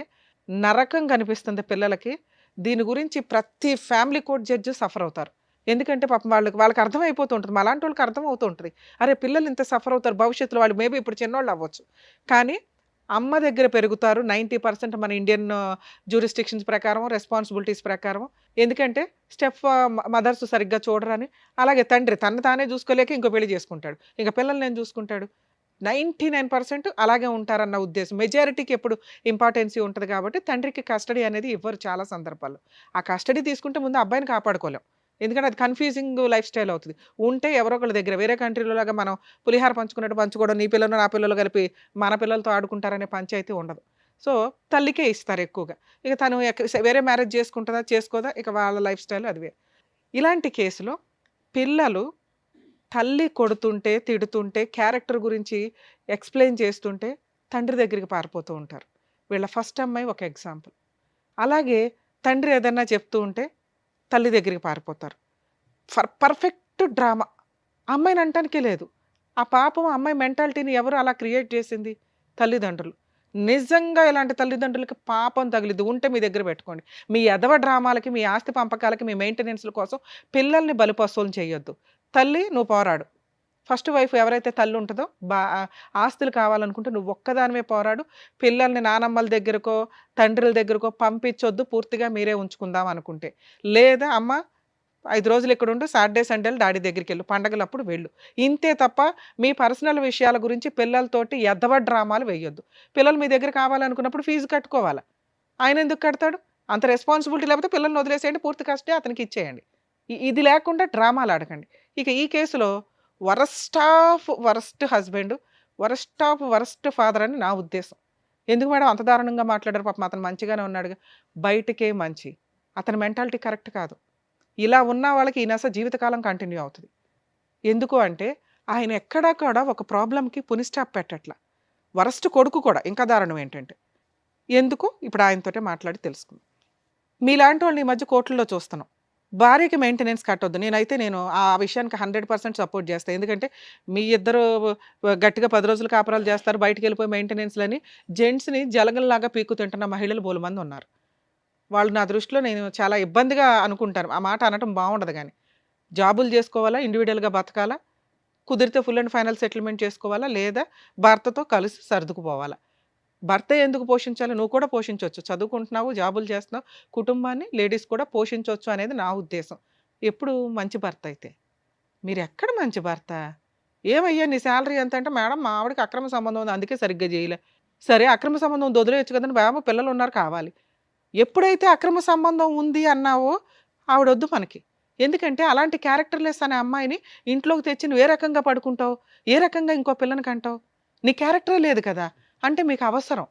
నరకం కనిపిస్తుంది పిల్లలకి. దీని గురించి ప్రతి ఫ్యామిలీ కోర్ట్ జడ్జి సఫర్ అవుతారు. ఎందుకంటే పాపం వాళ్ళకి అర్థమైపోతూ ఉంటుంది. అలాంటి వాళ్ళకి అర్థం అవుతూ ఉంటుంది. అరే పిల్లలు ఇంత సఫర్ అవుతారు భవిష్యత్తులో, వాళ్ళు మేబీ ఇప్పుడు చిన్నోళ్ళు అవ్వచ్చు. కానీ అమ్మ దగ్గర పెరుగుతారు 90% మన ఇండియన్ జ్యూరిస్డిక్షన్స్ ప్రకారం, రెస్పాన్సిబిలిటీస్ ప్రకారం. ఎందుకంటే మదర్స్ సరిగ్గా చూడరని. అలాగే తండ్రి తను తానే చూసుకోలేక ఇంకో పెళ్లి చేసుకుంటాడు. ఇంక పిల్లల్ని ఏం చూసుకుంటాడు? 99% అలాగే ఉంటారన్న ఉద్దేశం. మెజారిటీకి ఎప్పుడు ఇంపార్టెన్సీ ఉంటుంది కాబట్టి తండ్రికి కస్టడీ అనేది ఇవ్వరు చాలా సందర్భాల్లో. ఆ కస్టడీ తీసుకుంటే ముందు అబ్బాయిని కాపాడుకోలేం. ఎందుకంటే అది కన్ఫ్యూజింగ్ లైఫ్ స్టైల్ అవుతుంది. ఉంటే ఎవరో ఒకళ్ళ దగ్గర వేరే కంట్రీలో లాగా మనం పులిహార పంచుకున్నట్టు పంచుకోవడం, నీ పిల్లలు నా పిల్లలు కలిపి మన పిల్లలతో ఆడుకుంటారనే పంచాయతీ ఉండదు. సో, తల్లికే ఇస్తారు ఎక్కువగా. ఇక తను వేరే మ్యారేజ్ చేసుకుంటుందా, చేసుకోదా, ఇక వాళ్ళ లైఫ్ స్టైల్ అది వేరు. ఇలాంటి కేసులో పిల్లలు తల్లి కొడుతుంటే, తిడుతుంటే, క్యారెక్టర్ గురించి ఎక్స్‌ప్లెయిన్ చేస్తుంటే తండ్రి దగ్గరికి పారిపోతూ ఉంటారు. వీళ్ళ ఫస్ట్ అమ్మాయి ఒక ఎగ్జాంపుల్. అలాగే తండ్రి ఏదన్నా చెప్తూ ఉంటే తల్లి దగ్గరికి పారిపోతారు. Perfect drama. అమ్మాయిని అనటానికే లేదు. ఆ పాపం అమ్మాయి మెంటాలిటీని ఎవరు అలా క్రియేట్ చేసింది? తల్లిదండ్రులు. నిజంగా ఇలాంటి తల్లిదండ్రులకి పాపం తగిలిద్ది. ఉంటే మీ దగ్గర పెట్టుకోండి. మీ ఎదవ డ్రామాలకి, మీ ఆస్తి పంపకాలకి, మీ మెయింటెనెన్స్‌ల కోసం పిల్లల్ని బలిపశువులను చేయొద్దు. తల్లి నువ్వు పోరాడు. ఫస్ట్ వైఫ్ ఎవరైతే తల్లి ఉంటుందో ఆస్తులు కావాలనుకుంటే నువ్వు ఒక్కదానివే పోరాడు. పిల్లల్ని నానమ్మల దగ్గరకో, తండ్రుల దగ్గరకో పంపించొద్దు. పూర్తిగా మీరే ఉంచుకుందాం అనుకుంటే. లేదా అమ్మ 5 రోజులు ఇక్కడ ఉండు, సాటర్డే సండేలు డాడీ దగ్గరికి వెళ్ళు, పండగలప్పుడు వెళ్ళు. ఇంతే తప్ప మీ పర్సనల్ విషయాల గురించి పిల్లలతోటి ఎద్దవ డ్రామాలు వేయొద్దు. పిల్లలు మీ దగ్గర కావాలనుకున్నప్పుడు ఫీజు కట్టుకోవాలా? ఆయన ఎందుకు కడతాడు? అంత రెస్పాన్సిబిలిటీ లేకపోతే పిల్లల్ని వదిలేసేయండి, పూర్తి కష్టే అతనికి ఇచ్చేయండి. ఇది లేకుండా డ్రామాలు ఆడకండి. ఇక ఈ కేసులో worst of worst husband, worst of worst father అని నా ఉద్దేశం. ఎందుకు మేడం అంత దారుణంగా మాట్లాడారు? పాపం అతను మంచిగానే ఉన్నాడుగా. బయటకే మంచి. అతని మెంటాలిటీ కరెక్ట్ కాదు. ఇలా ఉన్న వాళ్ళకి ఈ నస జీవితకాలం కంటిన్యూ అవుతుంది. ఎందుకు అంటే ఆయన ఎక్కడా కూడా ఒక ప్రాబ్లంకి పునిస్టాప్ పెట్టట్ల. వరస్ట్ కొడుకు కూడా ఇంకా దారుణం ఏంటంటే ఎందుకు ఇప్పుడు ఆయనతోటే మాట్లాడి తెలుసుకుందాం. మీలాంటి వాళ్ళని ఈ మధ్య కోర్టుల్లో చూస్తున్నాం. భార్యకి మెయింటెనెన్స్ కట్టొద్దు. నేను ఆ విషయానికి 100% సపోర్ట్ చేస్తాను. ఎందుకంటే మీ ఇద్దరు గట్టిగా 10 రోజులు కాపురాలు చేస్తారు, బయటికి వెళ్ళిపోయి మెయింటెనెన్స్లని జెంట్స్ని జలగల్లాగా పీకు తింటున్న మహిళలు బోలు మంది ఉన్నారు. వాళ్ళు నా దృష్టిలో నేను చాలా ఇబ్బందిగా అనుకుంటాను. ఆ మాట అనటం బాగుండదు. కానీ జాబులు చేసుకోవాలా, ఇండివిజువల్గా బతకాలా, కుదిరితే ఫుల్ అండ్ ఫైనల్ సెటిల్మెంట్ చేసుకోవాలా, లేదా భర్తతో కలిసి సర్దుకుపోవాలా. భర్త ఎందుకు పోషించాలి? నువ్వు కూడా పోషించవచ్చు. చదువుకుంటున్నావు, జాబులు చేస్తున్నావు, కుటుంబాన్ని లేడీస్ కూడా పోషించవచ్చు అనేది నా ఉద్దేశం. ఎప్పుడు మంచి భర్త అయితే. మీరు ఎక్కడ మంచి భర్త? ఏమయ్యా నీ శాలరీ ఎంత అంటే, మేడం మా ఆవిడకి అక్రమ సంబంధం ఉంది అందుకే సరిగ్గా చేయలే. సరే అక్రమ సంబంధం వదిలేయచ్చు కదండి, బాబు పిల్లలు ఉన్నారు కావాలి. ఎప్పుడైతే అక్రమ సంబంధం ఉంది అన్నావో ఆవిడొద్దు మనకి. ఎందుకంటే అలాంటి క్యారెక్టర్లెస్ అనే అమ్మాయిని ఇంట్లోకి తెచ్చి నువ్వు ఏ రకంగా పడుకుంటావు, ఏ రకంగా ఇంకో పిల్లని కంటావు? నీ క్యారెక్టరే లేదు కదా. అంటే మీకు అవసరం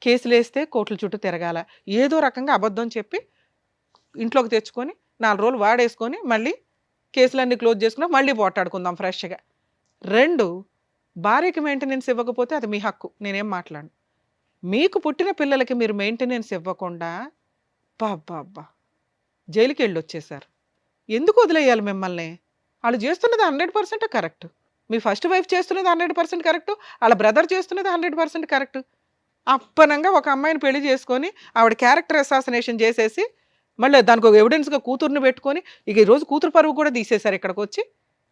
కేసులు వేస్తే కోర్టుల చుట్టూ తిరగాల, ఏదో రకంగా అబద్ధం చెప్పి ఇంట్లోకి తెచ్చుకొని 4 రోజులు వాడేసుకొని మళ్ళీ కేసులన్నీ క్లోజ్ చేసుకుని మళ్ళీ పోటాడుకుందాం ఫ్రెష్గా. 2, భార్యకి మెయింటెనెన్స్ ఇవ్వకపోతే అది మీ హక్కు, నేనేం మాట్లాడను. మీకు పుట్టిన పిల్లలకి మీరు మెయింటెనెన్స్ ఇవ్వకుండా బాబ్బా జైలుకి వెళ్ళి వచ్చేసారు. ఎందుకు వదిలేయాలి మిమ్మల్ని? వాళ్ళు చేస్తున్నది 100% కరెక్ట్. మీ ఫస్ట్ వైఫ్ చేస్తున్నది 100% కరెక్ట్, వాళ్ళ బ్రదర్ చేస్తున్నది 100% కరెక్ట్. అప్పనంగా ఒక అమ్మాయిని పెళ్లి చేసుకొని ఆవిడ క్యారెక్టర్ అసాసినేషన్ చేసేసి మళ్ళీ దానికి ఒక ఎవిడెన్స్గా కూతుర్ని పెట్టుకొని ఇక ఈరోజు కూతురు పరువు కూడా తీసేశారు. ఇక్కడికి వచ్చి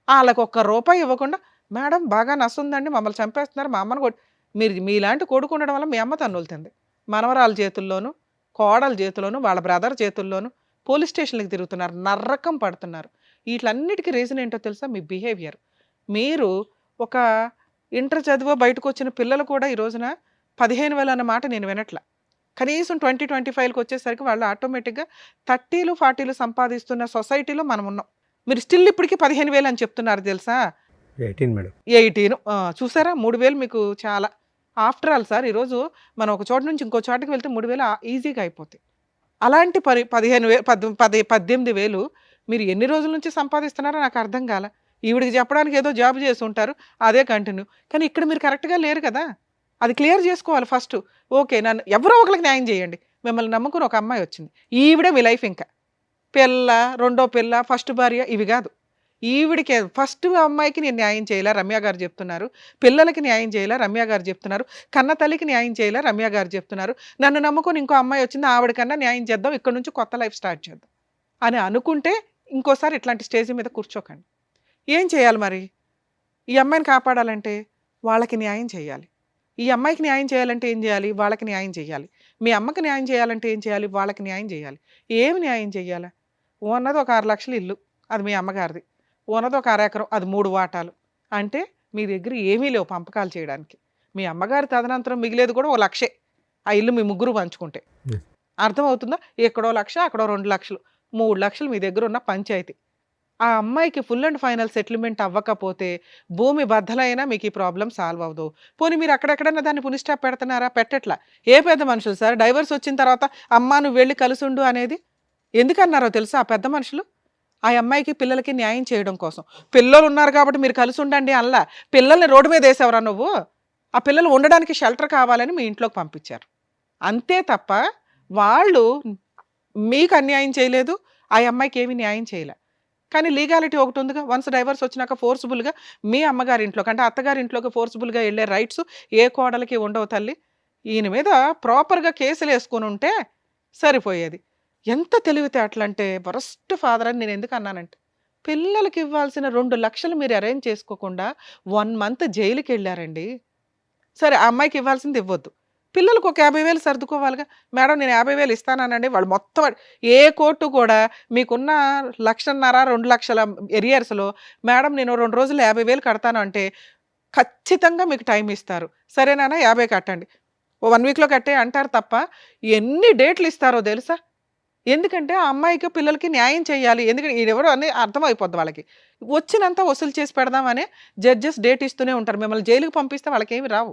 వాళ్ళకి ₹1 ఇవ్వకుండా, మేడం బాగా నస్తుందండి, మమ్మల్ని చంపేస్తున్నారు, మా అమ్మని మీరు మీలాంటి కొడుకు ఉండడం వల్ల మీ అమ్మ తన్నులుతుంది. మనవరాల చేతుల్లోనూ, కోడల చేతుల్లోనూ, వాళ్ళ బ్రదర్ చేతుల్లోనూ పోలీస్ స్టేషన్లకు తిరుగుతున్నారు, నర్రకం పడుతున్నారు. వీటన్నిటికీ రీజన్ ఏంటో తెలుసా? మీ బిహేవియర్. మీరు ఒక ఇంటర్ చదివో బయటకు వచ్చిన పిల్లలు కూడా ఈ రోజున 15,000 అన్న మాట నేను వినట్ల. కనీసం 2025కి వచ్చేసరికి వాళ్ళు ఆటోమేటిక్గా 30లు 40లు సంపాదిస్తున్న సొసైటీలో మనం ఉన్నాం. మీరు స్టిల్ ఇప్పటికీ 15,000 అని చెప్తున్నారు తెలుసా?
18 మేడం.
18 చూసారా? 3,000 మీకు చాలా. ఆఫ్టర్ ఆల్ సార్ ఈరోజు మనం ఒక చోట నుంచి ఇంకో చోటకి వెళ్తే 3,000 ఈజీగా అయిపోతాయి. అలాంటి 18,000 మీరు ఎన్ని రోజుల నుంచి సంపాదిస్తున్నారో నాకు అర్థం కాల. ఈవిడికి చెప్పడానికి ఏదో జాబ్ చేసి ఉంటారు, అదే కంటిన్యూ. కానీ ఇక్కడ మీరు కరెక్ట్గా లేరు కదా, అది క్లియర్ చేసుకోవాలి ఫస్ట్. ఓకే, నన్ను ఎవరో ఒకరికి న్యాయం చేయండి. మిమ్మల్ని నమ్ముకుని ఒక అమ్మాయి వచ్చింది, ఈవిడే మీ లైఫ్. ఇంకా పిల్ల, రెండో పిల్ల, ఫస్ట్ భార్య ఇవి కాదు. ఈవిడికి ఫస్ట్ అమ్మాయికి నేను న్యాయం చేయాలా, రమ్య గారు చెప్తున్నారు. పిల్లలకి న్యాయం చేయాలా, రమ్య గారు చెప్తున్నారు. కన్న తల్లికి న్యాయం చేయాలా, రమ్య గారు చెప్తున్నారు. నన్ను నమ్ముకొని ఇంకో అమ్మాయి వచ్చింది, ఆవిడకన్నా న్యాయం చేద్దాం, ఇక్కడ నుంచి కొత్త లైఫ్ స్టార్ట్ చేద్దాం అని అనుకుంటే ఇంకోసారి ఇట్లాంటి స్టేజ్ మీద కూర్చోకండి. ఏం చేయాలి మరి? ఈ అమ్మాయిని కాపాడాలంటే వాళ్ళకి న్యాయం చేయాలి. ఈ అమ్మాయికి న్యాయం చేయాలంటే ఏం చేయాలి? వాళ్ళకి న్యాయం చేయాలి. మీ అమ్మకి న్యాయం చేయాలంటే ఏం చేయాలి? వాళ్ళకి న్యాయం చేయాలి. ఏమి న్యాయం చేయాలా? ఉన్నది ఒక 6 లక్షల ఇల్లు, అది మీ అమ్మగారిది. ఉన్నది ఒక 1/2 ఎకరం, అది 3 వాటాలు. అంటే మీ దగ్గర ఏమీ లేవు పంపకాలు చేయడానికి. మీ అమ్మగారి తదనంతరం మిగిలేదు కూడా 1 లక్షే. ఆ ఇల్లు మీ ముగ్గురు పంచుకుంటే. అర్థమవుతుందా? ఎక్కడో 1 లక్ష, అక్కడో 2 లక్షలు, 3 లక్షలు మీ దగ్గర ఉన్న పంచాయతీ. ఆ అమ్మాయికి ఫుల్ అండ్ ఫైనల్ సెటిల్మెంట్ అవ్వకపోతే భూమి బద్దలైనా మీకు ఈ ప్రాబ్లం సాల్వ్ అవ్వదు. పోనీ మీరు అక్కడెక్కడన్నా దాన్ని పునిస్టాప్ పెడుతున్నారా? పెట్టట్లా. ఏ పెద్ద మనుషులు సార్ డైవర్స్ వచ్చిన తర్వాత అమ్మా నువ్వు వెళ్ళి కలుసుండు అనేది ఎందుకన్నారో తెలుసా? ఆ పెద్ద మనుషులు ఆ అమ్మాయికి పిల్లలకి న్యాయం చేయడం కోసం. పిల్లలు ఉన్నారు కాబట్టి మీరు కలిసి ఉండండి అల్లా. పిల్లల్ని రోడ్డు మీద వేసేవరా నువ్వు? ఆ పిల్లలు ఉండడానికి షెల్టర్ కావాలని మీ ఇంట్లోకి పంపించారు అంతే తప్ప వాళ్ళు మీకు అన్యాయం చేయలేదు, ఆ అమ్మాయికి ఏమీ న్యాయం చేయలే. కానీ లీగాలిటీ ఒకటి ఉందిగా, వన్స్ డైవర్స్ వచ్చినాక ఫోర్స్ఫుల్గా మీ అమ్మగారి ఇంట్లోకి అంటే అత్తగారి ఇంట్లోకి ఫోర్స్ఫుల్గా వెళ్ళే రైట్స్ ఏ కోడలికి ఉండవు తల్లి. ఈయన మీద ప్రాపర్గా కేసులు వేసుకుని ఉంటే సరిపోయేది. ఎంత తెలివితేటలంటే వరస్ట్ ఫాదర్ అని నేను ఎందుకు అన్నానంటే, పిల్లలకి ఇవ్వాల్సిన 2 లక్షలు మీరు అరేంజ్ చేసుకోకుండా 1 మంత్ జైలుకి వెళ్ళారండి. సరే ఆ అమ్మాయికి ఇవ్వాల్సింది ఇవ్వద్దు, పిల్లలకు ఒక 50,000 సర్దుకోవాలిగా. మేడం నేను 50,000 ఇస్తానండి, వాళ్ళు మొత్తం ఏ కోర్టు కూడా మీకున్న 1,50,000 2 లక్షల ఎరియర్స్లో మేడం నేను 2 రోజులు 50,000 కడతాను అంటే ఖచ్చితంగా మీకు టైం ఇస్తారు. సరేనా 50 కట్టండి, 1 వీక్లో కట్టే అంటారు తప్ప ఎన్ని డేట్లు ఇస్తారో తెలుసా? ఎందుకంటే ఆ అమ్మాయికి పిల్లలకి న్యాయం చేయాలి. ఎందుకంటే ఎవరో అని అర్థమైపోద్ది వాళ్ళకి. వచ్చినంత వసూలు చేసి పెడదామని జడ్జెస్ డేట్ ఇస్తూనే ఉంటారు. మిమ్మల్ని జైలుకి పంపిస్తే వాళ్ళకి ఏమి రావు.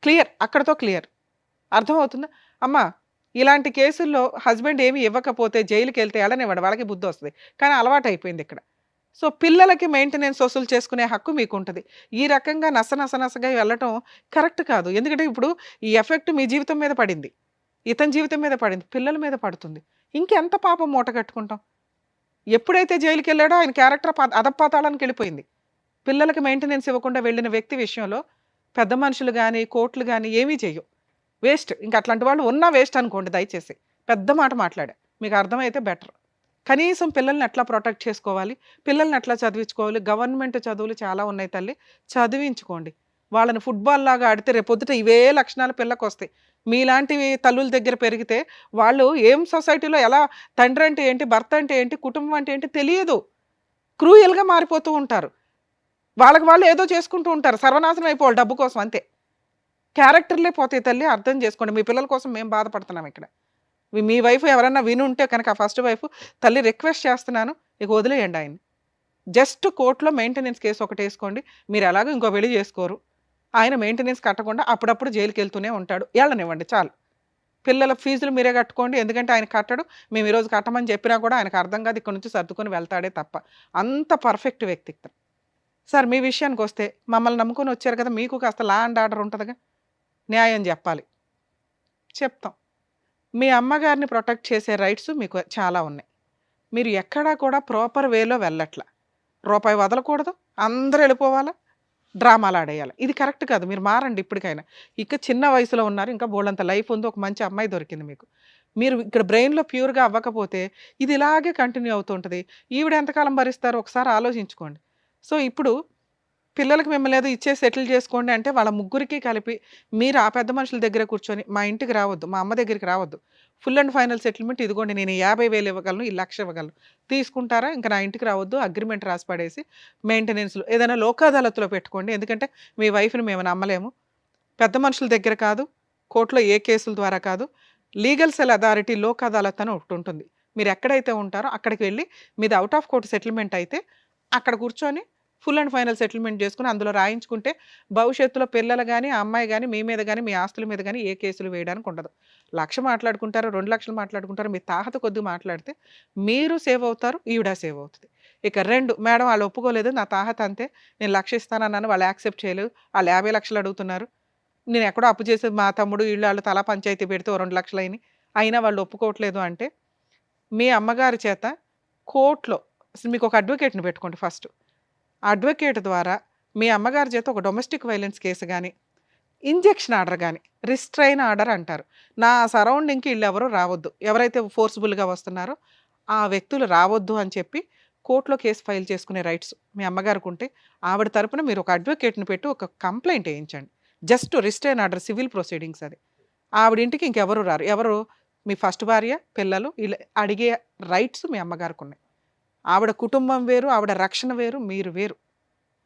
క్లియర్, అక్కడతో క్లియర్. అర్థమవుతుందా? అమ్మ ఇలాంటి కేసుల్లో హస్బెండ్ ఏమి ఇవ్వకపోతే జైలుకి వెళ్తే వెళ్ళనివ్వడు, వాళ్ళకి బుద్ధి వస్తుంది. కానీ అలవాటు అయిపోయింది ఇక్కడ. సో పిల్లలకి మెయింటెనెన్స్ వసూలు చేసుకునే హక్కు మీకు ఉంటుంది. ఈ రకంగా నసగా వెళ్ళటం కరెక్ట్ కాదు. ఎందుకంటే ఇప్పుడు ఈ ఎఫెక్ట్ మీ జీవితం మీద పడింది, ఇతని జీవితం మీద పడింది, పిల్లల మీద పడుతుంది. ఇంకెంత పాపం మూట కట్టుకుంటాం? ఎప్పుడైతే జైలుకి వెళ్ళాడో ఆయన క్యారెక్టర్ అధపాతాళానికి వెళ్ళిపోయింది. పిల్లలకి మెయింటెనెన్స్ ఇవ్వకుండా వెళ్ళిన వ్యక్తి విషయంలో పెద్ద మనుషులు కానీ కోర్టులు కానీ ఏమీ చెయ్యవు. వేస్ట్. ఇంకా అట్లాంటి వాళ్ళు ఉన్నా వేస్ట్ అనుకోండి. దయచేసి పెద్ద మాట మాట్లాడా, మీకు అర్థమైతే బెటర్. కనీసం పిల్లల్ని ఎట్లా ప్రొటెక్ట్ చేసుకోవాలి, పిల్లల్ని ఎట్లా చదివించుకోవాలి. గవర్నమెంట్ చదువులు చాలా ఉన్నాయి తల్లి, చదివించుకోండి. వాళ్ళని ఫుట్బాల్ లాగా ఆడితే రేపొద్దుట ఇవే లక్షణాలు పిల్లకి వస్తాయి. మీలాంటివి తల్లుల దగ్గర పెరిగితే వాళ్ళు ఏం సొసైటీలో ఎలా తండ్రి అంటే ఏంటి, భర్త అంటే ఏంటి, కుటుంబం అంటే ఏంటి తెలియదు. క్రూయల్గా మారిపోతూ ఉంటారు. వాళ్ళకి వాళ్ళు ఏదో చేసుకుంటూ ఉంటారు, సర్వనాశనం అయిపోవాలి డబ్బు కోసం, అంతే. క్యారెక్టర్లే పోతాయి తల్లి, అర్థం చేసుకోండి. మీ పిల్లల కోసం మేము బాధపడుతున్నాం ఇక్కడ. మీ వైఫ్ ఎవరన్నా విని ఉంటే కనుక, ఫస్ట్ వైఫ్, తల్లి రిక్వెస్ట్ చేస్తున్నాను, ఇక వదిలేయండి ఆయన్ని. జస్ట్ కోర్టులో మెయింటెనెన్స్ కేసు ఒకటి వేసుకోండి. మీరు ఎలాగో ఇంకో పెళ్లి చేసుకోరు, ఆయన మెయింటెనెన్స్ కట్టకుండా అప్పుడప్పుడు జైలుకి వెళ్తూనే ఉంటాడు, వెళ్ళనివ్వండి చాలు. పిల్లల ఫీజులు మీరే కట్టుకోండి, ఎందుకంటే ఆయన కట్టడు. మేము ఈరోజు కట్టమని చెప్పినా కూడా ఆయనకు అర్థం కాదు, ఇక్కడ నుంచి సర్దుకొని వెళ్తాడే తప్ప. అంత పర్ఫెక్ట్ వ్యక్తి. సార్ మీ విషయానికి వస్తే, మమ్మల్ని నమ్ముకొని వచ్చారు కదా, మీకు కాస్త లా అండ్ ఆర్డర్ ఉంటుందిగా, న్యాయం చెప్పాలి, చెప్తాం. మీ అమ్మగారిని ప్రొటెక్ట్ చేసే రైట్స్ మీకు చాలా ఉన్నాయి. మీరు ఎక్కడా కూడా ప్రాపర్ వేలో వెళ్ళట్లా. రూపాయి వదలకూడదు, అందరూ వెళ్ళిపోవాలా, డ్రామాలు ఆడేయాలి. ఇది కరెక్ట్ కాదు. మీరు మారండి ఇప్పటికైనా. ఇక చిన్న వయసులో ఉన్నారు, ఇంకా బోల్డంత లైఫ్ ఉంది, ఒక మంచి అమ్మాయి దొరికింది మీకు. మీరు ఇక్కడ బ్రెయిన్లో ప్యూర్గా అవ్వకపోతే ఇది ఇలాగే కంటిన్యూ అవుతుంటుంది. ఈవిడ ఎంతకాలం భరిస్తారో ఒకసారి ఆలోచించుకోండి. సో ఇప్పుడు పిల్లలకి మిమ్మల్ని ఏదో ఇచ్చే సెటిల్ చేసుకోండి అంటే వాళ్ళ ముగ్గురికి కలిపి మీరు ఆ పెద్ద మనుషుల దగ్గర కూర్చొని, మా ఇంటికి రావద్దు, మా అమ్మ దగ్గరికి రావద్దు, ఫుల్ అండ్ ఫైనల్ సెటిల్మెంట్ ఇదిగోండి, నేను 50,000 ఇవ్వగలను, ఈ 1,00,000 ఇవ్వగలను, తీసుకుంటారా, ఇంకా నా ఇంటికి రావద్దు, అగ్రిమెంట్ రాసి పడేసి మెయింటెనెన్స్లో ఏదైనా లోక్ అదాలత్లో పెట్టుకోండి. ఎందుకంటే మీ వైఫ్ని మేము నమ్మలేము. పెద్ద మనుషుల దగ్గర కాదు, కోర్టులో ఏ కేసుల ద్వారా కాదు, legal cell authority Lok Adalat అని ఒకటి ఉంటుంది. మీరు ఎక్కడైతే ఉంటారో అక్కడికి వెళ్ళి మీది అవుట్ ఆఫ్ కోర్టు సెటిల్మెంట్ అయితే అక్కడ కూర్చొని ఫుల్ అండ్ ఫైనల్ సెటిల్మెంట్ చేసుకుని అందులో రాయించుకుంటే భవిష్యత్తులో పిల్లలు కానీ, ఆ అమ్మాయి కానీ, మీ మీద కానీ, మీ ఆస్తుల మీద కానీ ఏ కేసులు వేయడానికి ఉండదు. 1,00,000 మాట్లాడుకుంటారు, 2,00,000 మాట్లాడుకుంటారు, మీ తాహత కొద్ది మాట్లాడితే మీరు సేవ్ అవుతారు, ఈవిడ సేవ్ అవుతుంది. ఇక 2, మేడం వాళ్ళు ఒప్పుకోలేదు, నా తాహత అంతే, నేను 1,00,000 ఇస్తానన్నాను, వాళ్ళు యాక్సెప్ట్ చేయలేదు, వాళ్ళు 50,00,000 అడుగుతున్నారు, నేను ఎక్కడో అప్పు చేసి మా తమ్ముడు వీళ్ళు వాళ్ళు తలా పంచాయతీ పెడితే 2,00,000 అయినాయి, అయినా వాళ్ళు ఒప్పుకోవట్లేదు అంటే మీ అమ్మగారి చేత కోర్టులో మీకు ఒక అడ్వకేట్ని పెట్టుకోండి. ఫస్ట్ అడ్వకేట్ ద్వారా మీ అమ్మగారి చేత ఒక డొమెస్టిక్ వైలెన్స్ కేసు కానీ, ఇంజెక్షన్ ఆర్డర్ కానీ, రిస్ట్రైన్ ఆర్డర్ అంటారు, నా సరౌండింగ్కి వీళ్ళు ఎవరు రావద్దు, ఎవరైతే ఫోర్స్ఫుల్గా వస్తున్నారో ఆ వ్యక్తులు రావద్దు అని చెప్పి కోర్టులో కేసు ఫైల్ చేసుకునే రైట్స్ మీ అమ్మగారికి ఉంటే ఆవిడ తరపున మీరు ఒక అడ్వకేట్ని పెట్టి ఒక కంప్లైంట్ వేయించండి. Just restrain order, civil proceedings. అది ఆవిడ ఇంటికి ఇంకెవరు రారు. ఎవరు? మీ ఫస్ట్ భార్య, పిల్లలు, ఇలా అడిగే రైట్స్ మీ అమ్మగారికి ఉన్నాయి. ఆవిడ కుటుంబం వేరు, ఆవిడ రక్షణ వేరు, మీరు వేరు.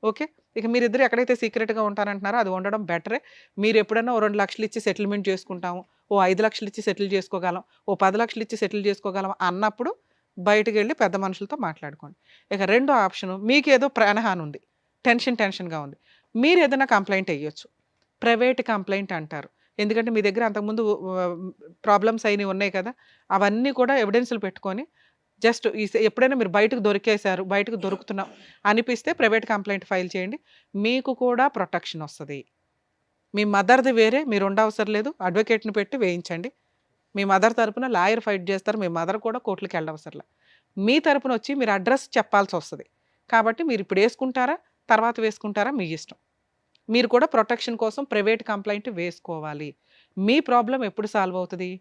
ఓకే, ఇక మీరిద్దరు ఎక్కడైతే సీక్రెట్గా ఉంటారంటున్నారో అది ఉండడం బెటరే. మీరు ఎప్పుడైనా ఓ 2,00,000 ఇచ్చి సెటిల్మెంట్ చేసుకుంటాము, ఓ 5,00,000 ఇచ్చి సెటిల్ చేసుకోగలం, ఓ 10,00,000 ఇచ్చి సెటిల్ చేసుకోగలం అన్నప్పుడు బయటకు వెళ్ళి పెద్ద మనుషులతో మాట్లాడుకోండి. ఇక రెండో ఆప్షను, మీకేదో ప్రాణహాని ఉంది, టెన్షన్గా ఉంది, మీరు ఏదైనా కంప్లైంట్ వేయొచ్చు. ప్రైవేట్ కంప్లైంట్ అంటారు. ఎందుకంటే మీ దగ్గర అంతకుముందు ప్రాబ్లమ్స్ అయినవి ఉన్నాయి కదా, అవన్నీ కూడా ఎవిడెన్స్లు పెట్టుకొని జస్ట్ ఎప్పుడైనా మీరు బయటకు దొరికేశారు, బయటకు దొరుకుతున్నాం అనిపిస్తే ప్రైవేట్ కంప్లైంట్ ఫైల్ చేయండి. మీకు కూడా ప్రొటెక్షన్ వస్తుంది. మీ మదర్ది వేరే, మీరు ఉండవసరం లేదు, అడ్వకేట్ని పెట్టి వేయించండి. మీ మదర్ తరపున లాయర్ ఫైట్ చేస్తారు, మీ మదర్ కూడా కోర్టులకు వెళ్ళవసరం. మీ తరపున వచ్చి మీరు అడ్రస్ చెప్పాల్సి వస్తుంది. కాబట్టి మీరు ఇప్పుడు వేసుకుంటారా, తర్వాత వేసుకుంటారా, మీ ఇష్టం. మీరు కూడా ప్రొటెక్షన్ కోసం ప్రైవేట్ కంప్లైంట్ వేసుకోవాలి. మీ ప్రాబ్లం ఎప్పుడు సాల్వ్ అవుతుంది?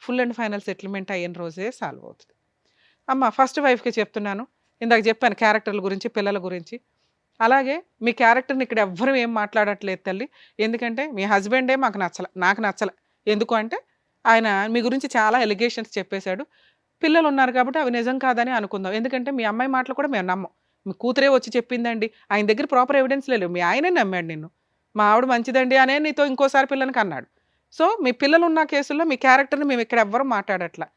ఫుల్ అండ్ ఫైనల్ సెటిల్మెంట్ అయిన రోజే సాల్వ్ అవుతుంది. అమ్మ ఫస్ట్ వైఫ్కి చెప్తున్నాను, ఇందాక చెప్పాను క్యారెక్టర్ల గురించి, పిల్లల గురించి. అలాగే మీ క్యారెక్టర్ని ఇక్కడ ఎవ్వరూ ఏం మాట్లాడట్లేదు తల్లి. ఎందుకంటే మీ హస్బెండే మాకు నాకు నచ్చలే. ఎందుకు అంటే ఆయన మీ గురించి చాలా ఎలిగేషన్స్ చెప్పేశాడు. పిల్లలు ఉన్నారు కాబట్టి అవి నిజం కాదని అనుకుందాం. ఎందుకంటే మీ అమ్మాయి మాటలు కూడా మేము నమ్మం. మీ కూతురే వచ్చి చెప్పిందండి, ఆయన దగ్గర ప్రాపర్ ఎవిడెన్స్ లేవు, మీ ఆయనే నమ్మాడు నిన్ను, మా ఆవిడ మంచిదండి అనే నీతో ఇంకోసారి పిల్లలకి అన్నాడు. సో మీ పిల్లలు ఉన్న కేసుల్లో మీ క్యారెక్టర్ని మేము ఇక్కడ ఎవ్వరూ మాట్లాడట్లా.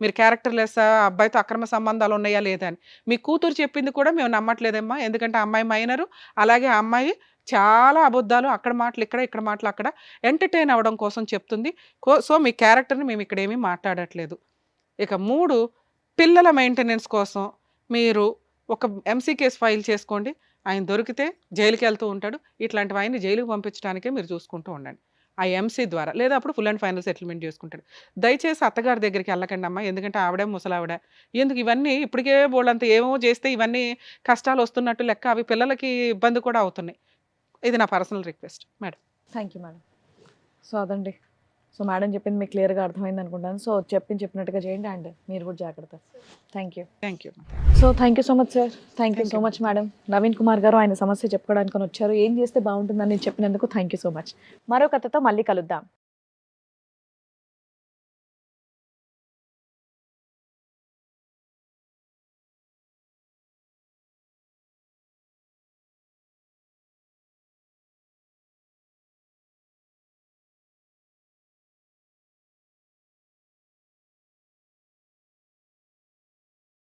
మీరు క్యారెక్టర్ లెస్, అబ్బాయితో అక్రమ సంబంధాలు ఉన్నాయా లేదా అని. మీ కూతురు చెప్పింది కూడా మేము నమ్మట్లేదమ్మా, ఎందుకంటే అమ్మాయి మైనరు, అలాగే ఆ అమ్మాయి చాలా అబద్ధాలు, అక్కడ మాటలు ఇక్కడ, ఇక్కడ మాటలు అక్కడ ఎంటర్టైన్ అవ్వడం కోసం చెప్తుంది. సో మీ క్యారెక్టర్ని మేము ఇక్కడ ఏమీ మాట్లాడట్లేదు. ఇక 3, పిల్లల మెయింటెనెన్స్ కోసం మీరు ఒక ఎంసీ కేసు ఫైల్ చేసుకోండి. ఆయన దొరికితే జైలుకి వెళ్తూ ఉంటాడు. ఇట్లాంటివి ఆయన్ని జైలుకి పంపించడానికే మీరు చూసుకుంటూ ఉండండి ఆ ఎంసీ ద్వారా. లేదా అప్పుడు ఫుల్ అండ్ ఫైనల్ సెటిల్మెంట్ చేసుకుంటాడు. దయచేసి అత్తగారి దగ్గరికి వెళ్ళకండి అమ్మా, ఎందుకంటే ఆవిడే ముసలావిడ. ఎందుకు ఇవన్నీ ఇప్పటికే బోళ్ళంత ఏమో చేస్తే ఇవన్నీ కష్టాలు వస్తున్నట్టు లెక్క, అవి పిల్లలకి ఇబ్బంది కూడా అవుతున్నాయి. ఇది నా personal request madam.
Thank you madam. So అదండి, సో మేడం చెప్పింది మీకు క్లియర్గా అర్థమైంది అనుకుంటాను. సో చెప్పినట్టుగా చేయండి అండ్ మీరు కూడా జాగ్రత్త. Thank you.
Thank you.
So thank you so much sir. Thank you so much madam. Naveen Kumar గారు ఆయన సమస్య చెప్పుకోవడానికి వచ్చారు. ఏం చేస్తే బాగుంటుందని చెప్పినందుకు థ్యాంక్ యూ సో మచ్. మరో కథతో మళ్ళీ కలుద్దాం.